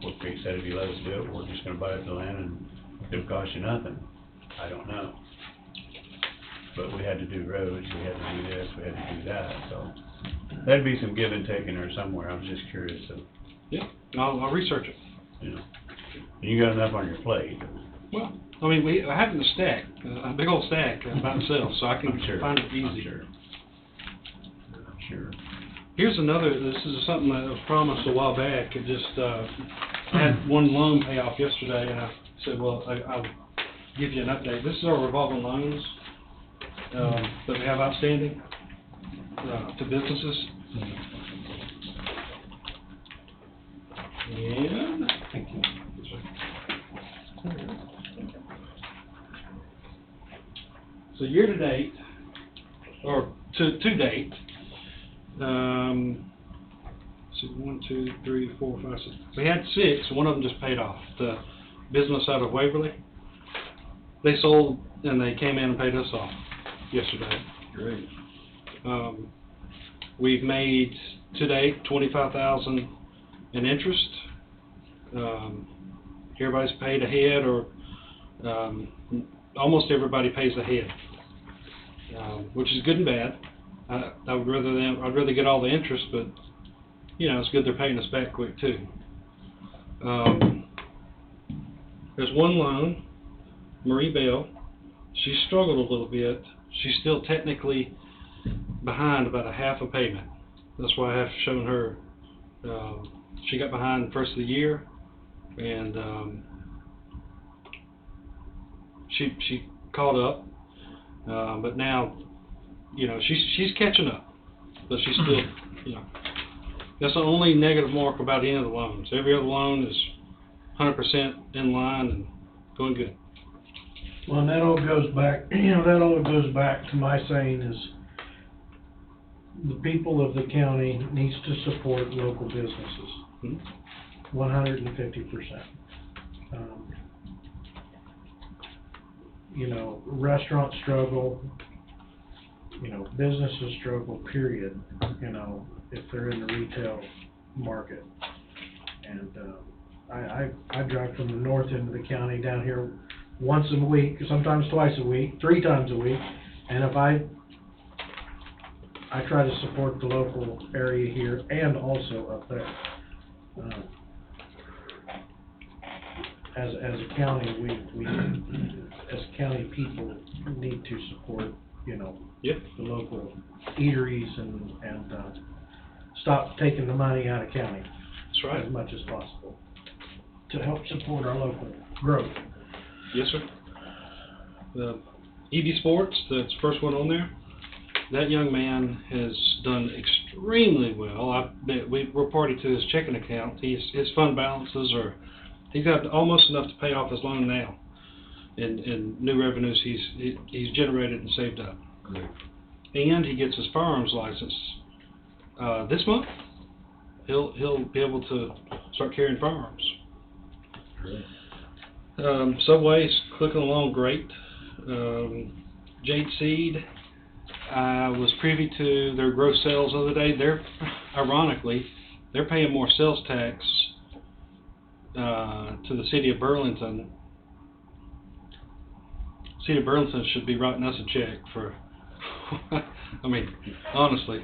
Wolf Creek said if you let us do it, we're just gonna buy up the land and it'll cost you nothing. I don't know. But we had to do roads, we had to do this, we had to do that, so. That'd be some give and taking there somewhere, I was just curious, so, Yeah, I'll research it. you know. You got enough on your plate. Well, I mean, I have it in a stack, a big old stack by itself, so I can I'm sure. find it I'm easy. sure. I'm sure. Here's another, this is something that was promised a while back. It just, had one loan pay off yesterday, and I said, well, I'll give you an update. This is our revolving loans, that we have outstanding, to businesses. And, thank you. So year to date, or to date, so 1, 2, 3, 4, 5, 6. We had 6. One of them just paid off. The business out of Waverly. They sold and they came in and paid us off yesterday. Great. We've made to date $25,000 in interest. Everybody's paid ahead, or almost everybody pays ahead, which is good and bad. I'd rather get all the interest, but you know, it's good they're paying us back quick too. There's one loan, Marie Bell. She struggled a little bit. She's still technically behind about a half a payment. That's why I have shown her. She got behind the first of the year, and she caught up, but now, you know, she's catching up, but she's still, you know, that's the only negative mark about any of the loans. Every other loan is 100% in line and going good. Well, and that all goes back, that all goes back to my saying is the people of the county needs to support local businesses, 150%. You know, restaurants struggle, you know, businesses struggle, period, you know, if they're in the retail market. And I drive from the north end of the county down here once a week, sometimes twice a week, 3 times a week, and if I try to support the local area here and also up there. As a county, we as county people need to support, you know, yep, the local eateries and stop taking the money out of county. That's right. As much as possible to help support our local growth. Yes, sir. The EV Sports, that's the first one on there. That young man has done extremely well. We're party to his checking account. His fund balances are, he's got almost enough to pay off his loan now. In new revenues he's generated and saved up. Great. And he gets his firearms license this month. He'll be able to start carrying firearms. Great. Subway's clicking along great. Jade Seed, I was privy to their gross sales the other day. Ironically, they're paying more sales tax to the city of Burlington. City of Burlington should be writing us a check for. I mean, honestly,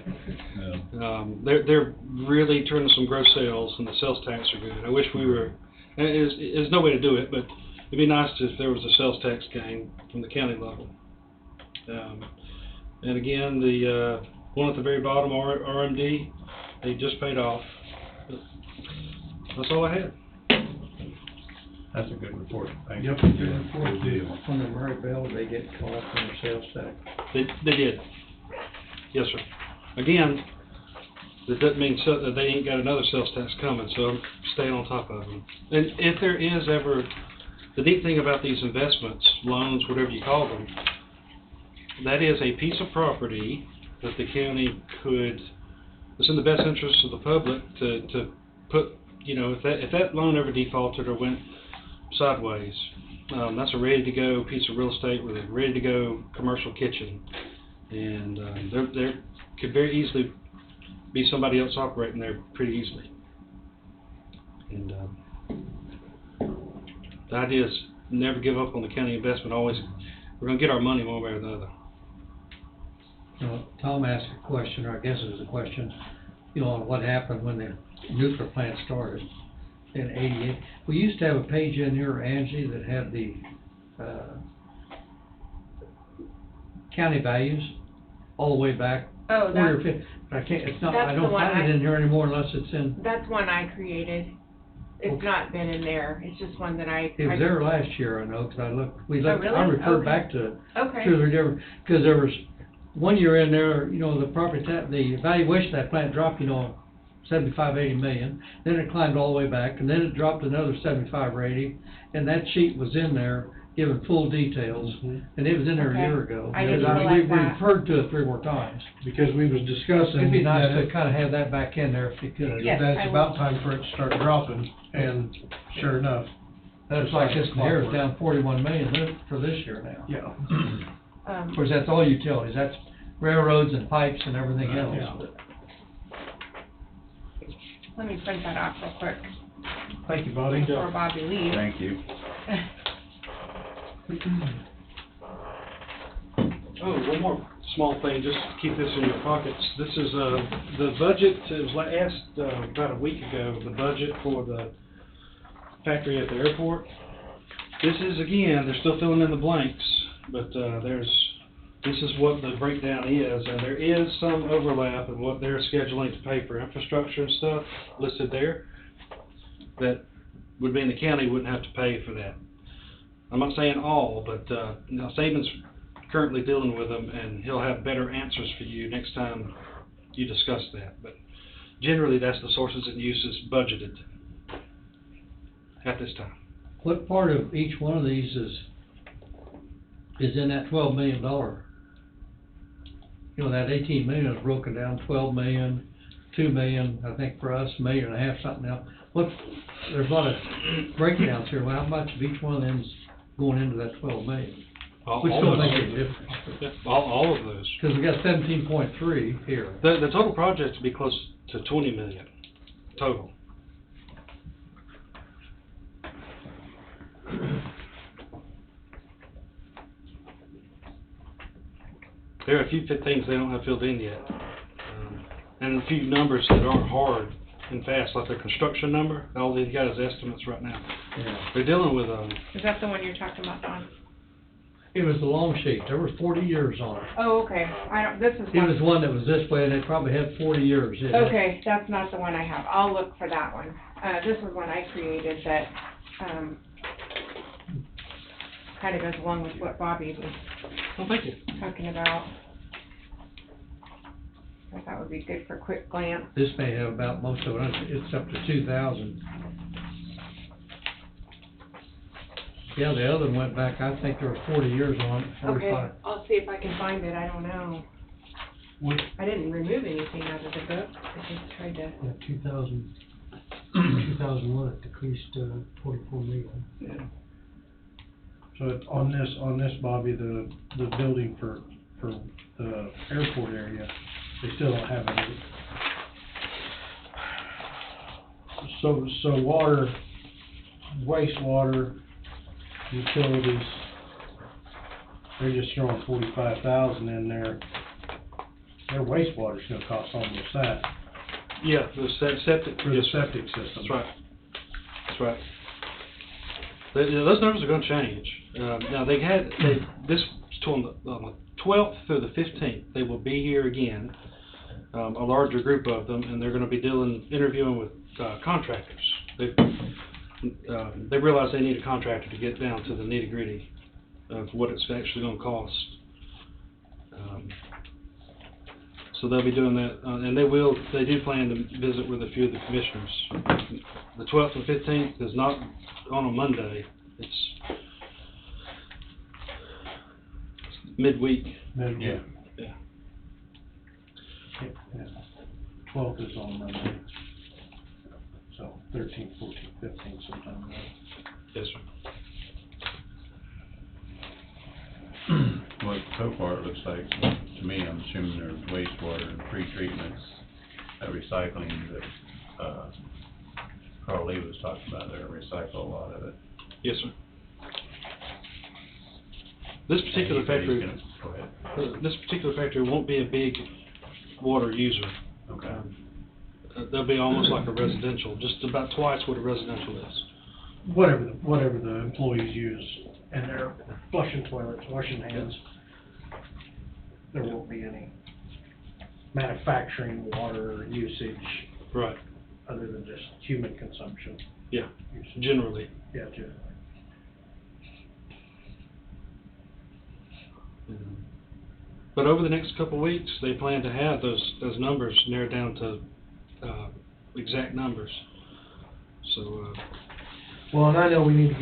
they're really turning some gross sales, and the sales tax are good. I wish we were. There's no way to do it, but it'd be nice if there was a sales tax gain from the county level. And again, the one at the very bottom, RMD, they just paid off. That's all I had. That's a good report, thank you. Yep. Good deal. On the Murray Bell, they get called from their sales tax. They did. Yes, sir. Again, that doesn't mean that they ain't got another sales tax coming, so I'm staying on top of them. And if there is ever, the neat thing about these investments, loans, whatever you call them, that is a piece of property that the county could, it's in the best interest of the public to put, you know, if that loan ever defaulted or went sideways, that's a ready-to-go piece of real estate with a ready-to-go commercial kitchen. And there could very easily be somebody else operating there pretty easily. And the idea is never give up on the county investment. Always, we're going to get our money one way or the other. Tom asked a question, or I guess it was a question, you know, on what happened when the nuclear plant started in '88. We used to have a page in here, Angie, that had the county values all the way back. Oh, 40 or that's, 50. I can't. It's not. that's I the don't one find it in here anymore unless it's in. that's one I created. It's not been in there, it's just one that I. It was there last year, I know, because I looked. We looked. really? I referred Okay. back to it. Okay. Two or three different, because there was one year in there, you know, the property the valuation of that plant dropped, you know, 75, 80 million. Then it climbed all the way back, and then it dropped another 75 or 80, and that sheet was in there giving full details, and it was in there a year ago. I didn't Because realize we that. referred to it 3 more times. Because we was discussing. It'd be nice that to kind of have that back in there if you could. Yes, That I it's will. about time for it to start dropping, and sure enough. That's like this one here is down 41 million for this year now. Yeah. Of course, that's all utilities, that's railroads and pipes and everything else. Yeah. Let me print that off real quick Thank you, Bobby. before Bobby leaves. Thank you. Oh, one more small thing, just to keep this in your pockets. This is, the budget, it was asked, about a week ago, the budget for the factory at the airport. This is, again, they're still filling in the blanks, but, this is what the breakdown is, and there is some overlap in what they're scheduling to pay for infrastructure and stuff listed there. That would mean the county wouldn't have to pay for that. I'm not saying all, but, now Saban's currently dealing with them, and he'll have better answers for you next time you discuss that. But generally, that's the sources and uses budgeted at this time. What part of each one of these is in that $12 million? You know, that 18 million is broken down, 12 million, 2 million, I think for us, $1.5 million, something else. There's a lot of breakdowns here. Well, how much of each one of them's going into that 12 million? Which All don't of make those. any difference. Yeah, all of those. Because we got 17.3 here. The total project would be close to 20 million total. There are a few things they don't have filled in yet, and a few numbers that aren't hard and fast, like their construction number. All they've got is estimates right now. Yeah. They're dealing with Is that the one you're talking about, Don? It was the long sheet. There were 40 years on it. Oh, okay, this is It one. was one that was this way, and it probably had 40 years in it. Okay, that's not the one I have, I'll look for that one. This is one I created that, kind of goes along with what Bobby was thank you. talking about. I thought would be good for a quick glance. This may have about most of it. It's up to 2,000. Yeah, the other one went back, I think there was 40 years on it, 45. Okay, I'll see if I can find it, I don't know. I didn't remove anything out of the book, I just tried to. Yeah, 2001, it decreased to 44 million. Yeah. So on this, Bobby, the building for the airport area, they still don't have any. So water, wastewater, utilities, they're just throwing 45,000 in there. Their wastewater's gonna cost almost that. Yeah, the septic. For the septic system. That's right. That's right. Those numbers are going to change. Now this on the 12th through the 15th, they will be here again, a larger group of them, and they're going to be interviewing with contractors. they realize they need a contractor to get down to the nitty-gritty of what it's actually gonna cost. So they'll be doing that, and they do plan to visit with a few of the commissioners. The 12th and 15th is not on a Monday, it's midweek. Midweek. Yeah. Yeah. 12th is on Monday. So 13th, 14th, 15th sometime. Right? Yes, sir. Well, so far it looks like, to me, I'm assuming there's wastewater and pre-treatments, recycling that, Carl Lee was talking about there, recycle a lot of it. Yes, sir. This particular And he said he's factory, go ahead. this particular factory won't be a big water user. Okay. They'll be almost like a residential, just about twice what a residential is. Whatever the employees use, and they're flushing toilets, washing hands. There won't be any manufacturing water usage. Right. Other than just human consumption. Yeah, usage. generally. Yeah, generally. But over the next couple of weeks, they plan to have those numbers narrowed down to exact numbers. So. Well, and I know we need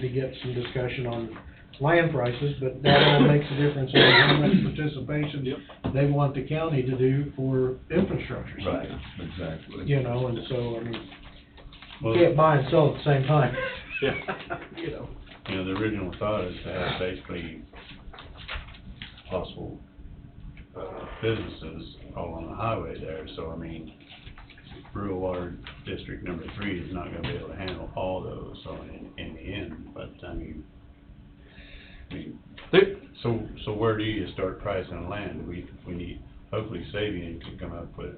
to get some discussion on land prices, but that all makes a difference in how much participation they want the county to do for infrastructure side. Right, exactly. You know, and so, I mean, Well, you can't buy and sell at the same time. Yeah. You know. You know, the original thought is to have basically possible, businesses all on the highway there, so I mean, Rural Water District number 3 is not gonna be able to handle all those, so in the end, but I mean, so where do you start pricing land? We need, hopefully Sabian can come up with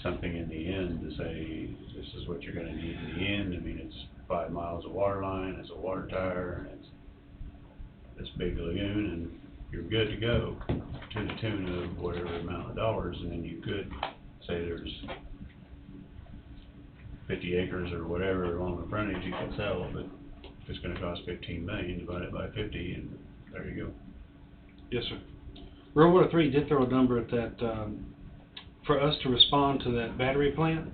something in the end to say, this is what you're gonna need in the end. I mean, it's 5 miles of water line, it's a water tower, and it's this big lagoon, and you're good to go to the tune of whatever amount of dollars, and then you could say there's 50 acres or whatever along the frontage you can sell, but if it's gonna cost 15 million, divide it by 50, and there you go. Yes, sir. Rural Water 3 did throw a number at that, for us to respond to that battery plant,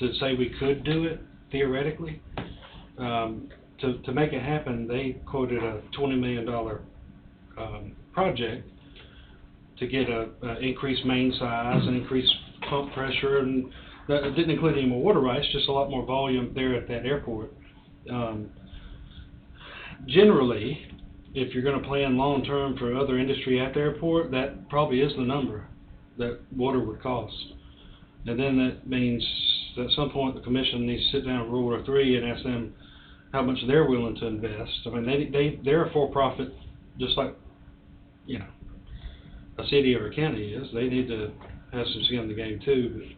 to say we could do it theoretically. To make it happen, they quoted a $20 million project to get a increased main size and increased pump pressure, and that didn't include any more water rights, just a lot more volume there at that airport. Generally, if you're going to plan long-term for other industry at the airport, that probably is the number that water would cost. And then that means that at some point the commission needs to sit down with Rural Water 3 and ask them how much they're willing to invest. I mean, they're a for-profit, just like, you know, a city or a county is. They need to have some skin in the game too.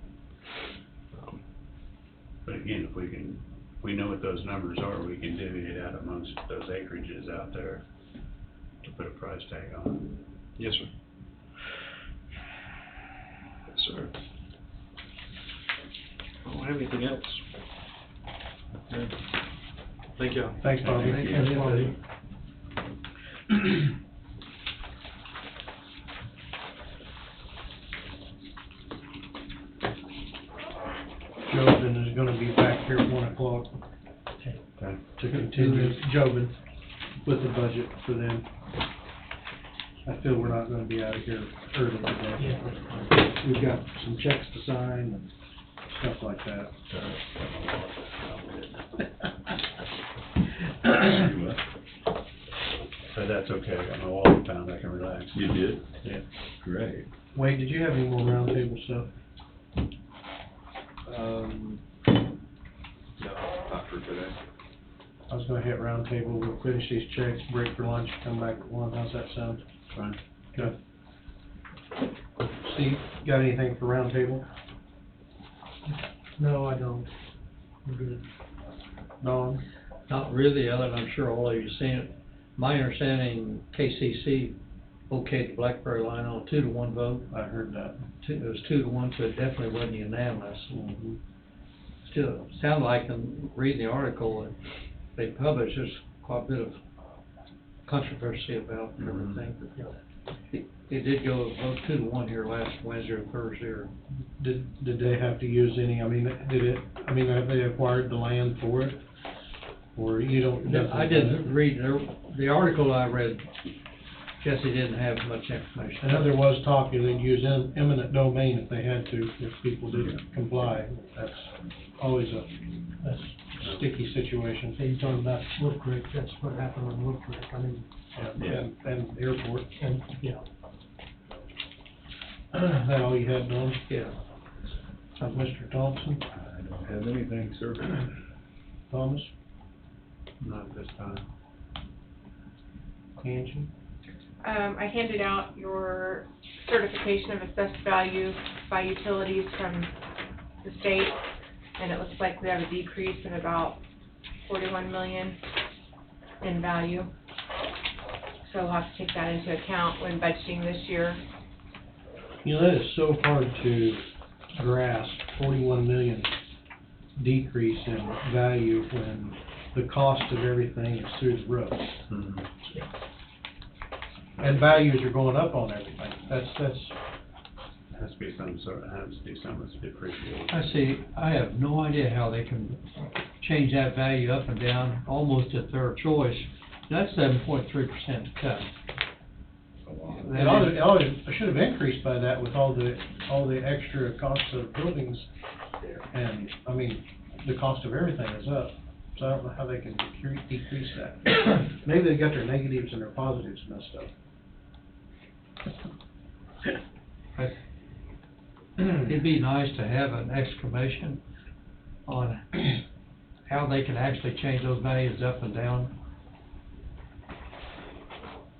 But again, if we know what those numbers are, we can divvy it out amongst those acreages out there to put a price tag on. Yes, sir. Yes, sir. I don't have anything else. Okay. Thank you. Thanks, Bobby. Thank you. Thanks, Bobby. Jobin is gonna be back here at 1 o'clock to continue, Jobin, with the budget for them. I feel we're not gonna be out of here early today. We've got some checks to sign and stuff like that. So that's okay, I got my wallet found, I can relax. You did? Yeah. Great. Wade, did you have any more roundtable stuff? No, not for today. I was gonna hit roundtable, we'll finish these checks, break for lunch, come back at 1, how's that sound? Fine. Good. Steve, got anything for roundtable? No, I don't. I'm good. Dawn? Not really, other than I'm sure all of you seen it. My understanding, KCC okayed the Blackberry line on a 2-to-1 vote. I heard that. It was 2-to-1, so it definitely wasn't unanimous. still, sound like, and reading the article that they published, there's quite a bit of controversy about everything, but, you know, it did go vote 2-1 here last Wednesday or Thursday, or. Did they have to use any, have they acquired the land for it? Or you don't? I didn't read, the article I read, Jesse didn't have much information. I know there was talk that they'd use eminent domain if they had to, if people didn't comply. That's always a sticky situation. So you're talking about Wolf Creek, that's what happened on Wolf Creek, I mean. And airport. And, yeah. Is that all you had, Norm? Yeah. Mr. Thompson? I don't have anything, sir. Thomas? Not this time. Angie? I handed out your certification of assessed value by utilities from the state, and it looks like we have a decrease of about 41 million in value. So we'll have to take that into account when budgeting this year. You know, that is so hard to grasp, 41 million decrease in value when the cost of everything is through the roof. Mm-hmm. And values are going up on everything. That's, Has to be some sort of, has to be some that's depreciated. I see, I have no idea how they can change that value up and down, almost at their choice. That's 7.3% cut. it should have increased by that with all the extra costs of buildings. And, I mean, the cost of everything is up. So I don't know how they can decrease that. Maybe they got their negatives and their positives messed up. It'd be nice to have an exclamation on how they can actually change those values up and down.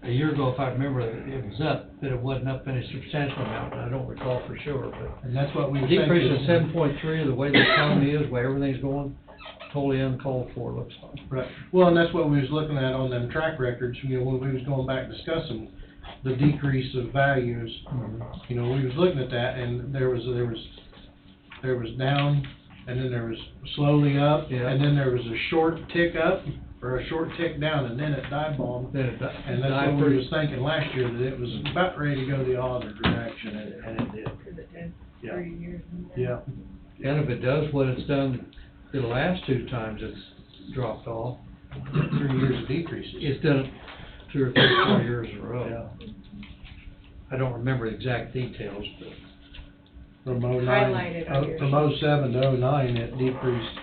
A year ago, if I remember, it was up, but it wasn't up any substantial amount, and I don't recall for sure, but. And that's what we were decrease of thinking. 7.3, the way the economy is, the way everything's going, totally uncalled for, looks like. Right. Well, and that's what we was looking at on them track records, you know, when we was going back discussing the decrease of values. You know, we was looking at that, and there was down, and then there was slowly up, Yeah. and then there was a short tick up, or a short tick down, and then it dive bombed. And that's what we was thinking last year, that it was about ready to go the other direction, and it did. Because it did Yeah. 30 years. Yeah. And if it does what it's done the last two times it's dropped off. 3 years of decreases. It's done it 2 or 3 or 4 years in a row. Yeah. I don't remember the exact details, but. From Highlighted on your from 07 to 09, it decreased.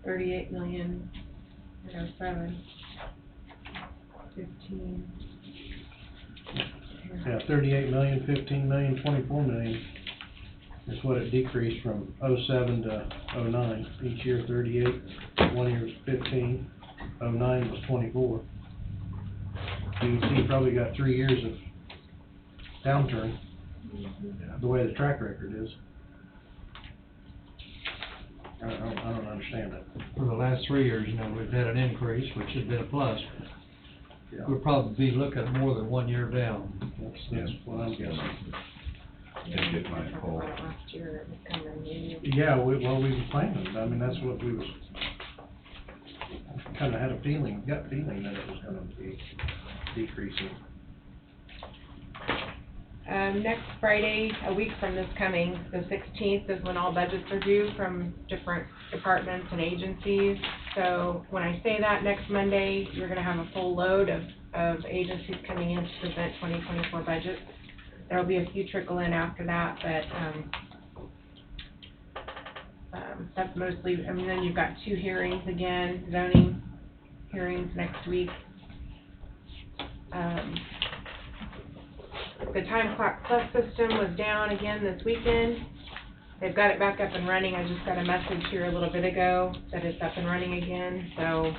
$38 million, 7, 15. Yeah, 38 million, 15 million, 24 million is what it decreased from 07 to 09. Each year 38, one year was 15, 09 was 24. You can see probably got 3 years of downturn, the way the track record is. I don't understand it. For the last 3 years, you know, we've had an increase, which has been a plus. Yeah. We'll probably be looking at more than 1 year down. That's what I'm guessing. Didn't get my poll. Last year, it was kind of new. Yeah, we were planning. I mean, that's what we was, kind of had a feeling, gut feeling that it was going to be decreasing. Next Friday, a week from this coming, the 16th, is when all budgets are due from different departments and agencies. So when I say that, next Monday, you're going to have a full load of agencies coming in to present 2024 budgets. There'll be a few trickle in after that, but that's mostly, I mean, then you've got 2 hearings again, zoning hearings next week. The Time Clock Plus system was down again this weekend. They've got it back up and running. I just got a message here a little bit ago that it's up and running again. So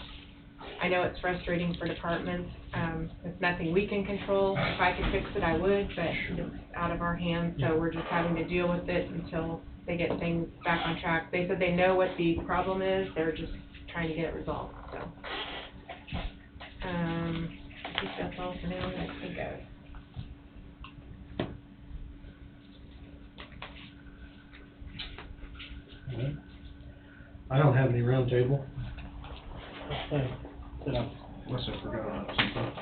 I know it's frustrating for departments. It's nothing we can control. If I could fix it, I would, but it's out of our hands. So we're just having to deal with it until they get things back on track. They said they know what the problem is. They're just trying to get it resolved, so. I think that's all for now that I can think of. I don't have any roundtable. Unless I forgot about something.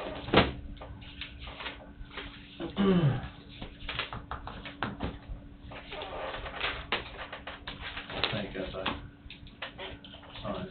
I think as I sign.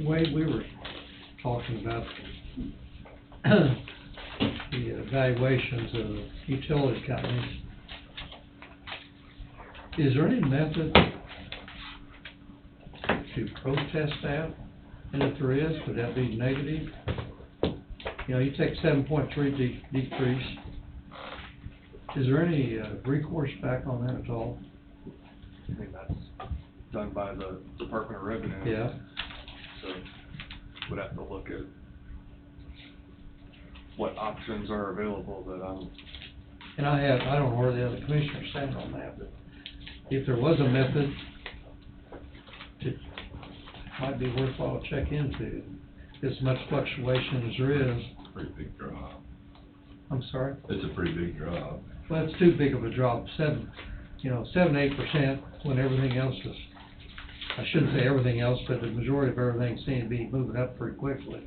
Wade, we were talking about the evaluations of utility companies. Is there any method to protest that? And if there is, would that be negative? You know, you take 7.3 decrease. Is there any recourse back on that at all? I think that's done by the Department of Revenue. Yeah. So would have to look at what options are available that And I don't know where the other commissioners stand on that, but if there was a method, it might be worthwhile to check into. As much fluctuation as there is. Pretty big drop. I'm sorry? It's a pretty big drop. Well, it's too big of a drop, 7, 8%, when everything else is, I shouldn't say everything else, but the majority of everything seemed to be moving up pretty quickly.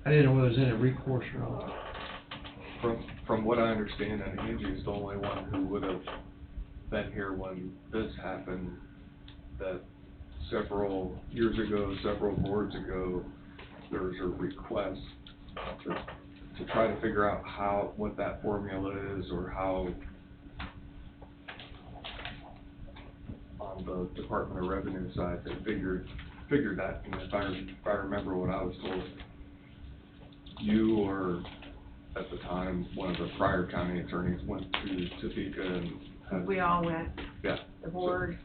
I didn't know whether there was any recourse or not. From what I understand, and Angie's the only one who would have been here when this happened, that several years ago, several boards ago, there was a request to try to figure out what that formula is, or how on the Department of Revenue side they figured that. And if I remember what I was told, you or at the time one of the prior county attorneys went to Topeka and had, We all went. Yeah. The board,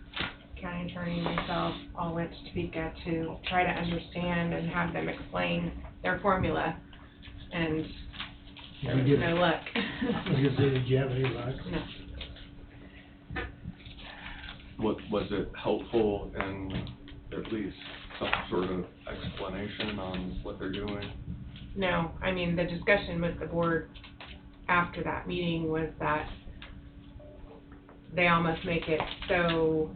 county attorney, myself, all went to Topeka to try to understand and have them explain their formula, and there was no luck. I was gonna say, did you have any luck? No. Was it helpful in at least some sort of explanation on what they're doing? No, I mean, the discussion with the board after that meeting was that they almost make it so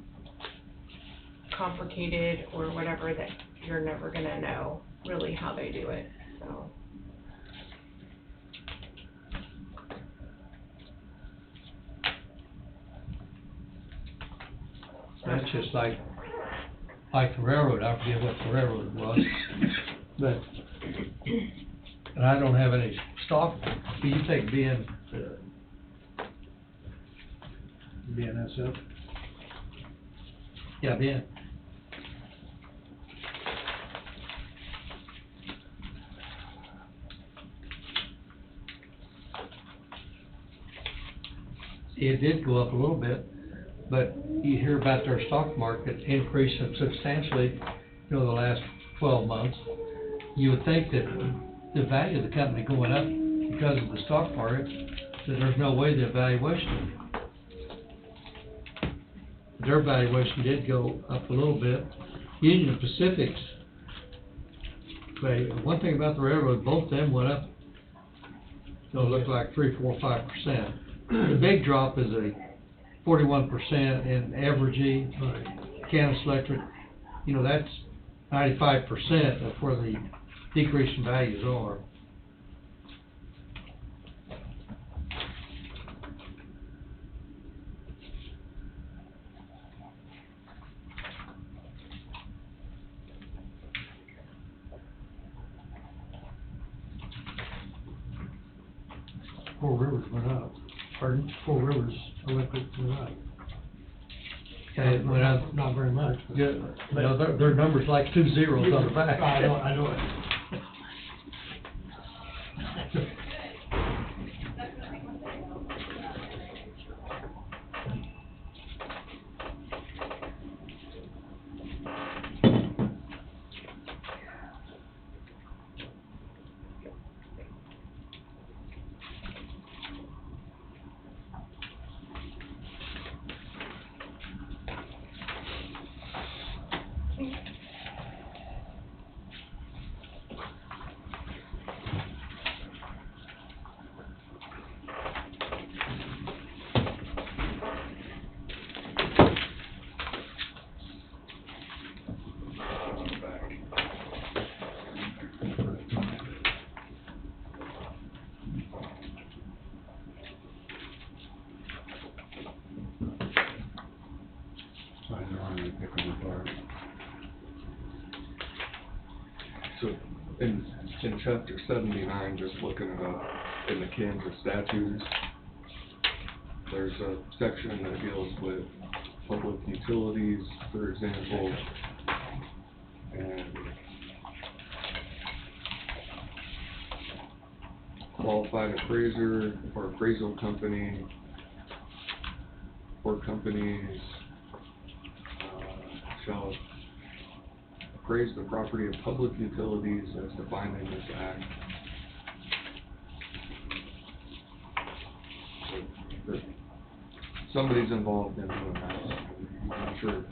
complicated or whatever that you're never gonna know really how they do it, so. That's just like the railroad, I forget what the railroad was, but, and I don't have any stock, but you take BNSF. Yeah, Ben. It did go up a little bit, but you hear about their stock market increasing substantially, the last 12 months. You would think that the value of the company going up because of the stock market, that there's no way the valuation, their valuation did go up a little bit. Union Pacific's, one thing about the railroad, both of them went up, looked like 3, 4, 5%. The big drop is a 41% in Evergy, Kansas Electric. That's 95% of where the decrease in values are. Four Rivers went up. Pardon? Four Rivers Electric went up. Okay, it went up. Not very much. Yeah, their number's like 2 zeros on the back. I know it. So, in chapter 79, just looking it up, in the Kansas statutes, there's a section that deals with public utilities, for example, and qualified appraiser or appraisal company or companies shall appraise the property of public utilities as defined in this act. So, somebody's involved in doing that, I'm sure.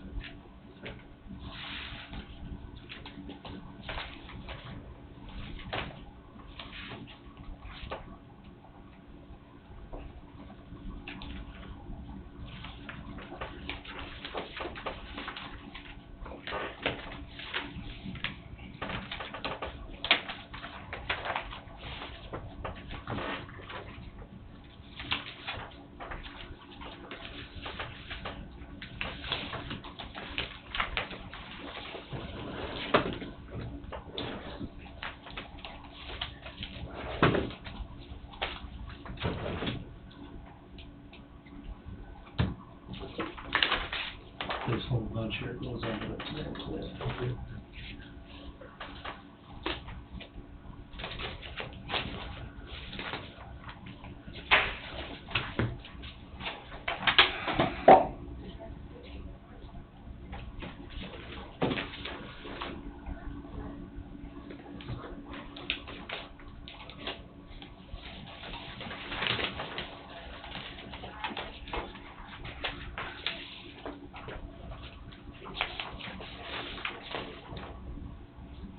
This whole bunch here goes on to the next list.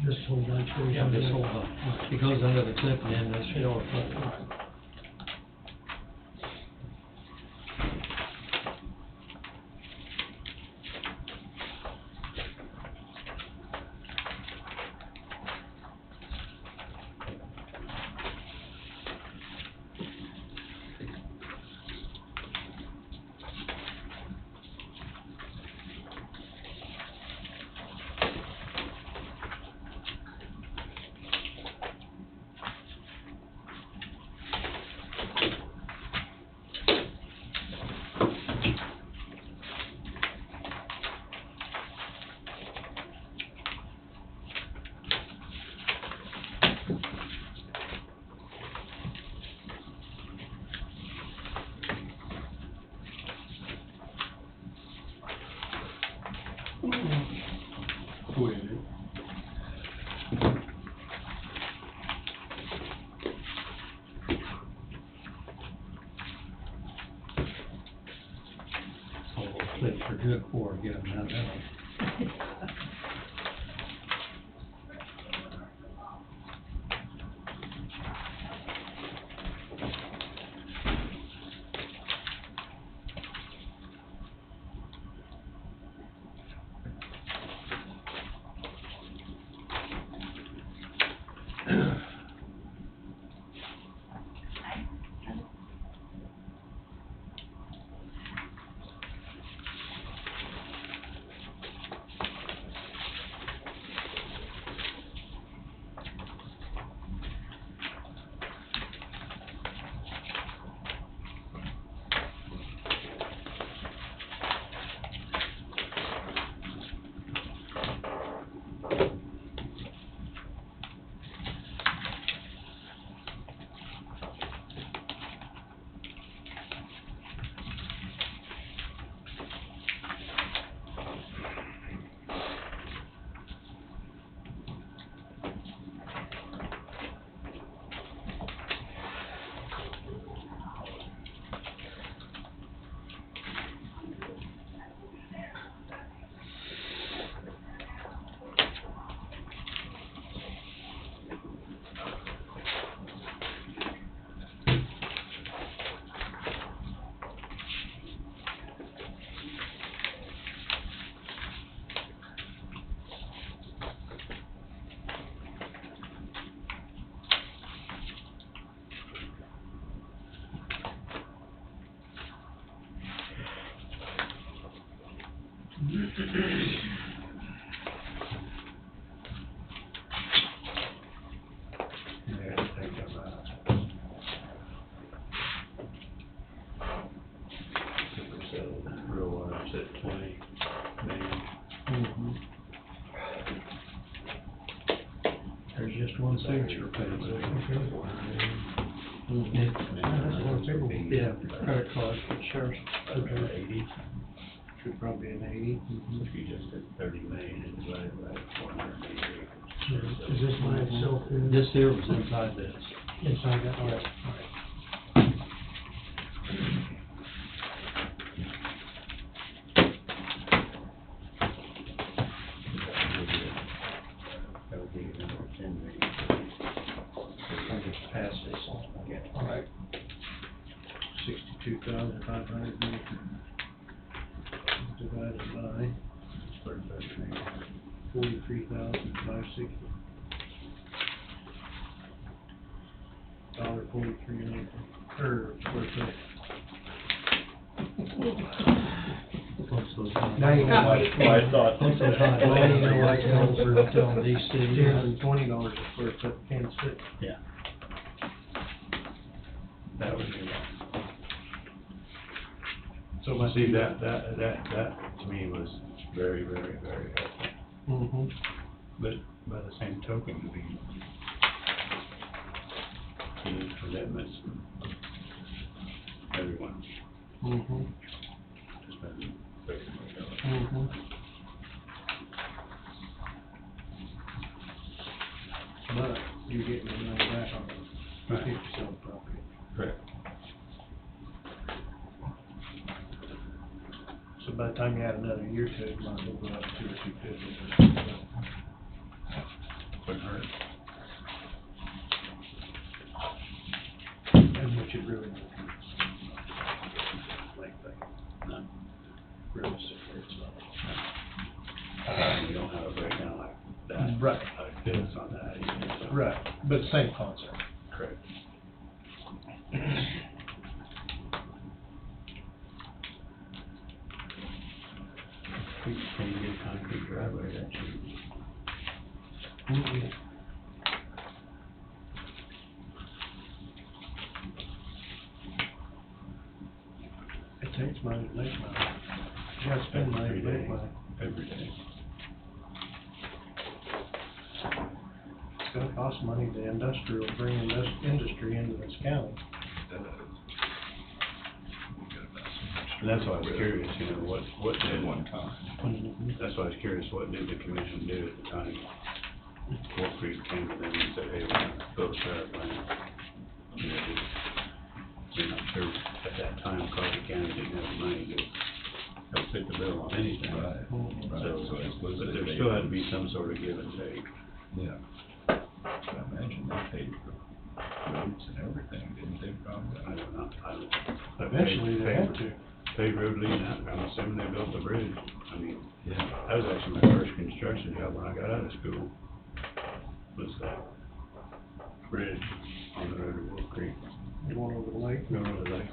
This whole bunch goes Yeah, under this the- whole bunch. It goes under the clip and then this yellow clip. they're good for, get them out of. At 20 million. There's just one signature page. Yeah, credit card, sheriff's, should probably be an 80. If you just did 30 million and divided by 480. Is this by itself? This here was inside this. Inside that, all right. That would be another 10 million. I'll just pass this on. All right. 62,500 divided by 43,560. $1.43 an acre, or square foot. Now you know why. I thought. Now you know why it's going for telling these cities $220 a square foot in Kansas City. Yeah. That would be. So See, that to me was very, very, very helpful. Mm-hmm. But by the same token, we need commitments from everyone. Mm-hmm. Just been basically going. Mm-hmm. But you're getting the money back on the Right. 50% property. Correct. So by the time you add another year to it, you might as well go up to 2 or 250. Wouldn't hurt. And what you really want to like that. No. Realistically, it's not. You don't have a breakdown like that. Right. Like this on that. either, so. Right, but same concept. Correct. Can you get a concrete driveway that cheap? Mm-hmm. It takes money to make money. You gotta spend money to Every make day. money. Every day. It's gonna cost money to bring industry into this county. And that's why I was curious, you know, what did One time. Mm-hmm. That's why I was curious, what did the commission do at the time? Wolf Creek came to them and said, hey, we're gonna build a sheriff plant. You know, I'm not sure at that time Coffee County didn't have the money to help fit the bill on anything. Right. So, So it's listed but there at still had to be some sort of give and take. Yeah. I imagine they paid for roads and everything, didn't they, probably? I don't know, Eventually, they had to. Paid road leading out, I'm assuming they built the bridge. I mean, Yeah. that was actually my first construction job when I got out of school, was that bridge on the road to Wolf Creek, Going over the lake. going over the lake.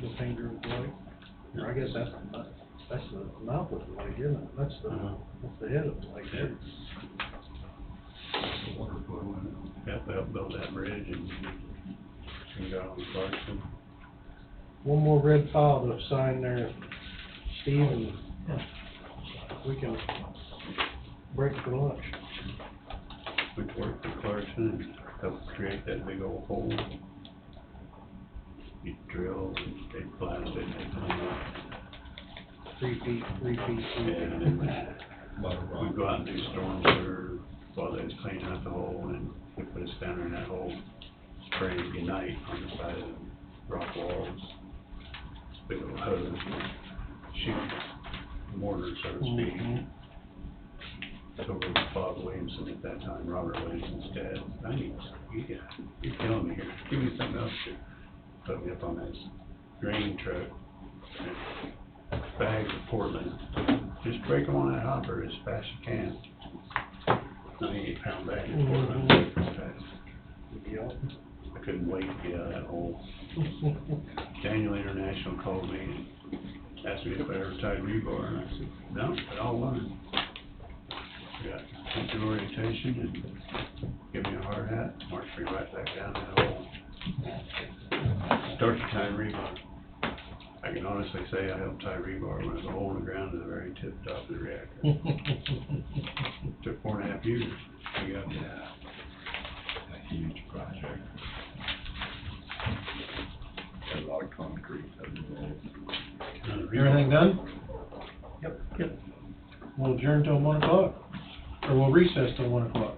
The finger of the lake. Or I guess that's the mouth of the lake, isn't it? That's the head of the lake there. Yeah, they helped build that bridge and got on Clarkson. One more red file to sign there, Steve, and we can break for lunch. Went to work for Clarkson and helped create that big old hole. He drilled and they blasted it and they cleaned it. 3 feet. And we'd go out and do storm sewer while they was cleaning up the hole, and they put us down in that hole, spraying Unite on the side of the rock walls. Big old hose, shoot mortar, so to speak. Took over with Bob Williamson at that time, Robert Williamson's dad. You're killing me here. Give me something else to put me up on that grain truck. And bags of Portland. Just break them on that hopper as fast as you can. 98-pound bag of Portland. I couldn't wait to get out of that hole. Daniel International called me and asked me if I ever tied rebar, and I said, no, but I'll learn. Yeah, went through orientation and give me a hard hat, marched me right back down that hole. Started tying rebar. I can honestly say I helped tie rebar when there's a hole in the ground to the very tip top of the reactor. Took 4.5 years to get up there. A huge project. Had a lot of concrete. Everything done? Yep. We'll adjourn till 1 o'clock, or we'll recess till 1 o'clock.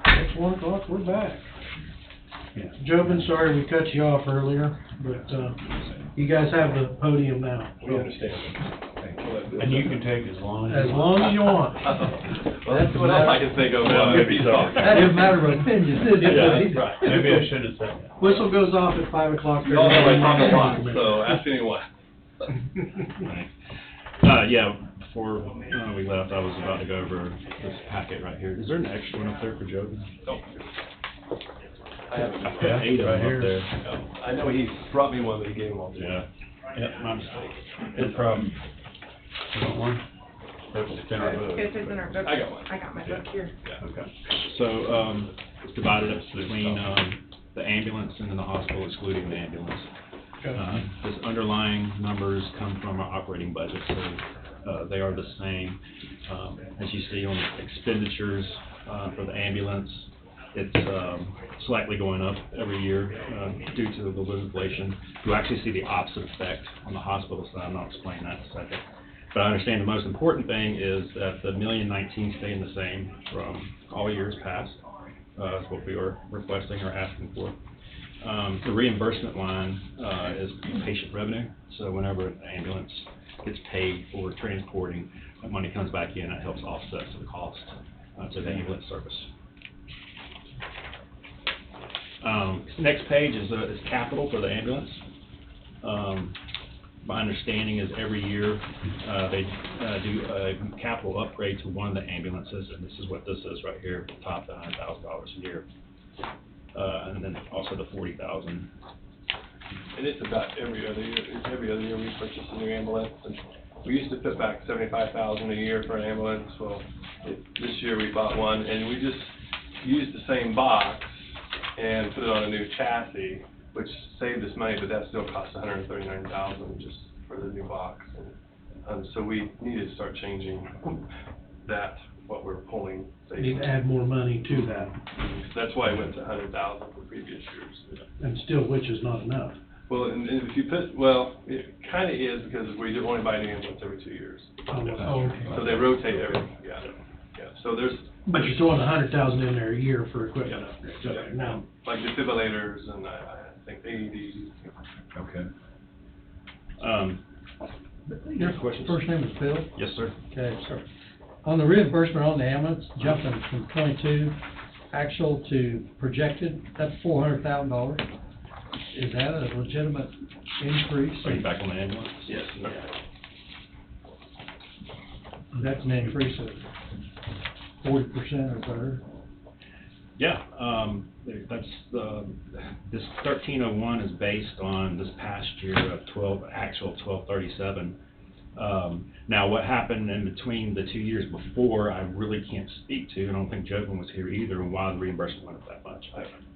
It's 1 o'clock, we're back. Yeah. Jobin, sorry we cut you off earlier, but, you guys have the podium now. We understand. And you can take as long as As you long want. as you want. Well, that's what else I can think of while maybe talking. That is a matter of opinion, isn't it? Yeah, right. Maybe I should have said that. Whistle goes off at 5 o'clock. You all know I talk a lot, so ask anyone. Yeah, before we left, I was about to go over this packet right here. Is there an extra one up there for Joe? No. I have I've got 8 of them up there. I know he brought me one, but he gave them all to me. Yeah. Yep, my mistake. No problem. You want one? It's in our book. If it's in our book. I got one. I got my book here. Okay. So, it's divided up between, the ambulance and then the hospital, excluding the ambulance. Those underlying numbers come from our operating budget, so, they are the same. As you see on expenditures, for the ambulance, it's, slightly going up every year, due to the inflation. You actually see the opposite effect on the hospital side, and I'll explain that in a second. But I understand the most important thing is that the $1,019,000 staying the same from all years past, is what we were requesting or asking for. The reimbursement line, is patient revenue, so whenever an ambulance gets paid for transporting, that money comes back in, it helps offset the cost, to the ambulance service. Next page is capital for the ambulance. My understanding is every year, they do a capital upgrade to one of the ambulances, and this is what this is right here, top the $100,000 a year. And then also the $40,000. And it's about every other year. Every other year we purchase a new ambulance. And we used to put back $75,000 a year for an ambulance. Well, this year we bought one, and we just used the same box and put it on a new chassis, which saved us money, but that still cost $139,000 just for the new box. And so we need to start changing that, what we're pulling. Need to add more money to that. That's why it went to $100,000 for previous years. And still, which is not enough. Well, and if you put, well, it kind of is because we only buy an ambulance every 2 years. Oh, okay. So they rotate every, yeah. so there's. But you're throwing 100,000 in there a year for equipment upgrades, Yeah. okay, now. Like defibrillators and I think AEDs. Okay. Your questions? first name is Bill? Yes, sir. Okay, sir. On the reimbursement on the ambulance, jumping from 22 actual to projected, that's $400,000. Is that a legitimate increase? Are you back on the ambulance? Yes. That's an increase of 40% or better. Yeah, that's this 1301 is based on this past year of 1237. Now, what happened in between the 2 years before, I really can't speak to. I don't think Jovan was here either, and why the reimbursement went up that much.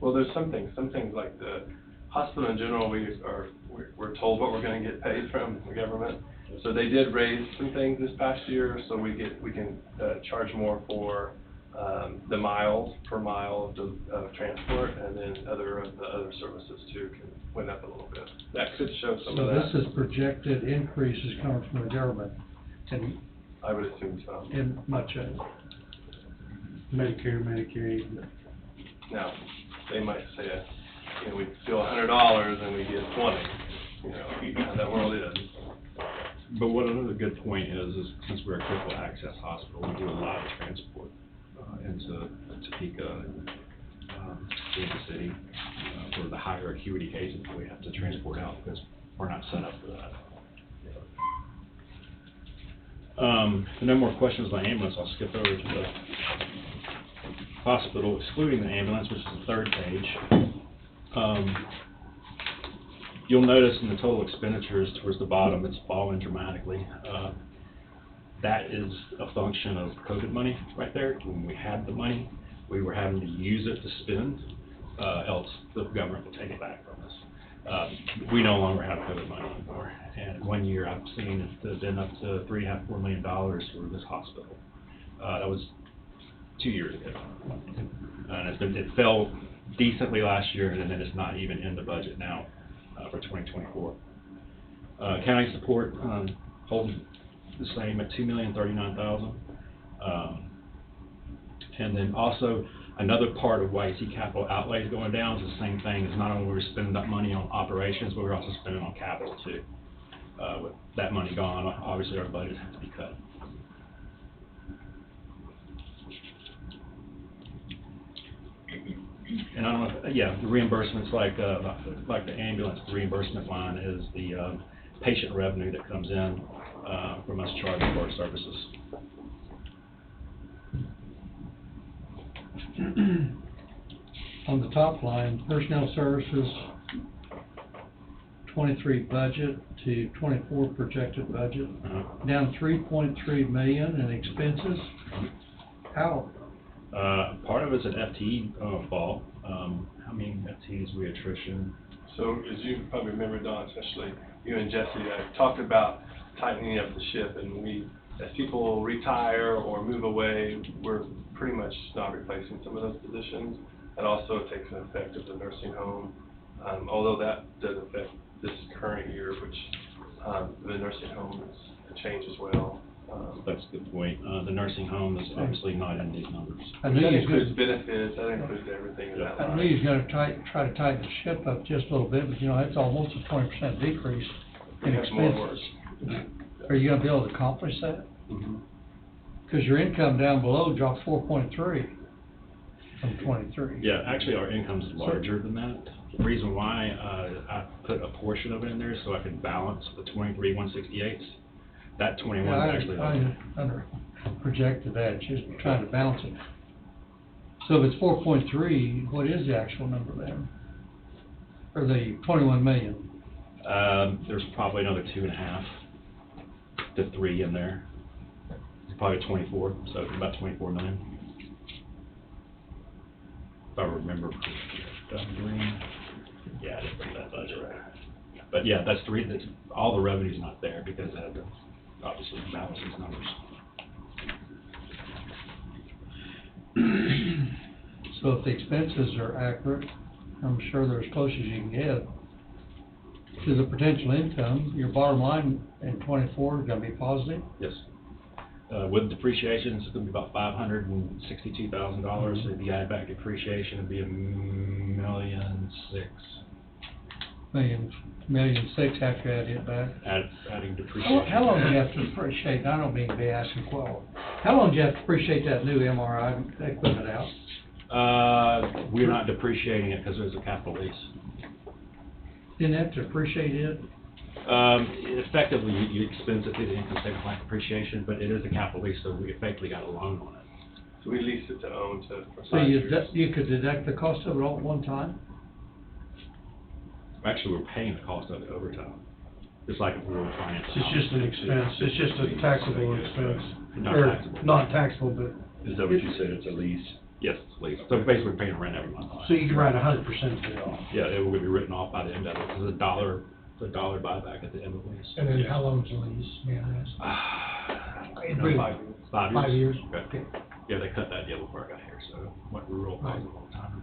Well, there's some things like the hospital in general, we're told what we're gonna get paid from the government. So they did raise some things this past year, so we can charge more for the miles per mile of transport, and then the other services too went up a little bit. That could show some of that. So this is projected increases coming from the government, and I would assume so. in much of it. Medicare, Medicaid. Now, they might say, we bill $100 and we get 20. You know how that world is. But what another good point is since we're a critical access hospital, we do a lot of transport into Topeka, Kansas City, for the higher acuity cases that we have to transport out because we're not set up for that. No more questions on ambulance. I'll skip over to the hospital, excluding the ambulance, which is the third page. You'll notice in the total expenditures towards the bottom, it's falling dramatically. That is a function of COVID money right there. When we had the money, we were having to use it to spend, else the government would take it back from us. We no longer have COVID money anymore. And 1 year I've seen it has been up to $3.5–4 million for this hospital. That was 2 years ago. And it fell decently last year, and then it's not even in the budget now for 2024. County support holding the same at $2,039,000. And then also another part of why you see capital outlays going down is the same thing. Is not only we're spending that money on operations, but we're also spending on capital too. With that money gone, obviously our budget has to be cut. And I don't know, the reimbursements like the ambulance, the reimbursement line is the patient revenue that comes in from us charging for our services. On the top line, personnel services, 23 budget to 24 projected budget, down $3.3 million in expenses. How? Part of it's an FTE fall. How many FTEs we attrition? So as you probably remember, Don, especially you and Jesse, I talked about tightening up the ship, and as people retire or move away, we're pretty much not replacing some of those positions. That also takes an effect of the nursing home, although that does affect this current year, which the nursing home is a change as well. That's a good point. The nursing home is obviously not in these numbers. That includes benefits, that includes everything in that line. I knew he was gonna try to tighten the ship up just a little bit, but it's almost a 20% decrease in expenses. Are you gonna be able to accomplish that? Mm-hmm. Because your income down below dropped 4.3 from 23. Yeah, actually our income's larger than that. The reason why I put a portion of it in there so I could balance the 23,168. That 21 is actually I projected that, just trying to balance it. So if it's 4.3, what is the actual number then? Or the 21 million? There's probably another 2.5 to 3 in there. It's probably 24, so it's about 24 million. If I remember. Yeah, I didn't bring that budget right. But yeah, that's all the revenue's not there because I had to obviously balance these numbers. So if the expenses are accurate, I'm sure they're as close as you can get to the potential income, your bottom line in 24 is gonna be positive? Yes. With depreciation, it's gonna be about $562,000. If you add back depreciation, it'd be $1.6 million. Million six after I add it back. Adding depreciation. How long do you have to depreciate, and I don't mean to be asking quality, how long do you have to depreciate that new MRI equipment out? We're not depreciating it because there's a capital lease. Didn't have to depreciate it? Effectively, you expense it through the income statement like depreciation, but it is a capital lease, so we effectively got a loan on it. So we leased it to own for So 5 years. you could deduct the cost of it all at one time? Actually, we're paying the cost of it over time, just like if we were financing. It's just an expense, it's just a taxable expense. Not Or taxable. not taxable, but. Is that what you said, it's a lease? Yes, it's lease. So basically, we're paying rent every month. So you can write 100% of it off. Yeah, it will be written off by the end of it. It's a dollar buyback at the end of the lease. And then how long's the lease, may I ask? 5 years. 5 years? Okay. Yeah, they cut that deal before I got here, so we were real positive all the time.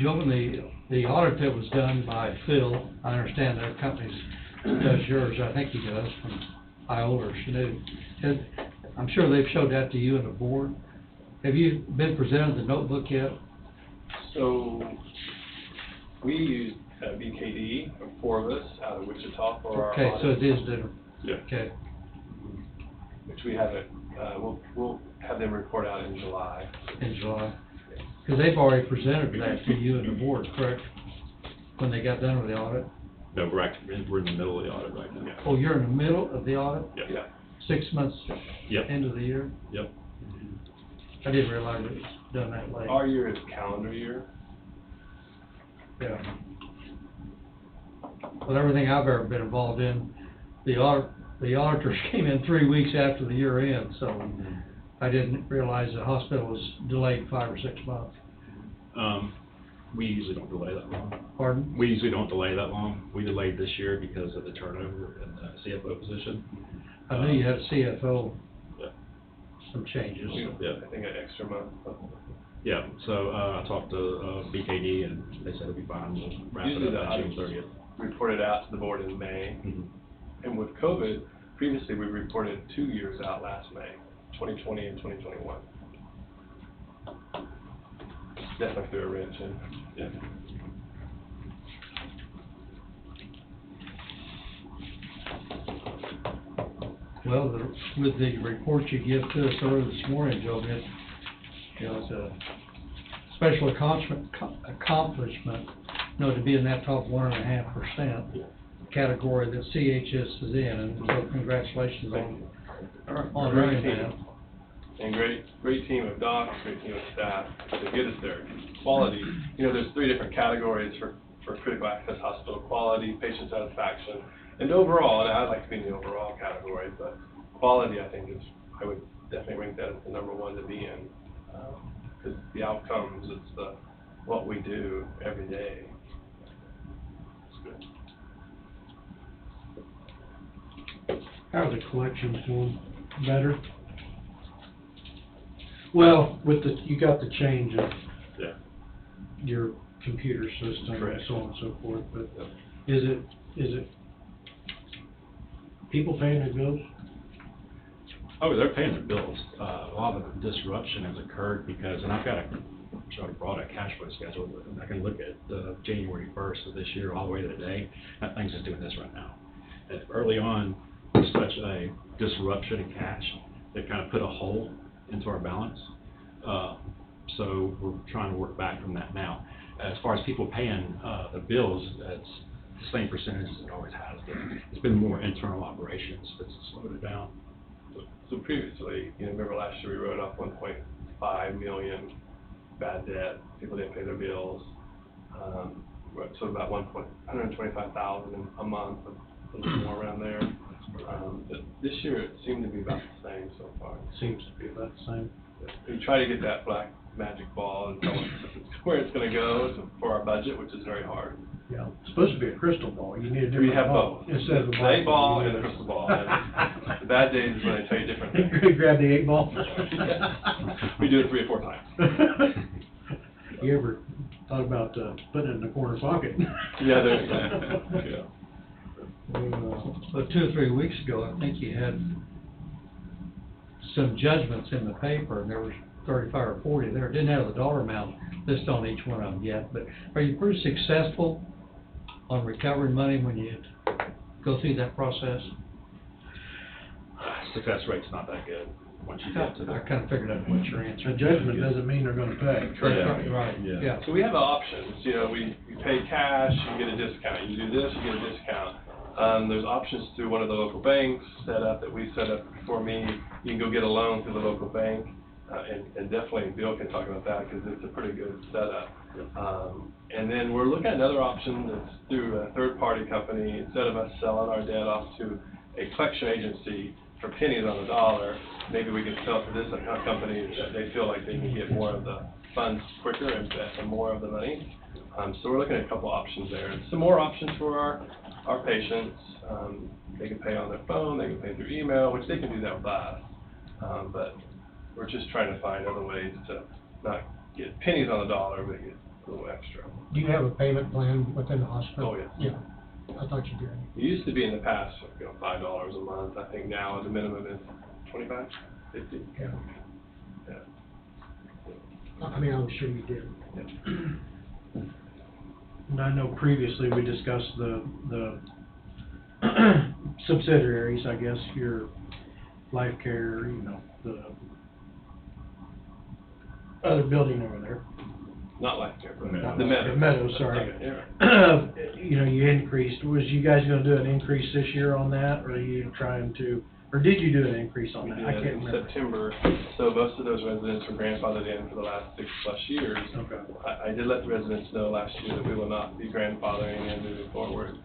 Joe, the audit that was done by Phil, I understand that company does yours, I think he does, from Iola or Chanute. I'm sure they've showed that to you and the board. Have you been presented the notebook yet? So we used BKD, 4 of us, out of Wichita for our Okay, so audit, it is different. Yeah. Okay. which we haven't, we'll have them report out in July. In July. Because they've already presented that to you and the board, correct? When they got done with the audit? No, we're in the middle of the audit right now. Oh, you're in the middle of the audit? Yeah. 6 months, Yep. end of the year? Yep. I didn't realize it was done that late. Our year is calendar year. Yeah. With everything I've ever been involved in, the auditors came in 3 weeks after the year end, so I didn't realize the hospital was delayed 5 or 6 months. We usually don't delay that long. Pardon? We usually don't delay that long. We delayed this year because of the turnover in the CFO position. I knew you had a CFO, Yeah. some changes. Yeah. I think an extra month. Yeah, so, I talked to, BKD and they said it'll be fine. We'll wrap Usually it the up by June audits 30th. reported out to the board in May. Mhm. And with COVID, previously we reported 2 years out last May, 2020 and 2021. Definitely threw a wrench in. Yeah. Well, with the report you give to us earlier this morning, Joe, it's a special accomplishment, to be in that top 1.5% category that CHS is in, and so congratulations on running that. And great team of docs, great team of staff to get us there. Quality, there's 3 different categories for critical access hospital: quality, patient satisfaction, and overall. And I'd like to be in the overall category, but quality, I think, I would definitely rank that as the number 1 to be in, because the outcomes, it's what we do every day. It's good. How are the collections doing? Better? Well, you got the change of Yeah. your computer system and Correct. so on and so forth, but is it people paying their bills? Oh, they're paying their bills. A lot of the disruption has occurred because, and I've brought a cash flow schedule, and I can look at January 1st of this year all the way to today. That thing's just doing this right now. And early on, there was such a disruption in cash that kind of put a hole into our balance. So we're trying to work back from that now. As far as people paying the bills, it's the same percentage as it always has been. It's been more internal operations that's slowed it down. So previously, remember last year we wrote off 1.5 million bad debt. People didn't pay their bills. So about 125,000 a month, a little more around there. But this year it seemed to be about the same so far. Seems to be about the same. We try to get that black magic ball and tell us if it's where it's gonna go for our budget, which is very hard. Yeah, it's supposed to be a crystal ball, you need a We different have ball. both. Instead of a The 8 ball you and the need a- crystal ball. And the bad days is when they tell you different things. Grab the 8 ball? We do it 3 or 4 times. You ever thought about, putting it in the corner pocket? Yeah, there you go. Yeah. But 2 or 3 weeks ago, I think you had some judgments in the paper, and there was 35 or 40 there. It didn't have the dollar amount listed on each one of them yet, but are you pretty successful on recovering money when you go through that process? Success rate's not that good once you get to the. I kind of figured out what your answer. A judgment doesn't mean they're gonna pay. Right, right, Yeah. yeah. So we have options, you know, we pay cash, you get a discount, you do this, you get a discount. There's options through one of the local banks set up, that we set up for me. You can go get a loan through the local bank, and definitely Bill can talk about that, because it's a pretty good setup. And then we're looking at another option that's through a third-party company. Instead of us selling our debt off to a collection agency for pennies on the dollar, maybe we can sell to this company that they feel like they can get more of the funds quicker and more of the money. So we're looking at a couple options there. And some more options for our patients. They can pay on their phone, they can pay through email, which they can do that with us. But we're just trying to find other ways to not get pennies on the dollar, but get a little extra. Do you have a payment plan within the hospital? Oh, yes. Yeah, I thought you did. It used to be in the past, you know, $5 a month. I think now the minimum is 25, 50. Yeah. Yeah. I mean, I was sure you did. And I know previously we discussed the subsidiaries, I guess, your Life Care, you know, the other building over there. Not Life Care, but Not the Life Meadows. Care, Meadows, sorry. Okay, yeah. You know, you increased, was you guys gonna do an increase this year on that, or are you trying to, or did you do an increase on We that? did I can't in remember. September, so most of those residents were grandfathered in for the last 6+ years. Okay. I did let the residents know last year that we will not be grandfathering in moving forward,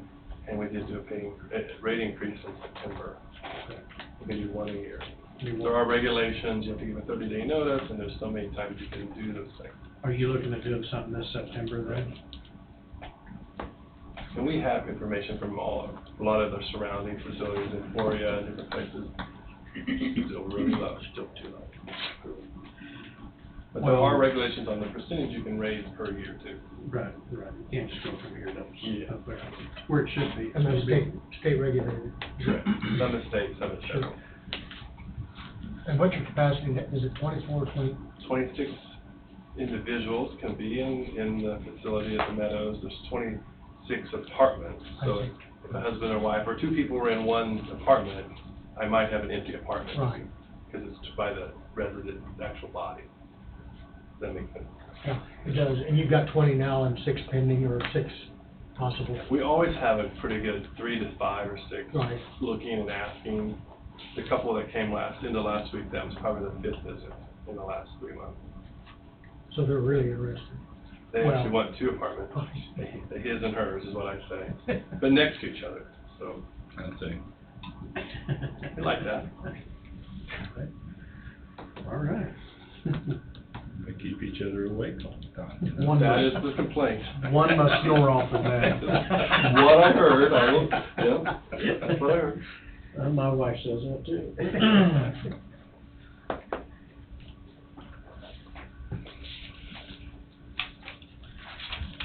and we did do a rate increase in September. We do 1 a year. There are regulations, you have to give a 30-day notice, and there's so many times you can do those things. Are you looking at doing something this September then? And we have information from a lot of the surrounding facilities, Emporia and different places, still really low, still too low. But there are regulations on the percentage you can raise per year too. Right, right. You can't just go from here to up there. Where it should be. And that's state regulated. Right. Some is state, some is federal. And what's your capacity, is it 24, 20? 26 individuals can be in the facility at the Meadows. There's 26 apartments. So if a husband or wife or 2 people were in one apartment, I might have an empty apartment. Right. Because it's by the resident's actual body. Does that make sense? Yeah, it does, and you've got 20 now and 6 pending, or 6 possible. We always have a pretty good 3 to 5 or 6 Right. looking and asking. The couple that came into last week, that was probably the 5th visit in the last 3 months. So they're really interested. They Well- actually want 2 apartments, the his and hers is what I say, but next to each other, so. I see. We like that. All right. They keep each other awake all the time. That is the complaint. One must snore off the bed. What I heard, yep, that's what I heard. My wife says that too.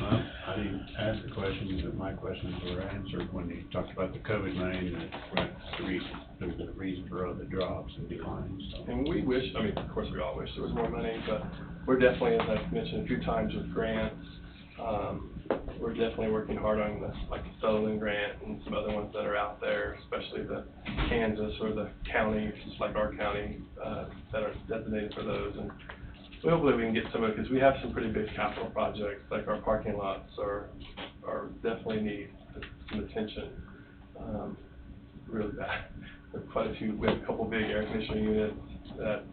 Well, I didn't ask the questions, but my questions were answered when he talked about the COVID money, and that's the reason for the drops and declines, so. And we wish, I mean, of course, we all wish there was more money, but we're definitely, as I've mentioned a few times with grants, we're definitely working hard on this, like the Sutherland grant and some other ones that are out there, especially the Kansas or the counties, like our county, that are designated for those. And hopefully we can get some of it, because we have some pretty big capital projects, like our parking lots are definitely need some attention, really bad. There are quite a few, we have a couple big air conditioning units that,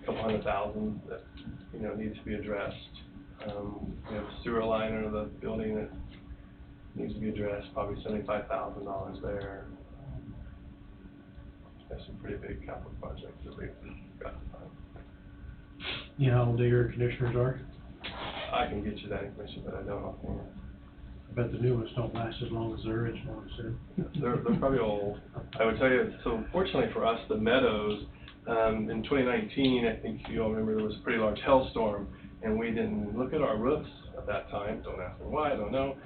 a couple $100,000 that, you know, need to be addressed. We have a sewer line under the building that needs to be addressed, probably $75,000 there. There's some pretty big capital projects that we've got to fund. You know how old the air conditioners are? I can get you that information, but I don't offhand. I bet the new ones don't last as long as the original ones did. They're probably old. I would tell you, so fortunately for us, the Meadows, in 2019, I think you all remember there was a pretty large hailstorm, and we didn't look at our roofs at that time. Don't ask me why, I don't know.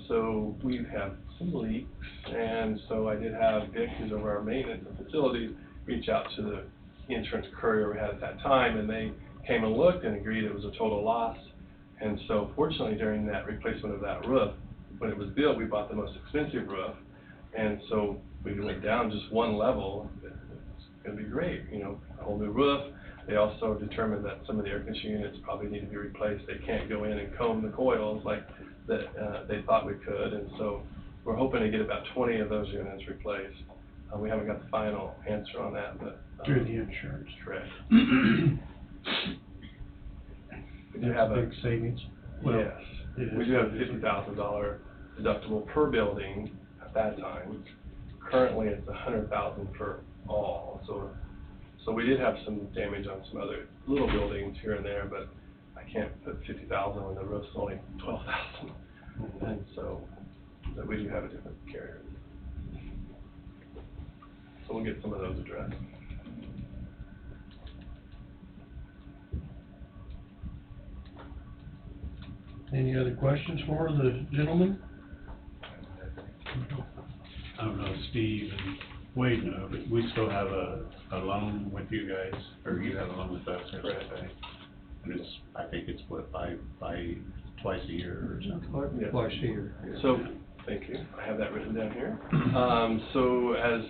So we have some leaks, and so I did have Dick, who's over our maintenance and facilities, reach out to the insurance courier we had at that time, and they came and looked and agreed it was a total loss. And so fortunately, during that replacement of that roof, when it was built, we bought the most expensive roof, and so we went down just one level. It's gonna be great, you know, a whole new roof. They also determined that some of the air conditioning units probably need to be replaced. They can't go in and comb the coils like that they thought we could, and so we're hoping to get about 20 of those units replaced. We haven't got the final answer on that, but Through the insurance. correct. We do That's have a a big savings. Well, yes, it we is. do have a $50,000 deductible per building at that time. Currently, it's $100,000 for all. So we did have some damage on some other little buildings here and there, but I can't put $50,000 when the roof's only $12,000. And so we do have a different carrier. So we'll get some of those addressed. Any other questions for the gentleman? I don't know if Steve and Wade know, but we still have a loan with you guys, or you have a loan with us, I should say. And it's, I think it's what, by twice a year or something? Yeah. Twice a year. So, thank you, I have that written down here. So as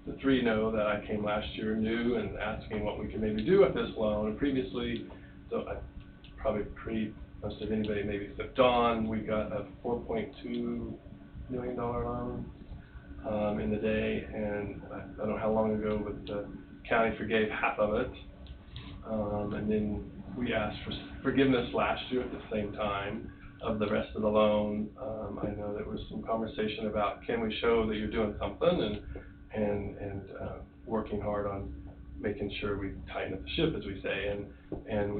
the three know that I came last year new and asking what we could maybe do with this loan, and previously, so I probably most of anybody maybe except Dawn, we got a $4.2 million loan in the day, and I don't know how long ago, but the county forgave half of it. And then we asked for forgiveness last year at the same time of the rest of the loan. I know there was some conversation about, can we show that you're doing something, and working hard on making sure we tighten up the ship, as we say. And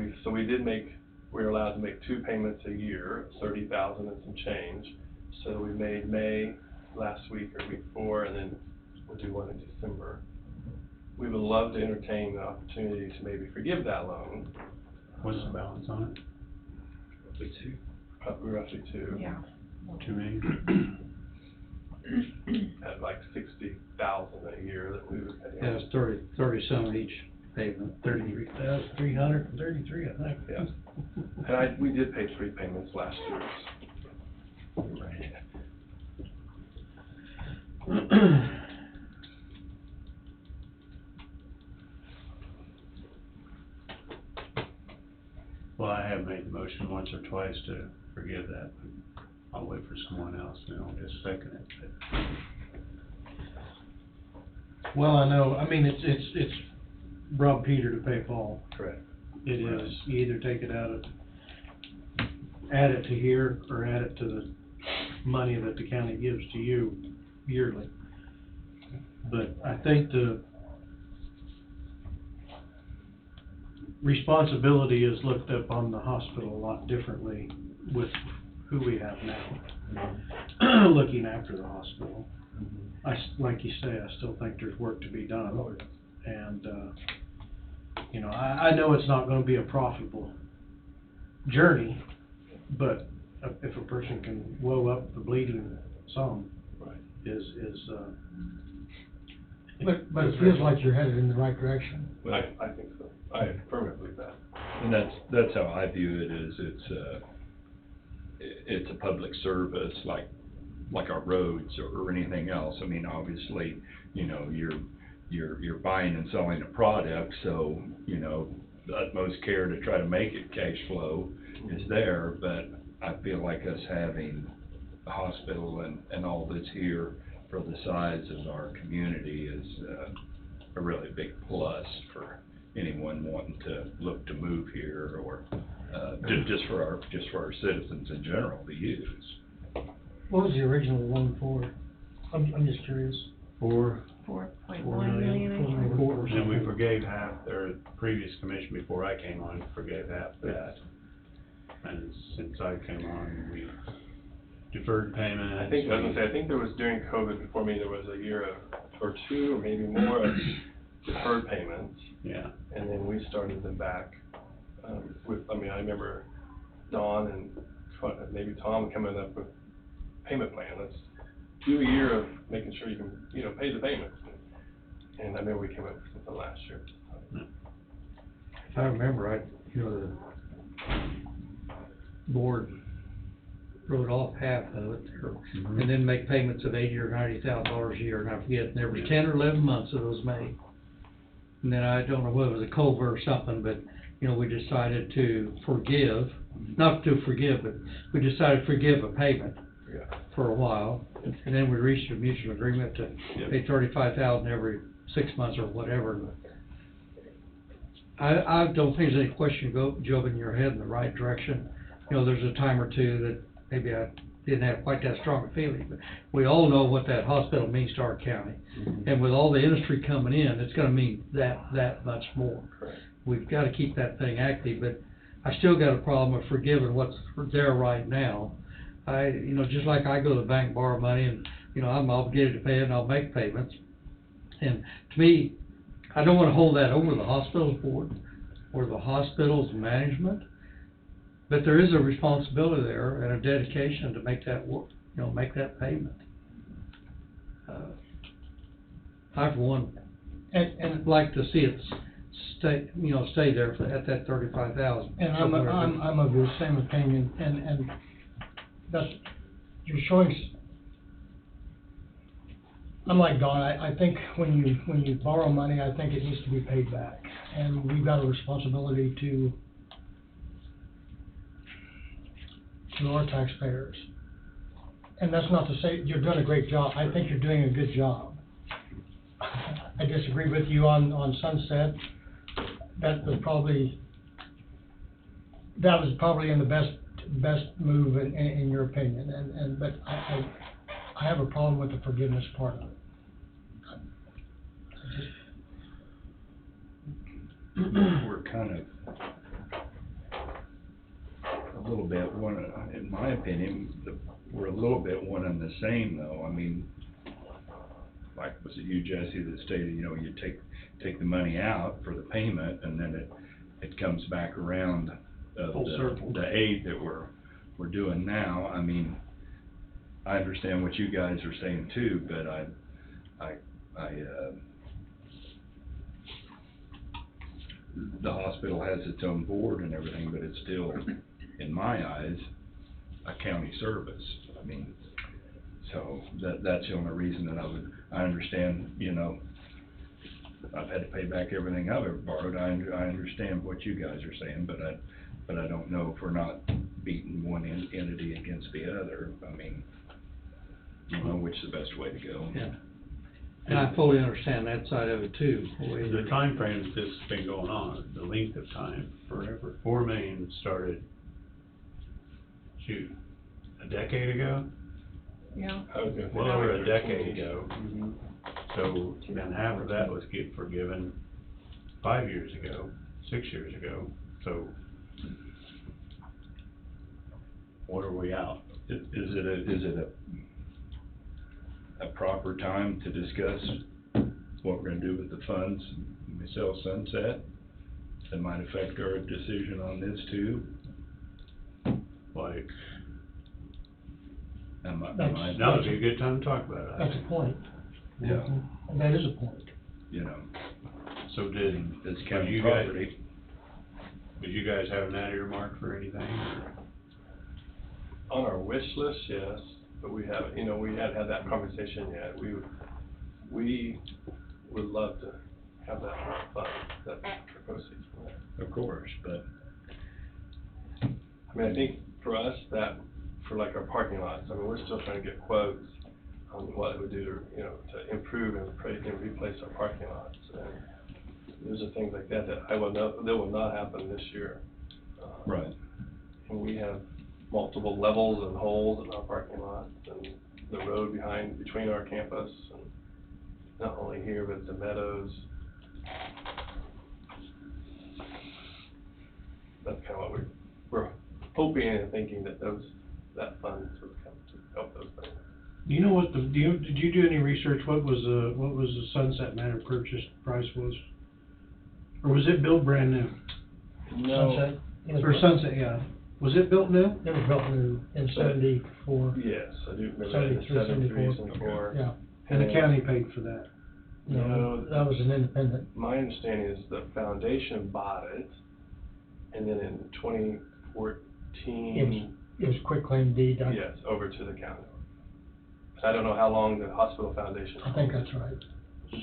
we're allowed to make 2 payments a year, $30,000 and some change. So we made May last week or week before, and then we'll do one in December. We would love to entertain the opportunity to maybe forgive that loan. What's the balance on it? Roughly 2. Yeah. 2 million? At like 60,000 a year that we would pay. Yeah, it's 30 some each payment. 33,333, I think. Yeah. And we did pay 3 payments last year. Well, I have made the motion once or twice to forgive that, but I'll wait for someone else, and I'll just second it. But Well, I know, I mean, it's rob Peter to pay Paul. Correct. It is, you either take it add it to here, or add it to the money that the county gives to you yearly. But I think the responsibility is looked up on the hospital a lot differently with who we have now, looking after the hospital. Like you say, I still think there's work to be done. And, you know, I know it's not gonna be a profitable journey, but if a person can blow up the bleeding some, is But it feels like you're headed in the right direction. I think so. I firmly believe that. And that's how I view it, is it's a public service like our roads or anything else. I mean, obviously, you know, you're buying and selling a product, so, you know, the utmost care to try to make it cash flow is there, but I feel like us having a hospital and all that's here for the size of our community is a really big plus for anyone wanting to look to move here, or just for our citizens in general to use. What was the original one for? I'm just curious. 4.1 million, I think. and then we forgave half, or the previous commission before I came on forgave half that. since I came on, we deferred payments. I think, I was gonna say, I think there was during COVID, before me, there was a year or two, or maybe more, of deferred payments. Yeah. And then we started them back, I remember Don and maybe Tom coming up with payment plan. Let's do a year of making sure you can, pay the payments. And I remember we came up with something last year. If I remember, the board wrote off half of it, and then make payments of $80,000 or $90,000 a year, and I forget, and there was 10 or 11 months of those made. And then I don't know whether it was a COVA or something, but, we decided to forgive, not to forgive, but we decided to forgive a payment for a while, and then we reached a mutual agreement to pay $35,000 every 6 months or whatever. I don't think there's any question, Joe, in your head in the right direction. There's a time or two that maybe I didn't have quite that strong a feeling, but we all know what that hospital means to our county. And with all the industry coming in, it's gonna mean that much more. Correct. We've gotta keep that thing active, but I still got a problem of forgiving what's there right now. Just like I go to the bank, borrow money, and, I'm obligated to pay it, and I'll make payments. And to me, I don't wanna hold that over the hospital's board or the hospital's management, but there is a responsibility there and a dedication to make that work, make that payment. I, for one, and like to see it stay there at that 35,000. And I'm of the same opinion, and that's, you're showing, I'm like Don, I think when you borrow money, I think it needs to be paid back, and we've got a responsibility to our taxpayers. And that's not to say you're doing a great job. I think you're doing a good job. I disagree with you on Sunset. That was probably in the best move in your opinion. But I have a problem with the forgiveness part of it. We're kind of a little bit in my opinion, we're a little bit one and the same though. I mean, like, was it you, Jesse, that stated, you take the money out for the payment and then it comes back around Full circle. The aid that we're doing now. I mean, I understand what you guys are saying too, but the hospital has its own board and everything, but it's still, in my eyes, a county service. I mean, so that's the only reason that I understand, I've had to pay back everything I've ever borrowed. I understand what you guys are saying, but I don't know if we're not beating one entity against the other. I mean, which is the best way to go. Yeah. And I fully understand that side of it too. The time frame this has been going on, the length of time, forever. 4 million started, a decade ago? Yeah. Well over a decade ago. So then half of that was forgiven 5 years ago, 6 years ago. So what are we out? Is it a proper time to discuss what we're gonna do with the funds when we sell Sunset? That might affect our decision on this too. Like, now would be a good time to talk about it. That's a point. Yeah. And that is a point. So it's county property. Did you guys have that earmarked for anything? On our wish list, yes, but we haven't, we hadn't had that conversation yet. We would love to have that fund, that proceeds from that. Of course, but I think for us, for like our parking lots, we're still trying to get quotes on what it would do to improve and replace our parking lots. And those are things like that that will not happen this year. Right. And we have multiple levels and holes in our parking lots and the road between our campus, and not only here but the Meadows. That's kind of what we're hoping and thinking that that funds would come to help those things. Do you know what did you do any research, what was the Sunset Manor purchase price was? Or was it built brand new? No. Sunset? Or Sunset, yeah. Was it built new? It was built new in 74. Yes, I do remember that in 73, 74. Yeah. And the county paid for that? No, that was an independent. My understanding is the foundation bought it, and then in 2014. It was quitclaim deed. Yes, over to the county. I don't know how long the hospital foundation. I think that's right.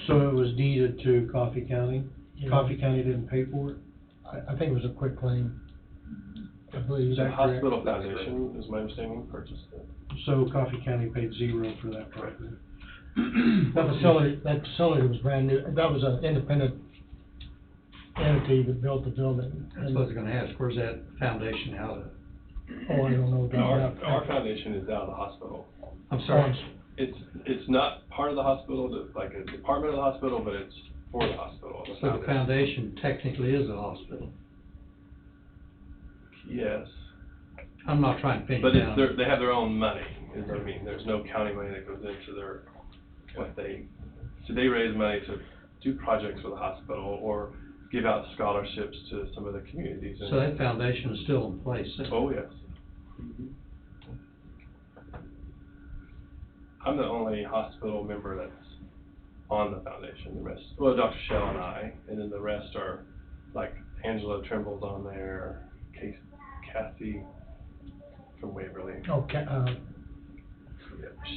So it was deeded to Coffee County? Yeah. Coffee County didn't pay for it? I think it was a quitclaim. I believe. Is The that correct? hospital foundation, is my understanding, purchased it. So Coffee County paid zero for that property? That facility was brand new. That was an independent entity that built the building. That's what I was gonna ask, where's that foundation out of? Oh, I don't know about that. Our foundation is out of the hospital. I'm sorry? It's not part of the hospital, like a department of the hospital, but it's for the hospital. So the foundation technically is a hospital. Yes. I'm not trying to pin you But down. they have their own money, is what I mean. There's no county money that goes into their, so they raise money to do projects for the hospital or give out scholarships to some of the communities. So that foundation is still in place? Oh, yes. I'm the only hospital member that's on the foundation. The rest, well, Dr. Shell and I, and then the rest are, like, Angela Trimble's on there, Kathy from Waverly. Okay, Yeah,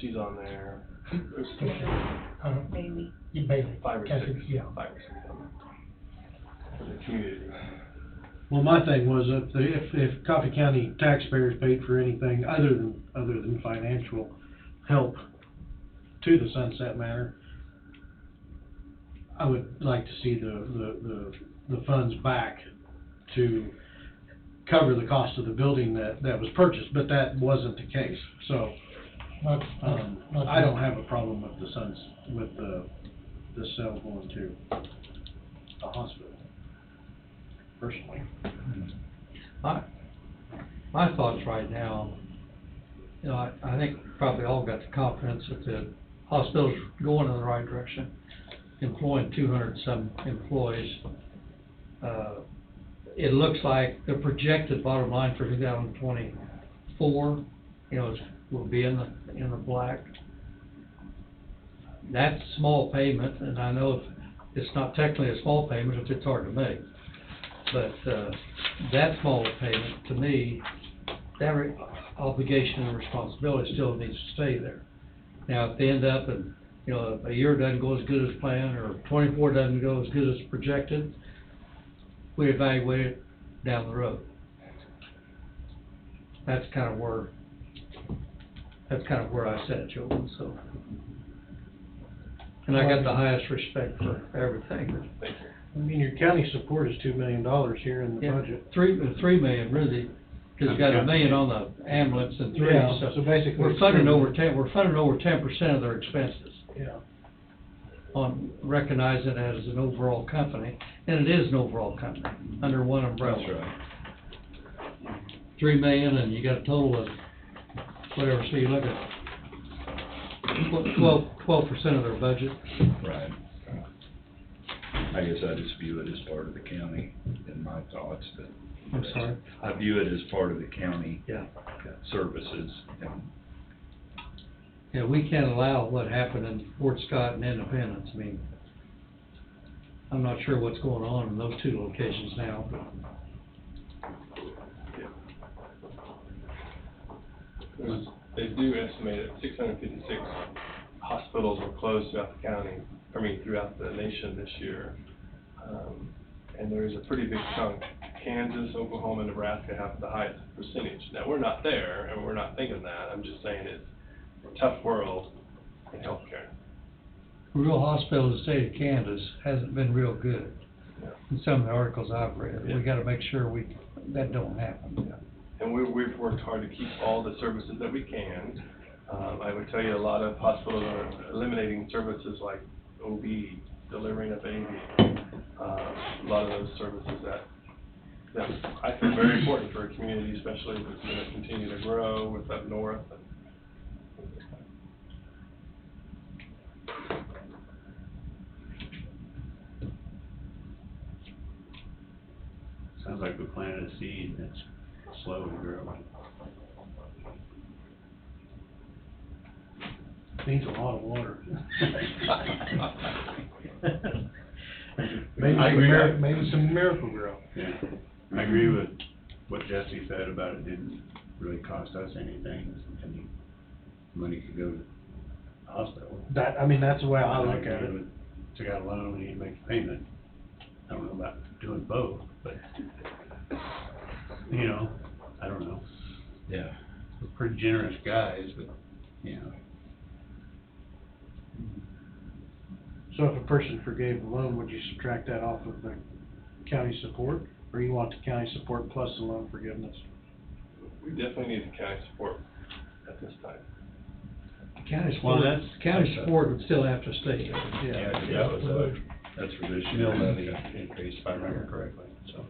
she's on there. There's Bailey. Bailey. 5 or 6. Kathy, yeah. 5 or 6 on there. For the community. Well, my thing was if Coffee County taxpayers paid for anything other than financial help to the Sunset Manor, I would like to see the funds back to cover the cost of the building that was purchased, but that wasn't the case. So I don't have a problem with the sale going to the hospital, personally. My thoughts right now, you know, I think we probably all got the confidence that the hospital's going in the right direction, employing 200 some employees. It looks like the projected bottom line for 2024, you know, will be in the black. That's a small payment, and I know it's not technically a small payment, it's hard to make. But that small payment, to me, that obligation and responsibility still needs to stay there. Now, if they end up and, you know, a year doesn't go as good as planned, or 24 doesn't go as good as projected, we evaluate it down the road. That's kind of where I sit, Joe, so. And I got the highest respect for everything. I mean, your county support is $2 million here in the budget. $3 million, really, because you got $1 million on the ambulance and $3 million, Yeah, so basically we're it's funding $3 over million. we're funding over 10% of their expenses. Yeah. On recognizing it as an overall company, and it is an overall company, under one umbrella. That's right. $3 million, and you got a total of whatever, so you look at 12% of their budget. Right. I guess I just view it as part of the county in my thoughts, but. I'm sorry? I view it as part of the county. Yeah. Services, and Yeah, we can't allow what happened in Fort Scott and Independence. I mean, I'm not sure what's going on in those two locations now, but. They do estimate that 656 hospitals were closed throughout the county, throughout the nation this year. And there's a pretty big chunk. Kansas, Oklahoma, and Nebraska have the highest percentage. Now, we're not there, and we're not thinking that. I'm just saying it's a tough world in healthcare. Rural hospital in the state of Kansas hasn't been real good. Yeah. In some of the articles I've read, Yeah. we gotta make sure that don't happen. Yeah. And we've worked hard to keep all the services that we can. I would tell you a lot of hospitals are eliminating services like OB, delivering a baby. A lot of those services that Yeah, I think very important for a community, especially if it's gonna continue to grow with up north. Sounds like we planted a seed that's slowly growing. Needs a lot of water. Maybe I some agree. maybe some miracle grow. Yeah, I agree with what Jesse said about it didn't really cost us anything, any money could go to the hospital. That, I mean, that's the way I look at it. Took out a loan, we need to make a payment. I don't know about doing both, but, you know, I don't know. Yeah. We're pretty generous guys, but, you know. So if a person forgave the loan, would you subtract that off of the county support? Or you want the county support plus the loan forgiveness? We definitely need the county support at this time. County Well, support, that's- county support would still have to stay. Yeah, that was, that's for this year, levy increase, if I remember correctly, so.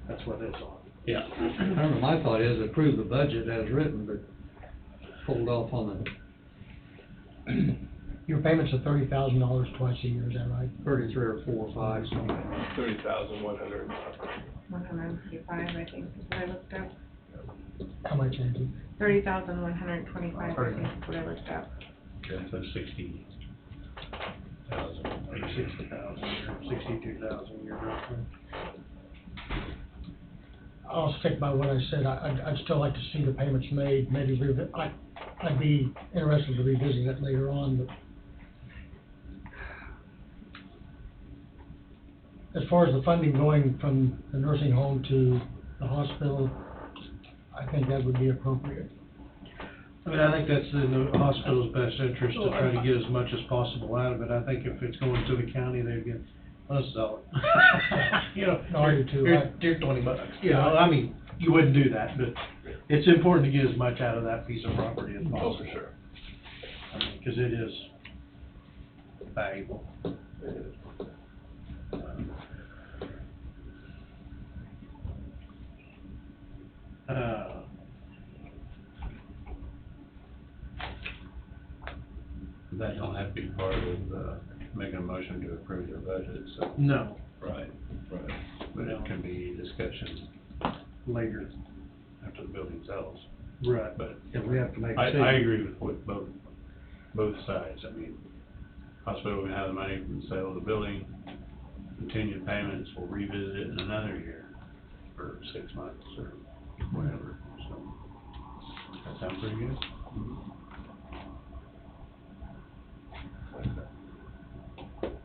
That's what it's on. Yeah. I don't know, my thought is approve the budget as written, but hold off on the Your payments are $30,000 twice a year, is that right? 33 or 4 or 5, something like that. 30,100. 155, I think, is what I looked up. How much, Andy? 30,125, I think, is what I looked up. Okay, so 60,000. 60,000, 62,000 a year roughly. I'll stick by what I said. I'd still like to see the payments made, maybe I'd be interested to revisit it later on, but as far as the funding going from the nursing home to the hospital, I think that would be appropriate. I mean, I think that's in the hospital's best interest to try to get as much as possible out of it. I think if it's going to the county, they'd get, let's sell it. You know, No, I do too. here's $20. You know, I mean, you wouldn't do that, but it's important to get as much out of that piece of property as possible. Oh, for sure. I mean, 'cause it is valuable. That don't have to be part of, making a motion to approve their budget, so. No, Right, right. But it can be discussion later. after the building sells. Right. But Yeah, we have to make a I decision. agree with what both sides. I mean, hospital can have the money from the sale of the building, continued payments, we'll revisit it in another year for 6 months or whatever, so. That sound pretty good?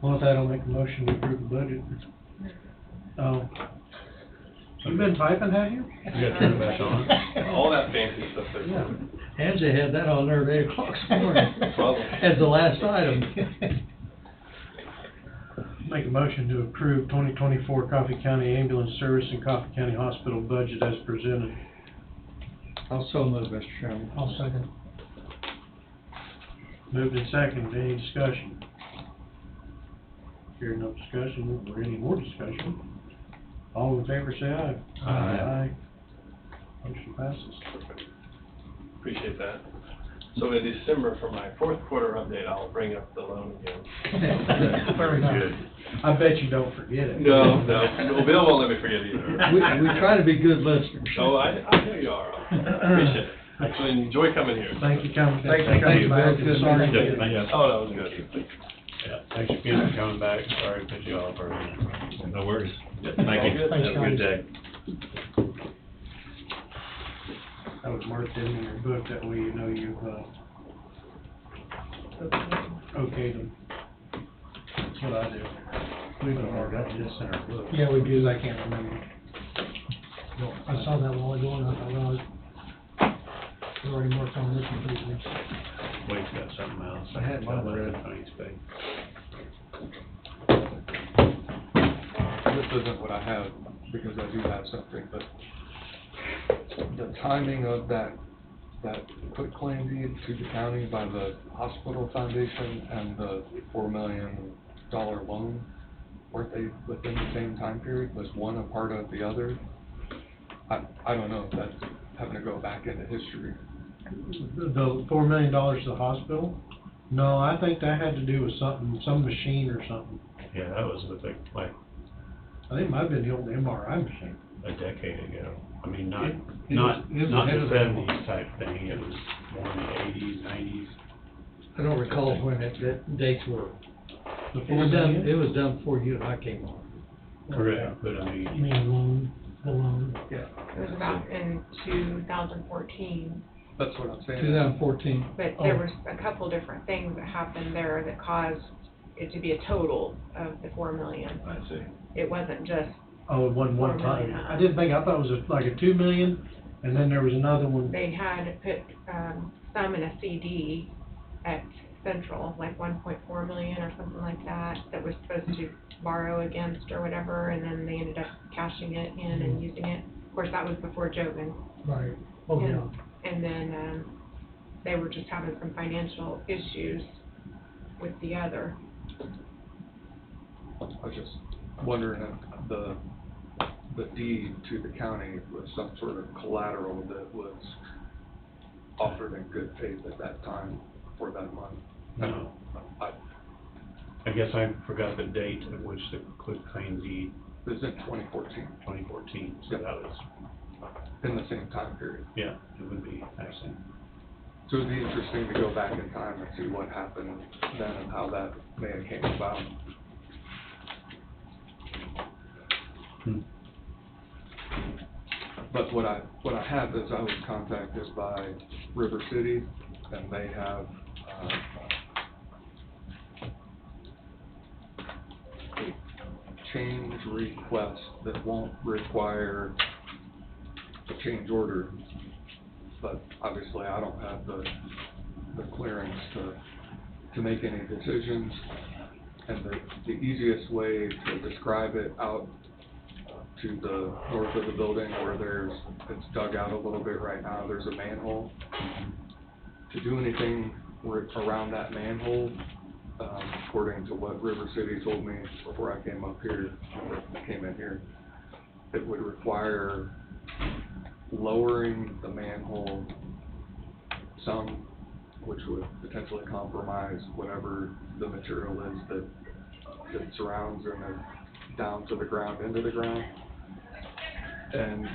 Well, with that, I'll make a motion to approve the budget. Oh. You've been typing, have you? You gotta turn it back on. All that fancy stuff there. Yeah. Angela had that on there at 8 o'clock this morning, Well- as the last item. Make a motion to approve 2024 Coffee County Ambulance Service and Coffee County Hospital budget as presented. I'll so move, Mr. Chairman. I'll second. Moved and seconded, any discussion? Hearing no discussion, or any more discussion, all in favor say aye. Aye. Motion passes. Appreciate that. So in December, for my fourth quarter update, I'll bring up the loan again. Very good. I bet you don't forget it. No, Bill won't let me forget either. We try to be good listeners. Oh, I know you are. Appreciate it. Actually enjoy coming here. Thank you, coming. Thank you, Bill. Good Sorry. meeting you. Yeah. Oh, that was good. Yeah, thanks again for coming back, sorry to put you off early. No worries. Thank you, have Thanks, a good guys. day. That was marked in your book, that way you know you've, okayed them. That's what I do. We don't mark that just in our book. Yeah, we do. Because I can't remember. I saw that while ago, and I thought, well, we already worked on this one previously. Wade's got something else. I had mine ready. Tony's pay. This isn't what I have, because I do have something, but the timing of that quitclaim deed to the county by the hospital foundation and the $4 million loan, weren't they within the same time period? Was one a part of the other? I don't know if that's having to go back into history. The $4 million to the hospital? No, I think that had to do with something, some machine or something. Yeah, that was with like I think it might have been the old MRI machine. a decade ago. I mean, not, It not, was not ahead the of the- seventies type thing, it was more in the eighties, nineties. I don't recall when that dates were. The It $4 was done, million? it was done before you and I came on. Correct, but I You mean, mean the loan? Yeah. It was about in 2014, That's what I'm saying. 2014. but there was a couple different things that happened there that caused it to be a total of the 4 million. I see. It wasn't just, Oh, it wasn't one 4 time. million, I didn't think, I thought it was like a 2 million, and then there was another one. they had put, some in a CD at Central, like 1.4 million or something like that, that was supposed to borrow against or whatever, and then they ended up cashing it in and using it. Of course, that was before Jogan. Right. Oh, yeah. And then, they were just having some financial issues with the other. I was just wondering if the deed to the county was some sort of collateral that was offered in good faith at that time for that money. no. I guess I forgot the date at which the quitclaim deed, It was in 2014, 2014, so Yep. that was, in the same time period. yeah, it would be actually. So it'd be interesting to go back in time and see what happened then and how that may have came about. But what I have is I was contacted by River City, and they have, a change request that won't require a change order. But obviously, I don't have the clearance to make any decisions. And the easiest way to describe it out to the north of the building where it's dug out a little bit right now, there's a manhole. To do anything around that manhole, according to what River City told me before I came up here, or came in here, it would require lowering the manhole some, which would potentially compromise whatever the material is that surrounds and then down to the ground, into the ground. And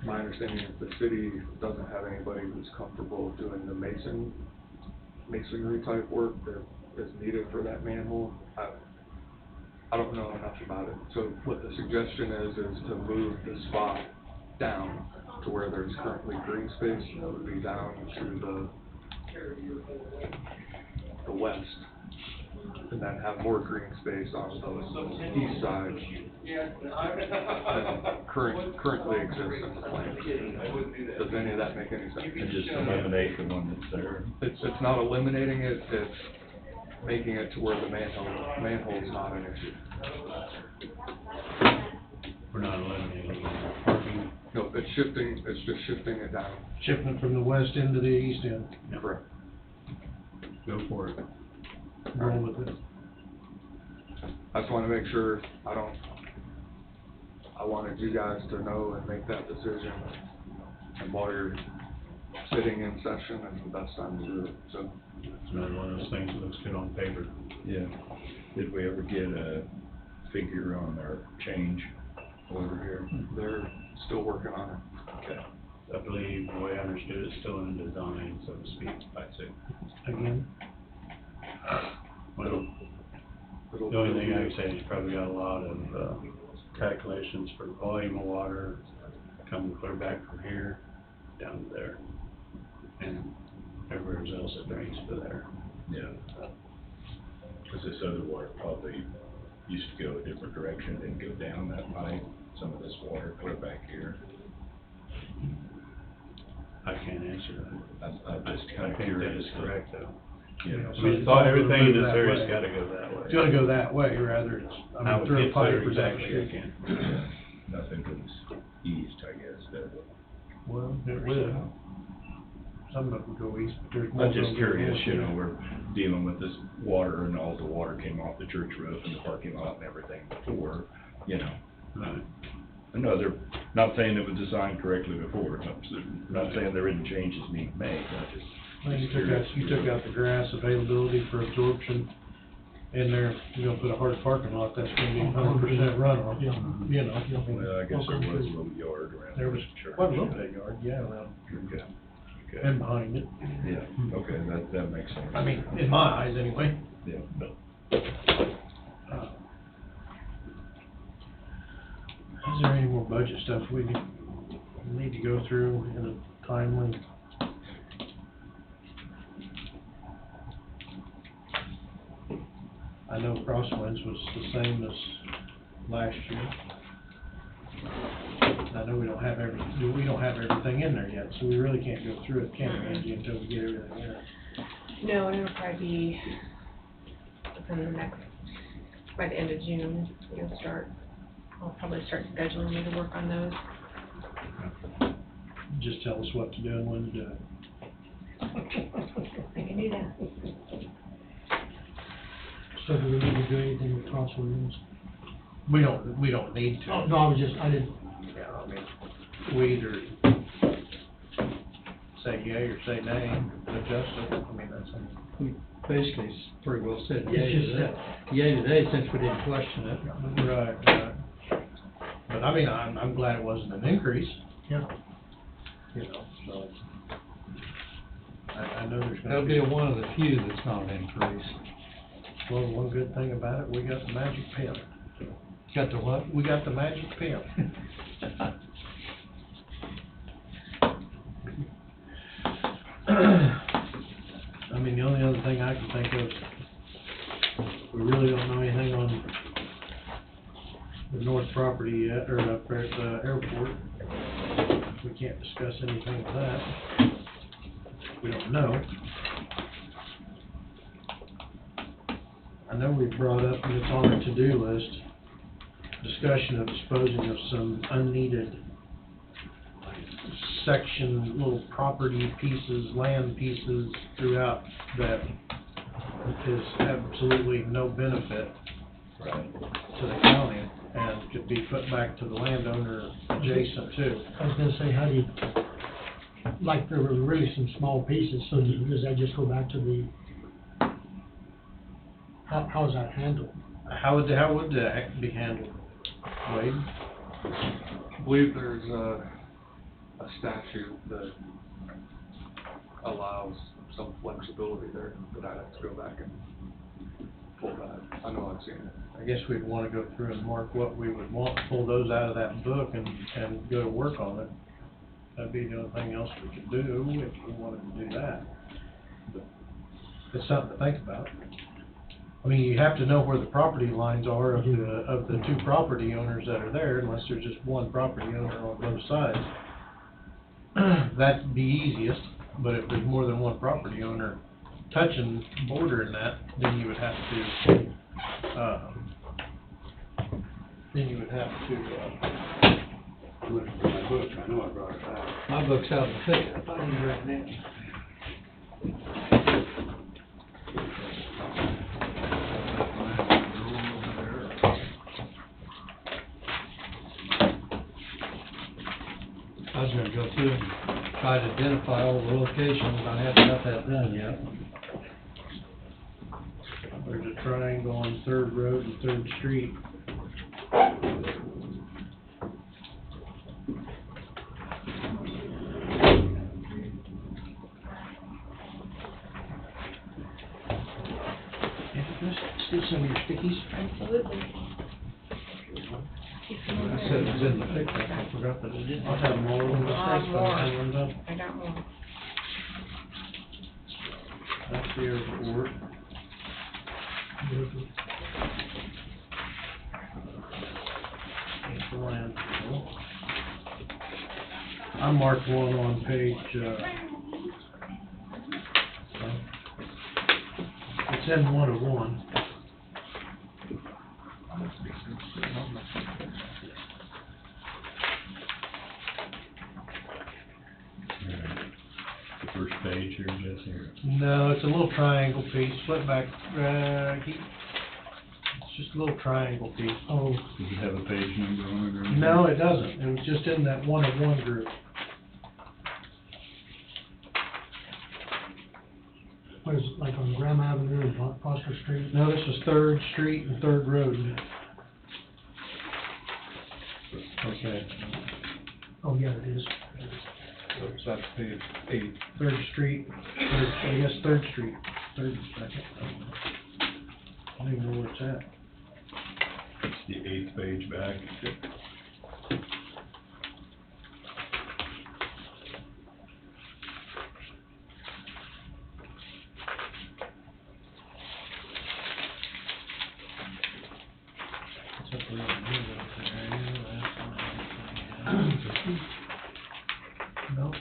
my understanding is the city doesn't have anybody who's comfortable doing the masonry type work that is needed for that manhole. I don't know enough about it. So what the suggestion is to move the spot down to where there's currently green space. That would be down to the west, and then have more green space on the east side than currently exists in the plan. Does any of that make any sense? And just eliminate the one that's there. It's not eliminating it, it's making it to where the manhole is not an issue. We're not eliminating parking. No, it's just shifting it down. Shifting from the west end to the east end. Correct. Go for it. Roll with it. I just wanna make sure I wanted you guys to know and make that decision. And while you're sitting in session, it's the best time to do it, so. It's another one of those things that looks good on paper. Yeah. Did we ever get a figure on our change over here? They're still working on it. Okay. I believe, the way I understood it, it's still in design, so to speak. I see. Again. Well, the only thing I would say is probably got a lot of, calculations for volume of water coming clear back from here down to there. And everywhere else it drains to there. Yeah. Cause this other water probably used to go a different direction, didn't go down that pipe. Some of this water clear back here. I can't answer that. I'm just I kinda think that curious. is correct though. Yeah. I mean, everything in this area's gotta go that way. It's gotta go that way, rather it's, I would through a get pipe there or exactly, I something. can't. Nothing goes east, I guess, that. Well, it will. Some of them go east, but there's more. I'm just of them curious, north. you know, we're dealing with this water and all the water came off the church roof and the parking lot and everything before, you know. Right. No, they're not saying it was designed correctly before, not saying there isn't changes need made, I just. Well, you took out the grass availability for absorption in there. You're gonna put a hard parking lot, that's gonna be 100% runoff, you know. Well, I guess there was a little yard around. There was quite a little bit of yard, yeah, around, Okay, okay. and behind it. Yeah, okay, that makes sense. I mean, in my eyes, anyway. Yeah. Is there any more budget stuff we need to go through in a timely? I know Crosswinds was the same as last year. I know we don't have everything in there yet, so we really can't go through it, can we, Angie, until we get everything in. No, it'll probably be within the next, by the end of June, I'll probably start scheduling you to work on those. Just tell us what to do and when to do it. I can do that. So do we need to do anything with Crosswinds? We don't need to. Oh, no, I didn't. Yeah, I mean, we either say yay or say nay, adjust it, I mean, that's, We basically pretty well said It's yay just today. Yay today, since we didn't question it. right. But I mean, I'm glad it wasn't an increase. Yeah. You know, so. I know there's That'll gonna be be. one of the few that's not an increase. Well, one good thing about it, we got the magic pen. Got the what? We got the magic pen. I mean, the only other thing I can think of, we really don't know anything on the north property yet, or up there at the airport. We can't discuss anything with that. We don't know. I know we brought up, and it's on our to-do list, discussion of disposing of some unneeded section, little property pieces, land pieces throughout that is absolutely no benefit to the county and could be put back to the landowner adjacent to. I was gonna say, how do you, like, there were really some small pieces, so does that just go back to the, how's that handled? How would that be handled, Wade? I believe there's a statute that allows some flexibility there, but I'd have to go back and pull that. I know I've seen it. I guess we'd want to go through and mark what we would want, pull those out of that book and go to work on it. That'd be the only thing else we could do if we wanted to do that. But it's something to think about. I mean, you have to know where the property lines are of the two property owners that are there, unless there's just one property owner on both sides. That'd be easiest, but if there's more than one property owner touching, bordering that, then you would have to, Looking for my book, I know I brought it back. My book's out of the pickup, I didn't write it down. I was gonna go through and try to identify all the locations, I haven't got that done yet. there's a triangle on Third Road and Third Street. Steal some of your stickies? Absolutely. I said it was in the pickup, I forgot that it didn't. I'll have more of them. More. I got more. That's the airport. That's the landfill. I marked one on page, it's in 101. The first page here, Jesse? No, it's a little triangle piece, flip back, keep just a little triangle piece. Oh, Does it have a page number on it or anything? No, it doesn't. It was just in that one of one group. what is it, like on Graham Avenue and Foster Street? No, this is Third Street and Third Road. Okay. Oh, yeah, it is. So that's page 8. Third Street, I guess Third Street, Third and Second. I don't even know where it's at. It's the 8th page back. It's up there. No,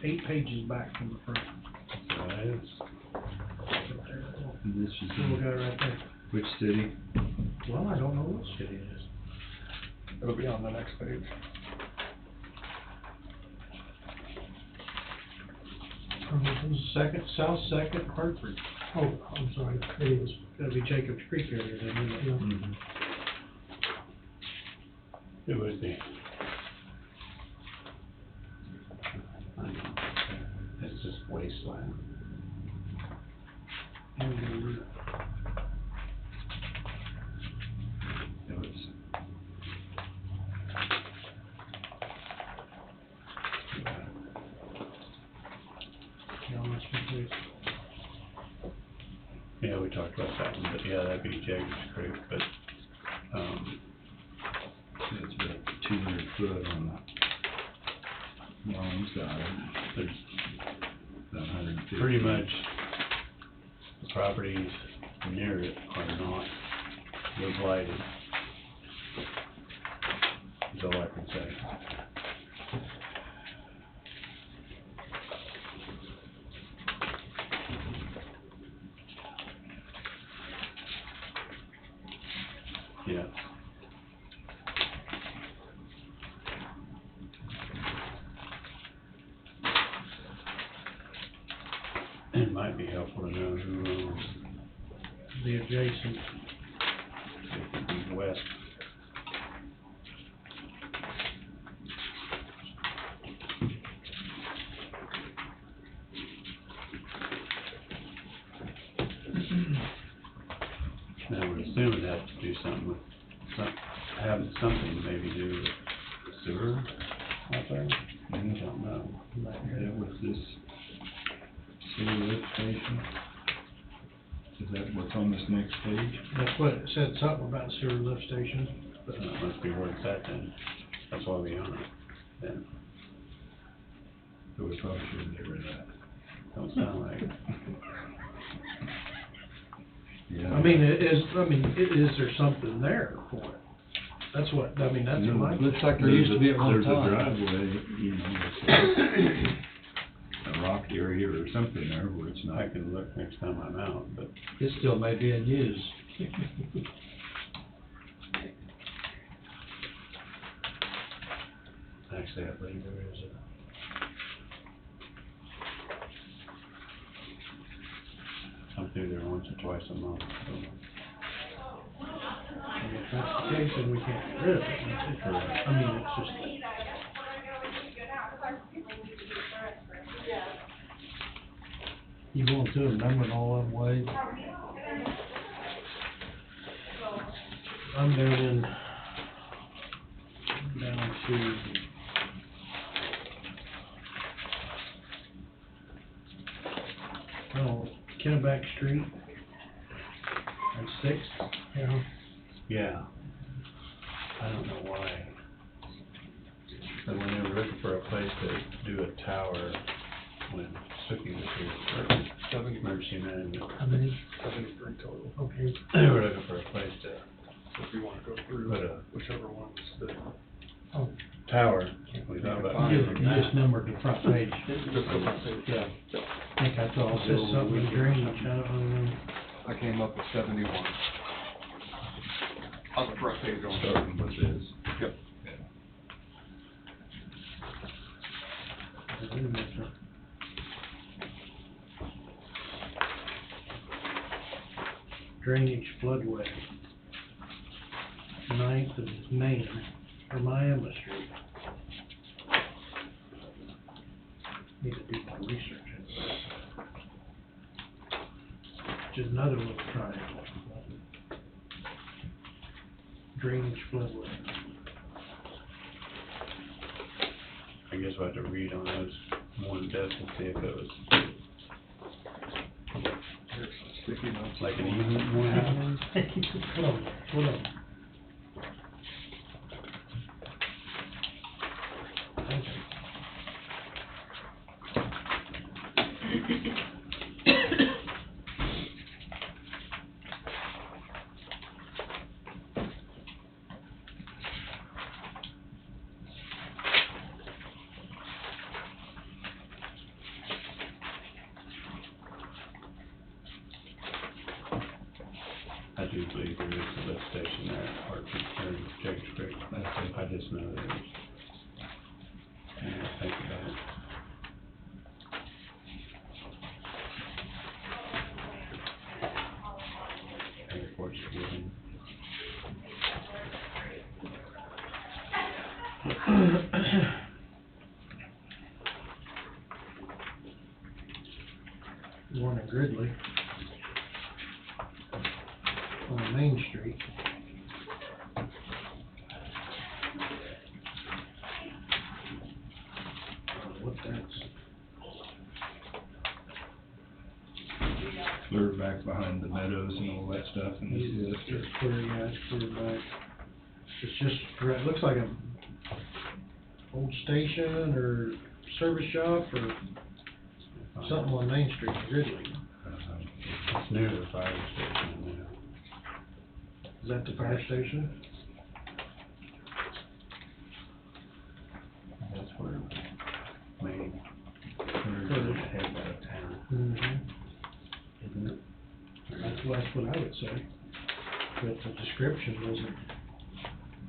eight pages back from the front. This is, Little guy right there. which city? Well, I don't know what city it is. It'll be on the next page. Second, South Second, Hartford. Oh, I'm sorry, it is. That'd be Jacobs Creek area then, isn't it? Mm-hmm. It would be. It's just wasteland. It was. Yeah, we talked about that one, but yeah, that'd be Jacobs Creek, but, It's about 200 foot on the long side. there's About 150. pretty much the properties near it are not, they're blighted. That's all I can say. Yeah. It might be helpful to know who owns The adjacent. the west. Now, we're assuming it has to do something with, having something to maybe do with sewer out there. I don't know. That was this sewer lift station? Is that what's on this next page? That's what it said, something about sewer lift station. But that must be where it's at then. That's why we own it then. So we probably shouldn't get rid of that. Don't sound like it. Yeah. I mean, is there something there for it? That's what, I mean, that's what I. Looks like there used to be at one There's a time. driveway, you know, a rock area or something there where it's not. I can look next time I'm out, but It still may be in use. actually I believe there is a. I'm through there once or twice a month, so. And if that's the case, then we can't get rid of it. I mean, it's just. You going to a number and all them ways? I'm down to Kennebec Street. That's Sixth. Yeah. Yeah. I don't know why. But when they were looking for a place to do a tower, when Sookie was here, for emergency management, How many? 73 total. Okay. they were looking for a place to So if you want to go through put a whichever one's the. Oh, tower. We thought about You doing just that. numbered the front page. Just the front page. Yeah. I think I saw, it says something drainage, I don't know. I came up with 71. On the front page on. Starting with this. Yep. Drainage floodway. 9th of Main, or Miami Street. Need to do more research into that. Which is another little triangle. Drainage floodway. I guess we'll have to read on those more in depth and see if it was like an easement one. Hold on. I do believe there is a lift station there at Hartford, or Jacobs Creek. I just know there is. And I think about it. Airport's given. One in Gridley. On Main Street. What that's, Clear back behind the meadows and all that stuff, and it's clear, yeah, it's clear back. It's just, it looks like a old station or service shop or something on Main Street in Gridley. It's near the fire station now. Is that the fire station? That's where Main, where head out of town, Mm-hmm. isn't it? That's what I would say. But the description doesn't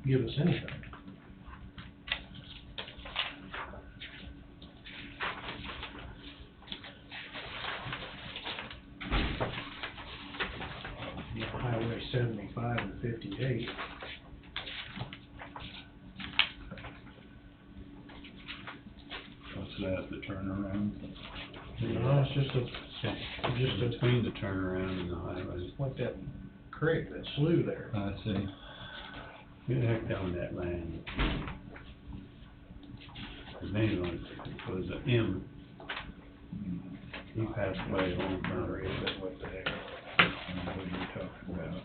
give us anything. Highway 75 and 58. what's that, the turnaround? No, it's just a Between the turnaround and the highway. like that creek, that slough there. I see. Who the heck owned that land? His name was M. He passed away a long time ago. What the heck? What are you talking about?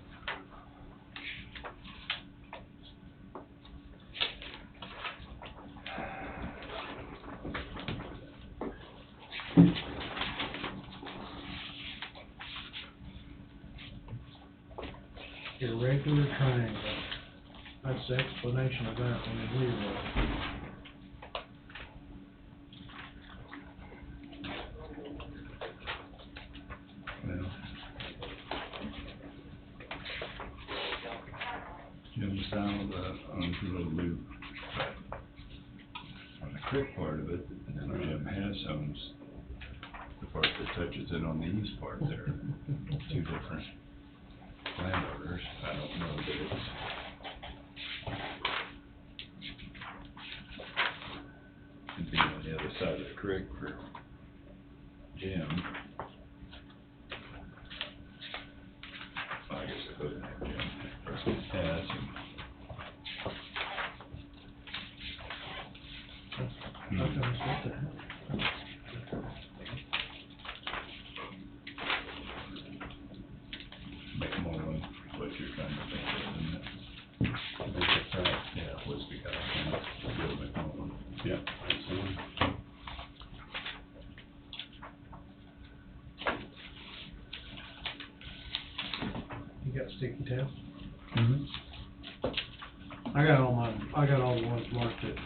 Irregular triangle. That's the explanation of that one in Leroy. Well, Jim South, owns a little loop on the creek part of it, and then Jim Hess owns the part that touches it on the east part there. Two different landowners. I don't know that it's it'd be on the other side of the creek for Jim. I guess I put it in Jim. Yeah, that's him. Okay, that's what the hell. McMullen, what you're trying to think of, isn't it? I think that's right. Yeah, was the guy, Bill McMullen. Yeah, that's the one. You got sticky tabs? Mm-hmm. I got all the ones marked it.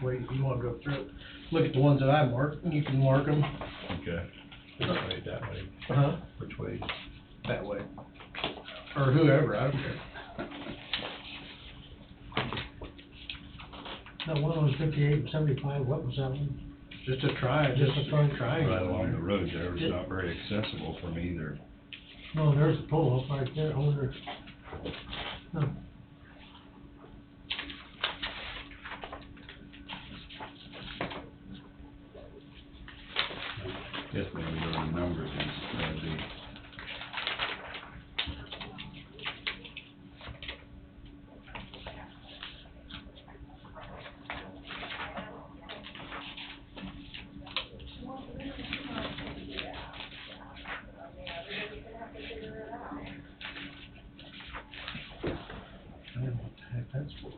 Wait, if you wanna go through it, look at the ones that I marked, and you can mark them. Okay. This way, that way. Uh-huh. Which way? That way. Or whoever, I don't care. That one was 58 and 75, what was that one? Just a triangle. Right along the road there, it's not very accessible from either. No, there's a pull-off right there, I wonder, No. Guess maybe there are numbers in the I don't know what the heck that's for.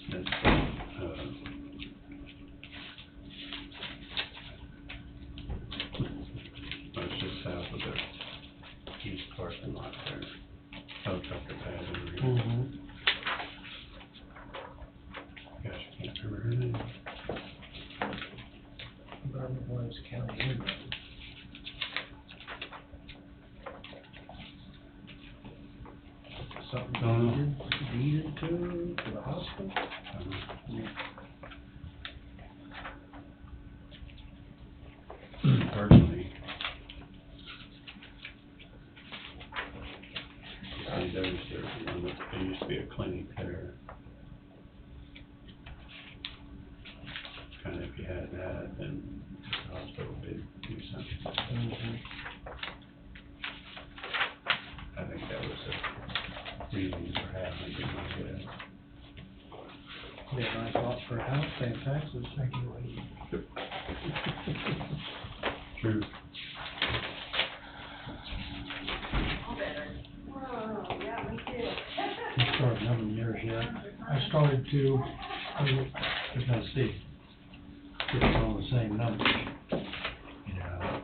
It's, it's just south of the east parking lot there. Helicopter pad and everything. Mm-hmm. Gosh, I can't remember her name. Environment Williams County Inlet. Something deeded to the hospital? Personally, I noticed there used to be a clinic there. Kind of if you had that, then the hospital did do something. I think that was a reason for having it in my head. Yeah, nice lot for a house, paying taxes. True. You started a number of years yet. I started to, just want to see if it's all the same numbers. Yeah.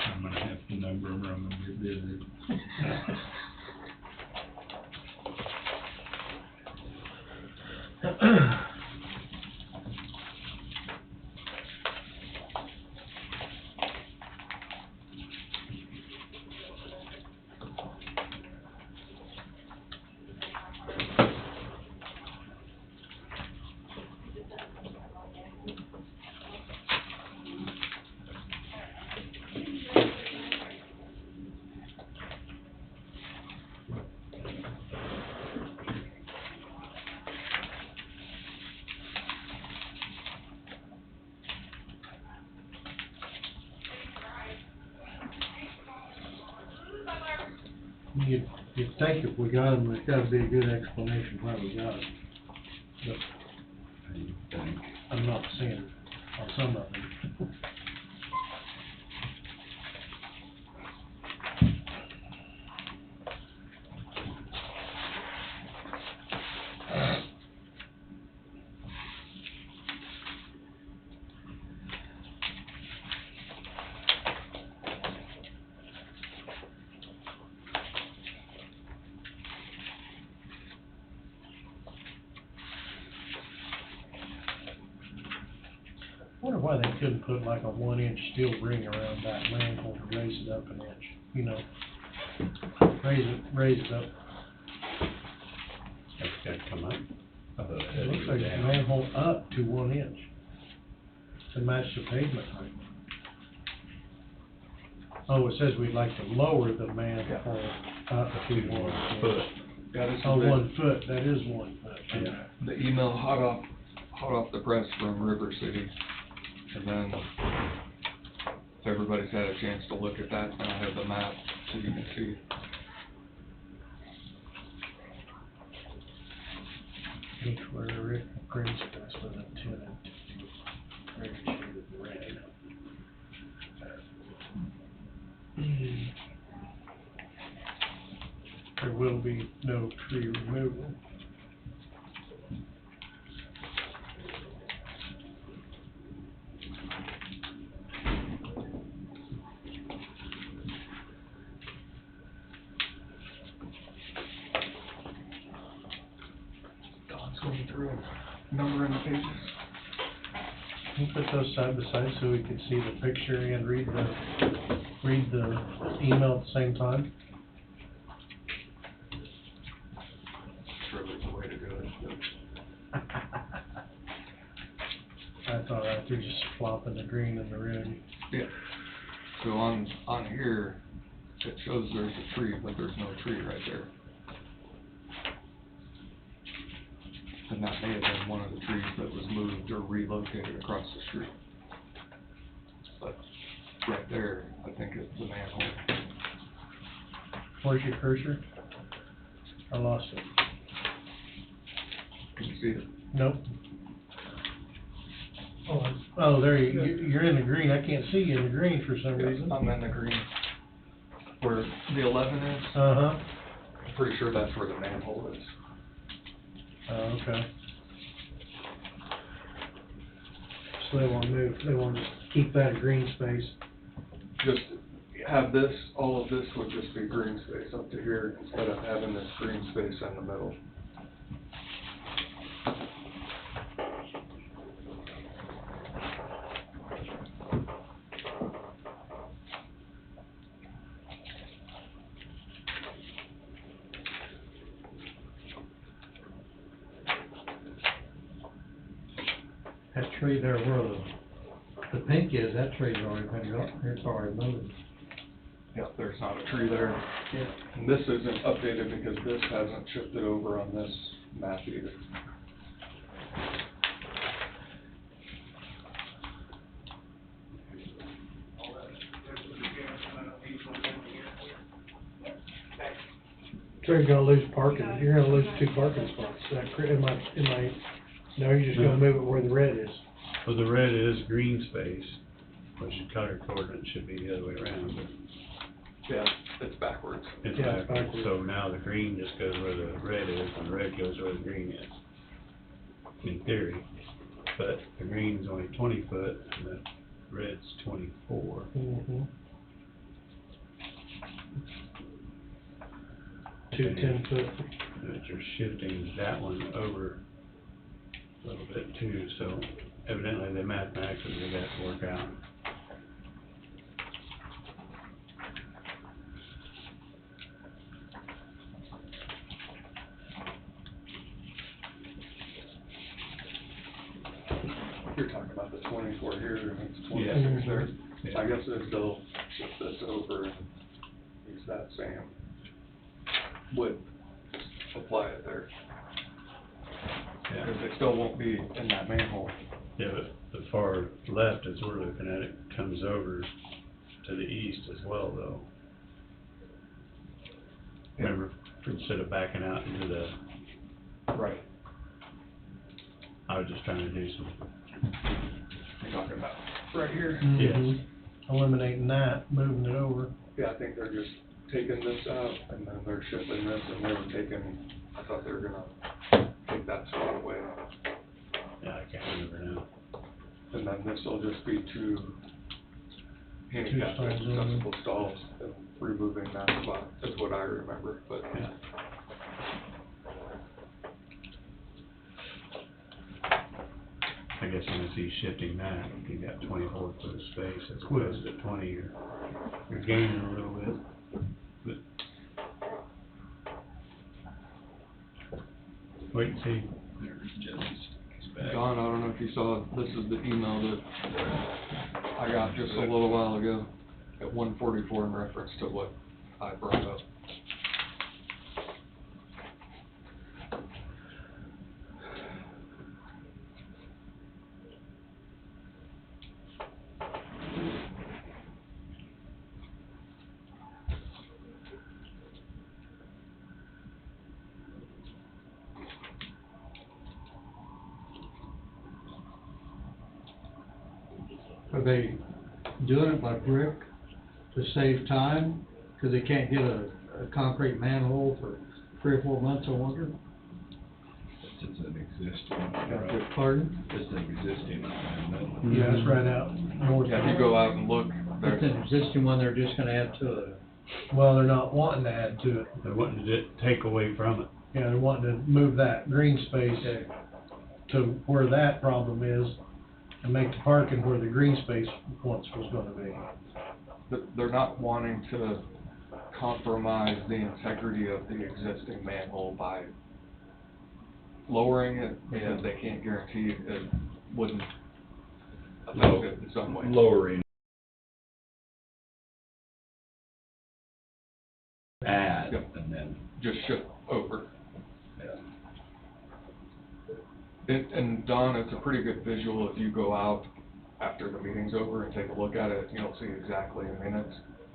I'm gonna have to number them or I'm gonna get busy. You'd think if we got them, there's gotta be a good explanation why we got them. But I'm not seeing it on some of them. I wonder why they couldn't put like a 1-inch steel ring around that manhole to raise it up an inch, you know? Raise it up. It's gotta come up. It looks like the manhole up to 1 inch to match the pavement height. Oh, it says we'd like to lower the manhole up to 1 Foot. inch. Yeah, this is Oh, the- 1 foot, that is 1 foot. Yeah. The email hot off the press from River City. And then, if everybody's had a chance to look at that, I have the map so you can see. Each where Rick Prince was intended to be very shaded red. There will be no tree removal. Don's going through numbering the pages. Can you put those side by side so we can see the picture and read the email at the same time? Sure, there's a way to do it. That's all right, they're just flopping the green and the red. Yeah. So on here, It shows there's a tree, but there's no tree right there. And that may have been one of the trees that was moved or relocated across the street. But right there, I think it's the manhole. Where's your cursor? I lost it. Can you see it? Nope. Oh, there you're in the green. I can't see you in the green for some reason. I'm in the green. Where the 11 is? Uh-huh. I'm pretty sure that's where the manhole is. Oh, okay. So they want to keep that a green space. Just have this, all of this would just be green space up to here instead of having this green space in the middle. That tree there where the pink is, that tree's already been, it's already moved. Yeah, there's not a tree there. Yeah. And this isn't updated because this hasn't shifted over on this map either. So you're gonna lose parking, you're gonna lose 2 parking spots. No, you're just gonna move it where the red is. Well, the red is green space, which the color coordinate should be the other way around, but Yeah, it's backwards. it's Yeah, it's backwards. backwards. So now the green just goes where the red is, and the red goes where the green is, in theory. But the green's only 20 foot, and the red's 24. Mm-hmm. 2 10-foot. But you're shifting that one over a little bit too, so evidently the mathematics they got to work out. You're talking about the 24 here, and it's 26 Yeah. there. Yeah. I guess if they'll shift this over and use that same width, apply it there. Yeah. Because they still won't be in that manhole. Yeah, but the far left, as we're looking at it, comes over to the east as well, though. Remember, instead of backing out into the... Right. I was just trying to do some... You're talking about right here? Mhm. Eliminating that, moving it over. Yeah, I think they're just taking this out, and then they're shifting this, and they were taking, I thought they were gonna take that spot away. Yeah, I can't remember now. And then this will just be 2 handicap stalls, accessible stalls, and removing that spot, is what I remember, but. Yeah. I guess when I see shifting that, you got 24 foot of space as opposed to 20, you're gaining a little bit, but wait and see. There's Jesse's Don, I don't know if you saw, this is the email that I got just a little while ago at 1:44 in reference to what I brought up. Are they doing it by brick to save time? Because they can't get a concrete manhole for 3 or 4 months, I wonder? It's an existing. Pardon? It's an existing. Yeah, it's right out north. Yeah, if you go out and look, It's an existing one, they're just gonna add to it. Well, they're not wanting to add to it. They're wanting to take away from it. Yeah, they're wanting to move that green space to where that problem is and make the parking where the green space once was gonna be. they're not wanting to compromise the integrity of the existing manhole by lowering it, because they can't guarantee it wouldn't affect it in some way. Lowering Yep. and then, just ship over. yeah. And Don, it's a pretty good visual if you go out after the meeting's over and take a look at it, you'll see exactly, I mean,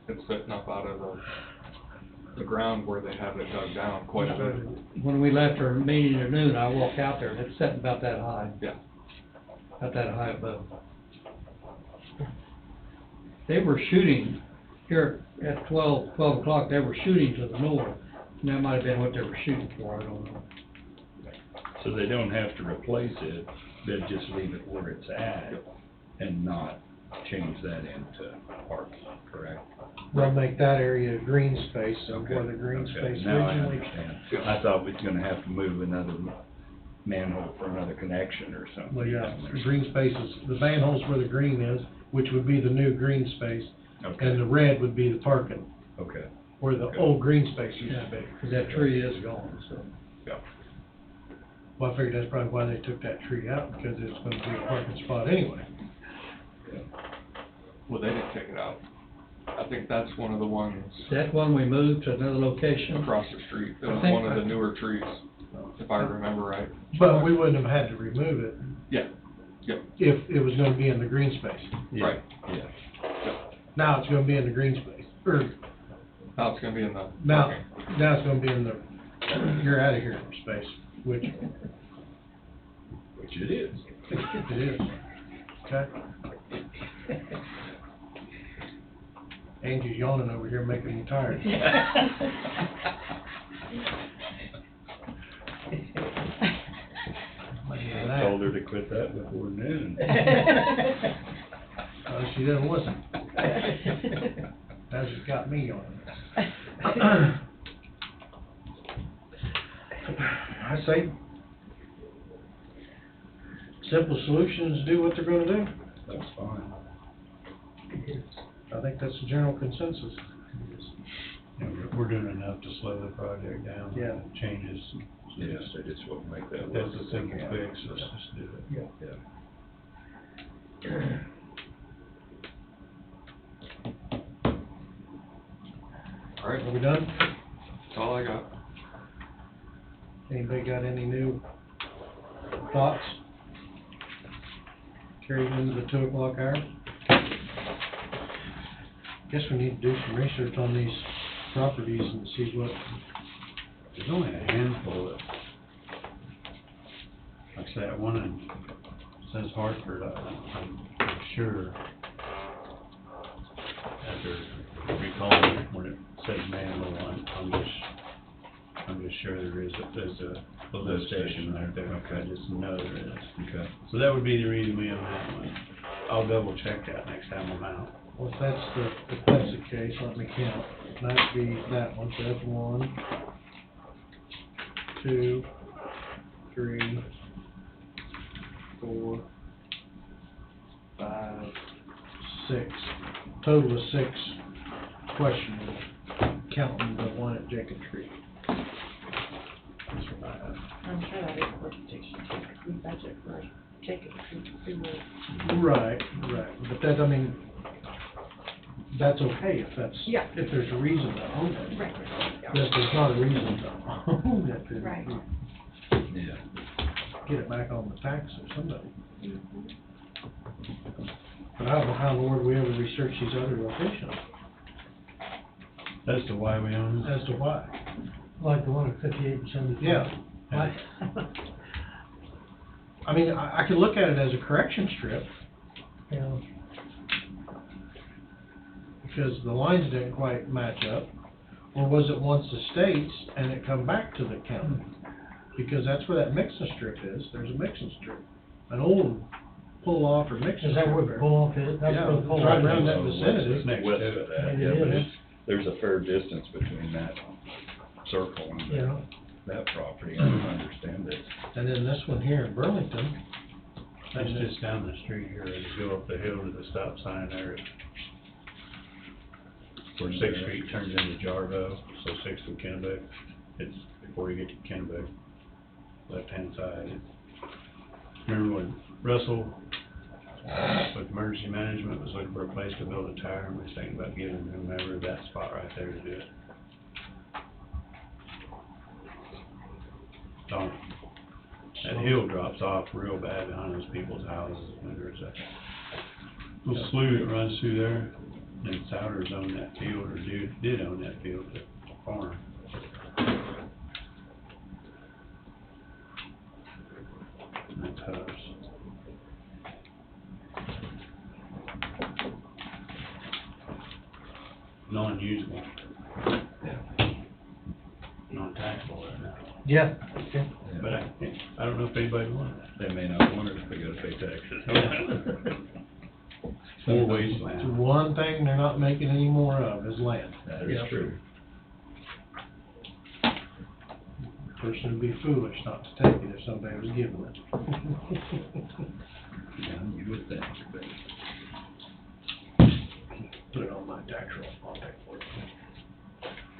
it's sitting up out of the ground where they have it dug down quite a bit. When we left our meeting at noon, I walked out there, and it's sitting about that high. Yeah. About that high above. They were shooting, here at 12 o'clock, they were shooting to the north, and that might have been what they were shooting for, I don't know. So they don't have to replace it, they'll just leave it where it's at and not change that into parking, correct? They'll make that area green space, so Okay, where the green okay, space now I originally. understand. I thought we was gonna have to move another manhole for another connection or something. Well, yeah, down there. the green spaces, the manhole's where the green is, which would be the new green space, Okay, and the red would be the parking, okay, where the Okay. old green space used to be. Because that tree is gone, so. yeah. Well, I figured that's probably why they took that tree out, because it's gonna be a parking spot anyway. Well, they didn't take it out. I think that's one of the ones That one we moved to another location? across the street. It I was think- one of the newer trees, if I remember right. But we wouldn't have had to remove it Yeah, yep, if it was gonna be in the green space. right. Yeah. Now it's gonna be in the green space, or Now it's gonna be in the now, parking. now it's gonna be in the, you're out of here space, which Which it is. it is. Okay? Angie's yawning over here, making me tired. I told her to quit that before noon. She doesn't listen. That's just got me yawning. I say, simple solutions do what they're gonna do. That's fine. I think that's the general consensus. Yeah, we're doing enough to slow the project down. Yeah. Changes. Yes, they just won't make that work. That's a simple fix, let's just do it. Yeah. All right, Are we done? that's all I got. Anybody got any new thoughts? Carried into the 2 o'clock hour? Guess we need to do some research on these properties and see what, There's only a handful of, like I say, that one in, says Hartford, I'm sure. After recalling when it says Manville, I'm just sure there's a lift station right there. Okay. I just know there is. Okay. So that would be the reason we own that one. I'll double check that next time I'm out. well, if that's the case, let me count. That'd be that one, so that's 1, 2, 3, 4, 5, 6. Total of 6 questionable, counting the one at Jacob Tree. That's what I have. I'm sure that is what we budget for Jacob Creek. Right, but that, I mean, that's okay if that's, Yeah. if there's a reason to own it. Right. But if there's not a reason to own it, then Right. Yeah. get it back on the tax or somebody. But I don't know how in the world we ever research these other locations, As to why we own it. as to why. Like the one at 58%. Yeah. I mean, I could look at it as a correction strip, Yeah. because the lines didn't quite match up. Or was it once the states and it come back to the county? Because that's where that mixing strip is, there's a mixing strip, an old pull-off or mixing strip. Is that where the there. pull-off is? That's Yeah, where the it's pull-off right is. around that West vicinity. west of that, Maybe yeah, it but is. there's a fair distance between that circle and Yeah. that property, I don't understand it. And then this one here in Burlington. It's just down the street here, and you go up the hill to the stop sign there. Where Sixth Street turns into Jarbo, so Sixth and Kennebec, it's before you get to Kennebec, left-hand side. Remember when Russell, with emergency management, was looking for a place to build a tower, and was thinking about giving whomever that spot right there to do it. on, that hill drops off real bad behind those people's houses, and there's a little slough that runs through there. And Souders owned that field, or did own that field, the farm. That's hers. Non-usable. Non-taxable right now. Yeah. But I don't know if anybody wants it. They may not want it if they gotta pay taxes. More It's wasteland. one thing they're not making any more of is land. That is true. Person would be foolish not to take it if somebody was giving it. Yeah, you would think, but. Put it on my tax roll, I'll pay for it.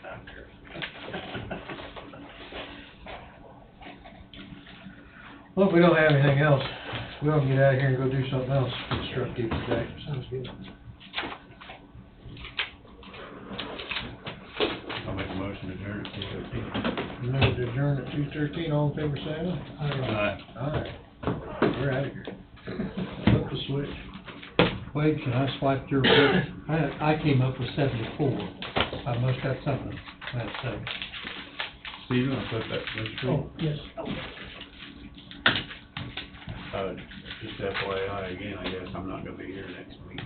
I don't care. Well, if we don't have anything else, we'll get out of here and go do something else constructive today. Sounds good. I'll make a motion to adjourn at 2:13. Move to adjourn at 2:13, all in favor, say aye. Aye. Aye. We're out of here. Flip the switch. Wade, can I swipe your book? I came up with 74. I must have something, let's say. Steve, I'll put that switch for you. Oh, yes. Just FYI, again, I guess I'm not gonna be here next week.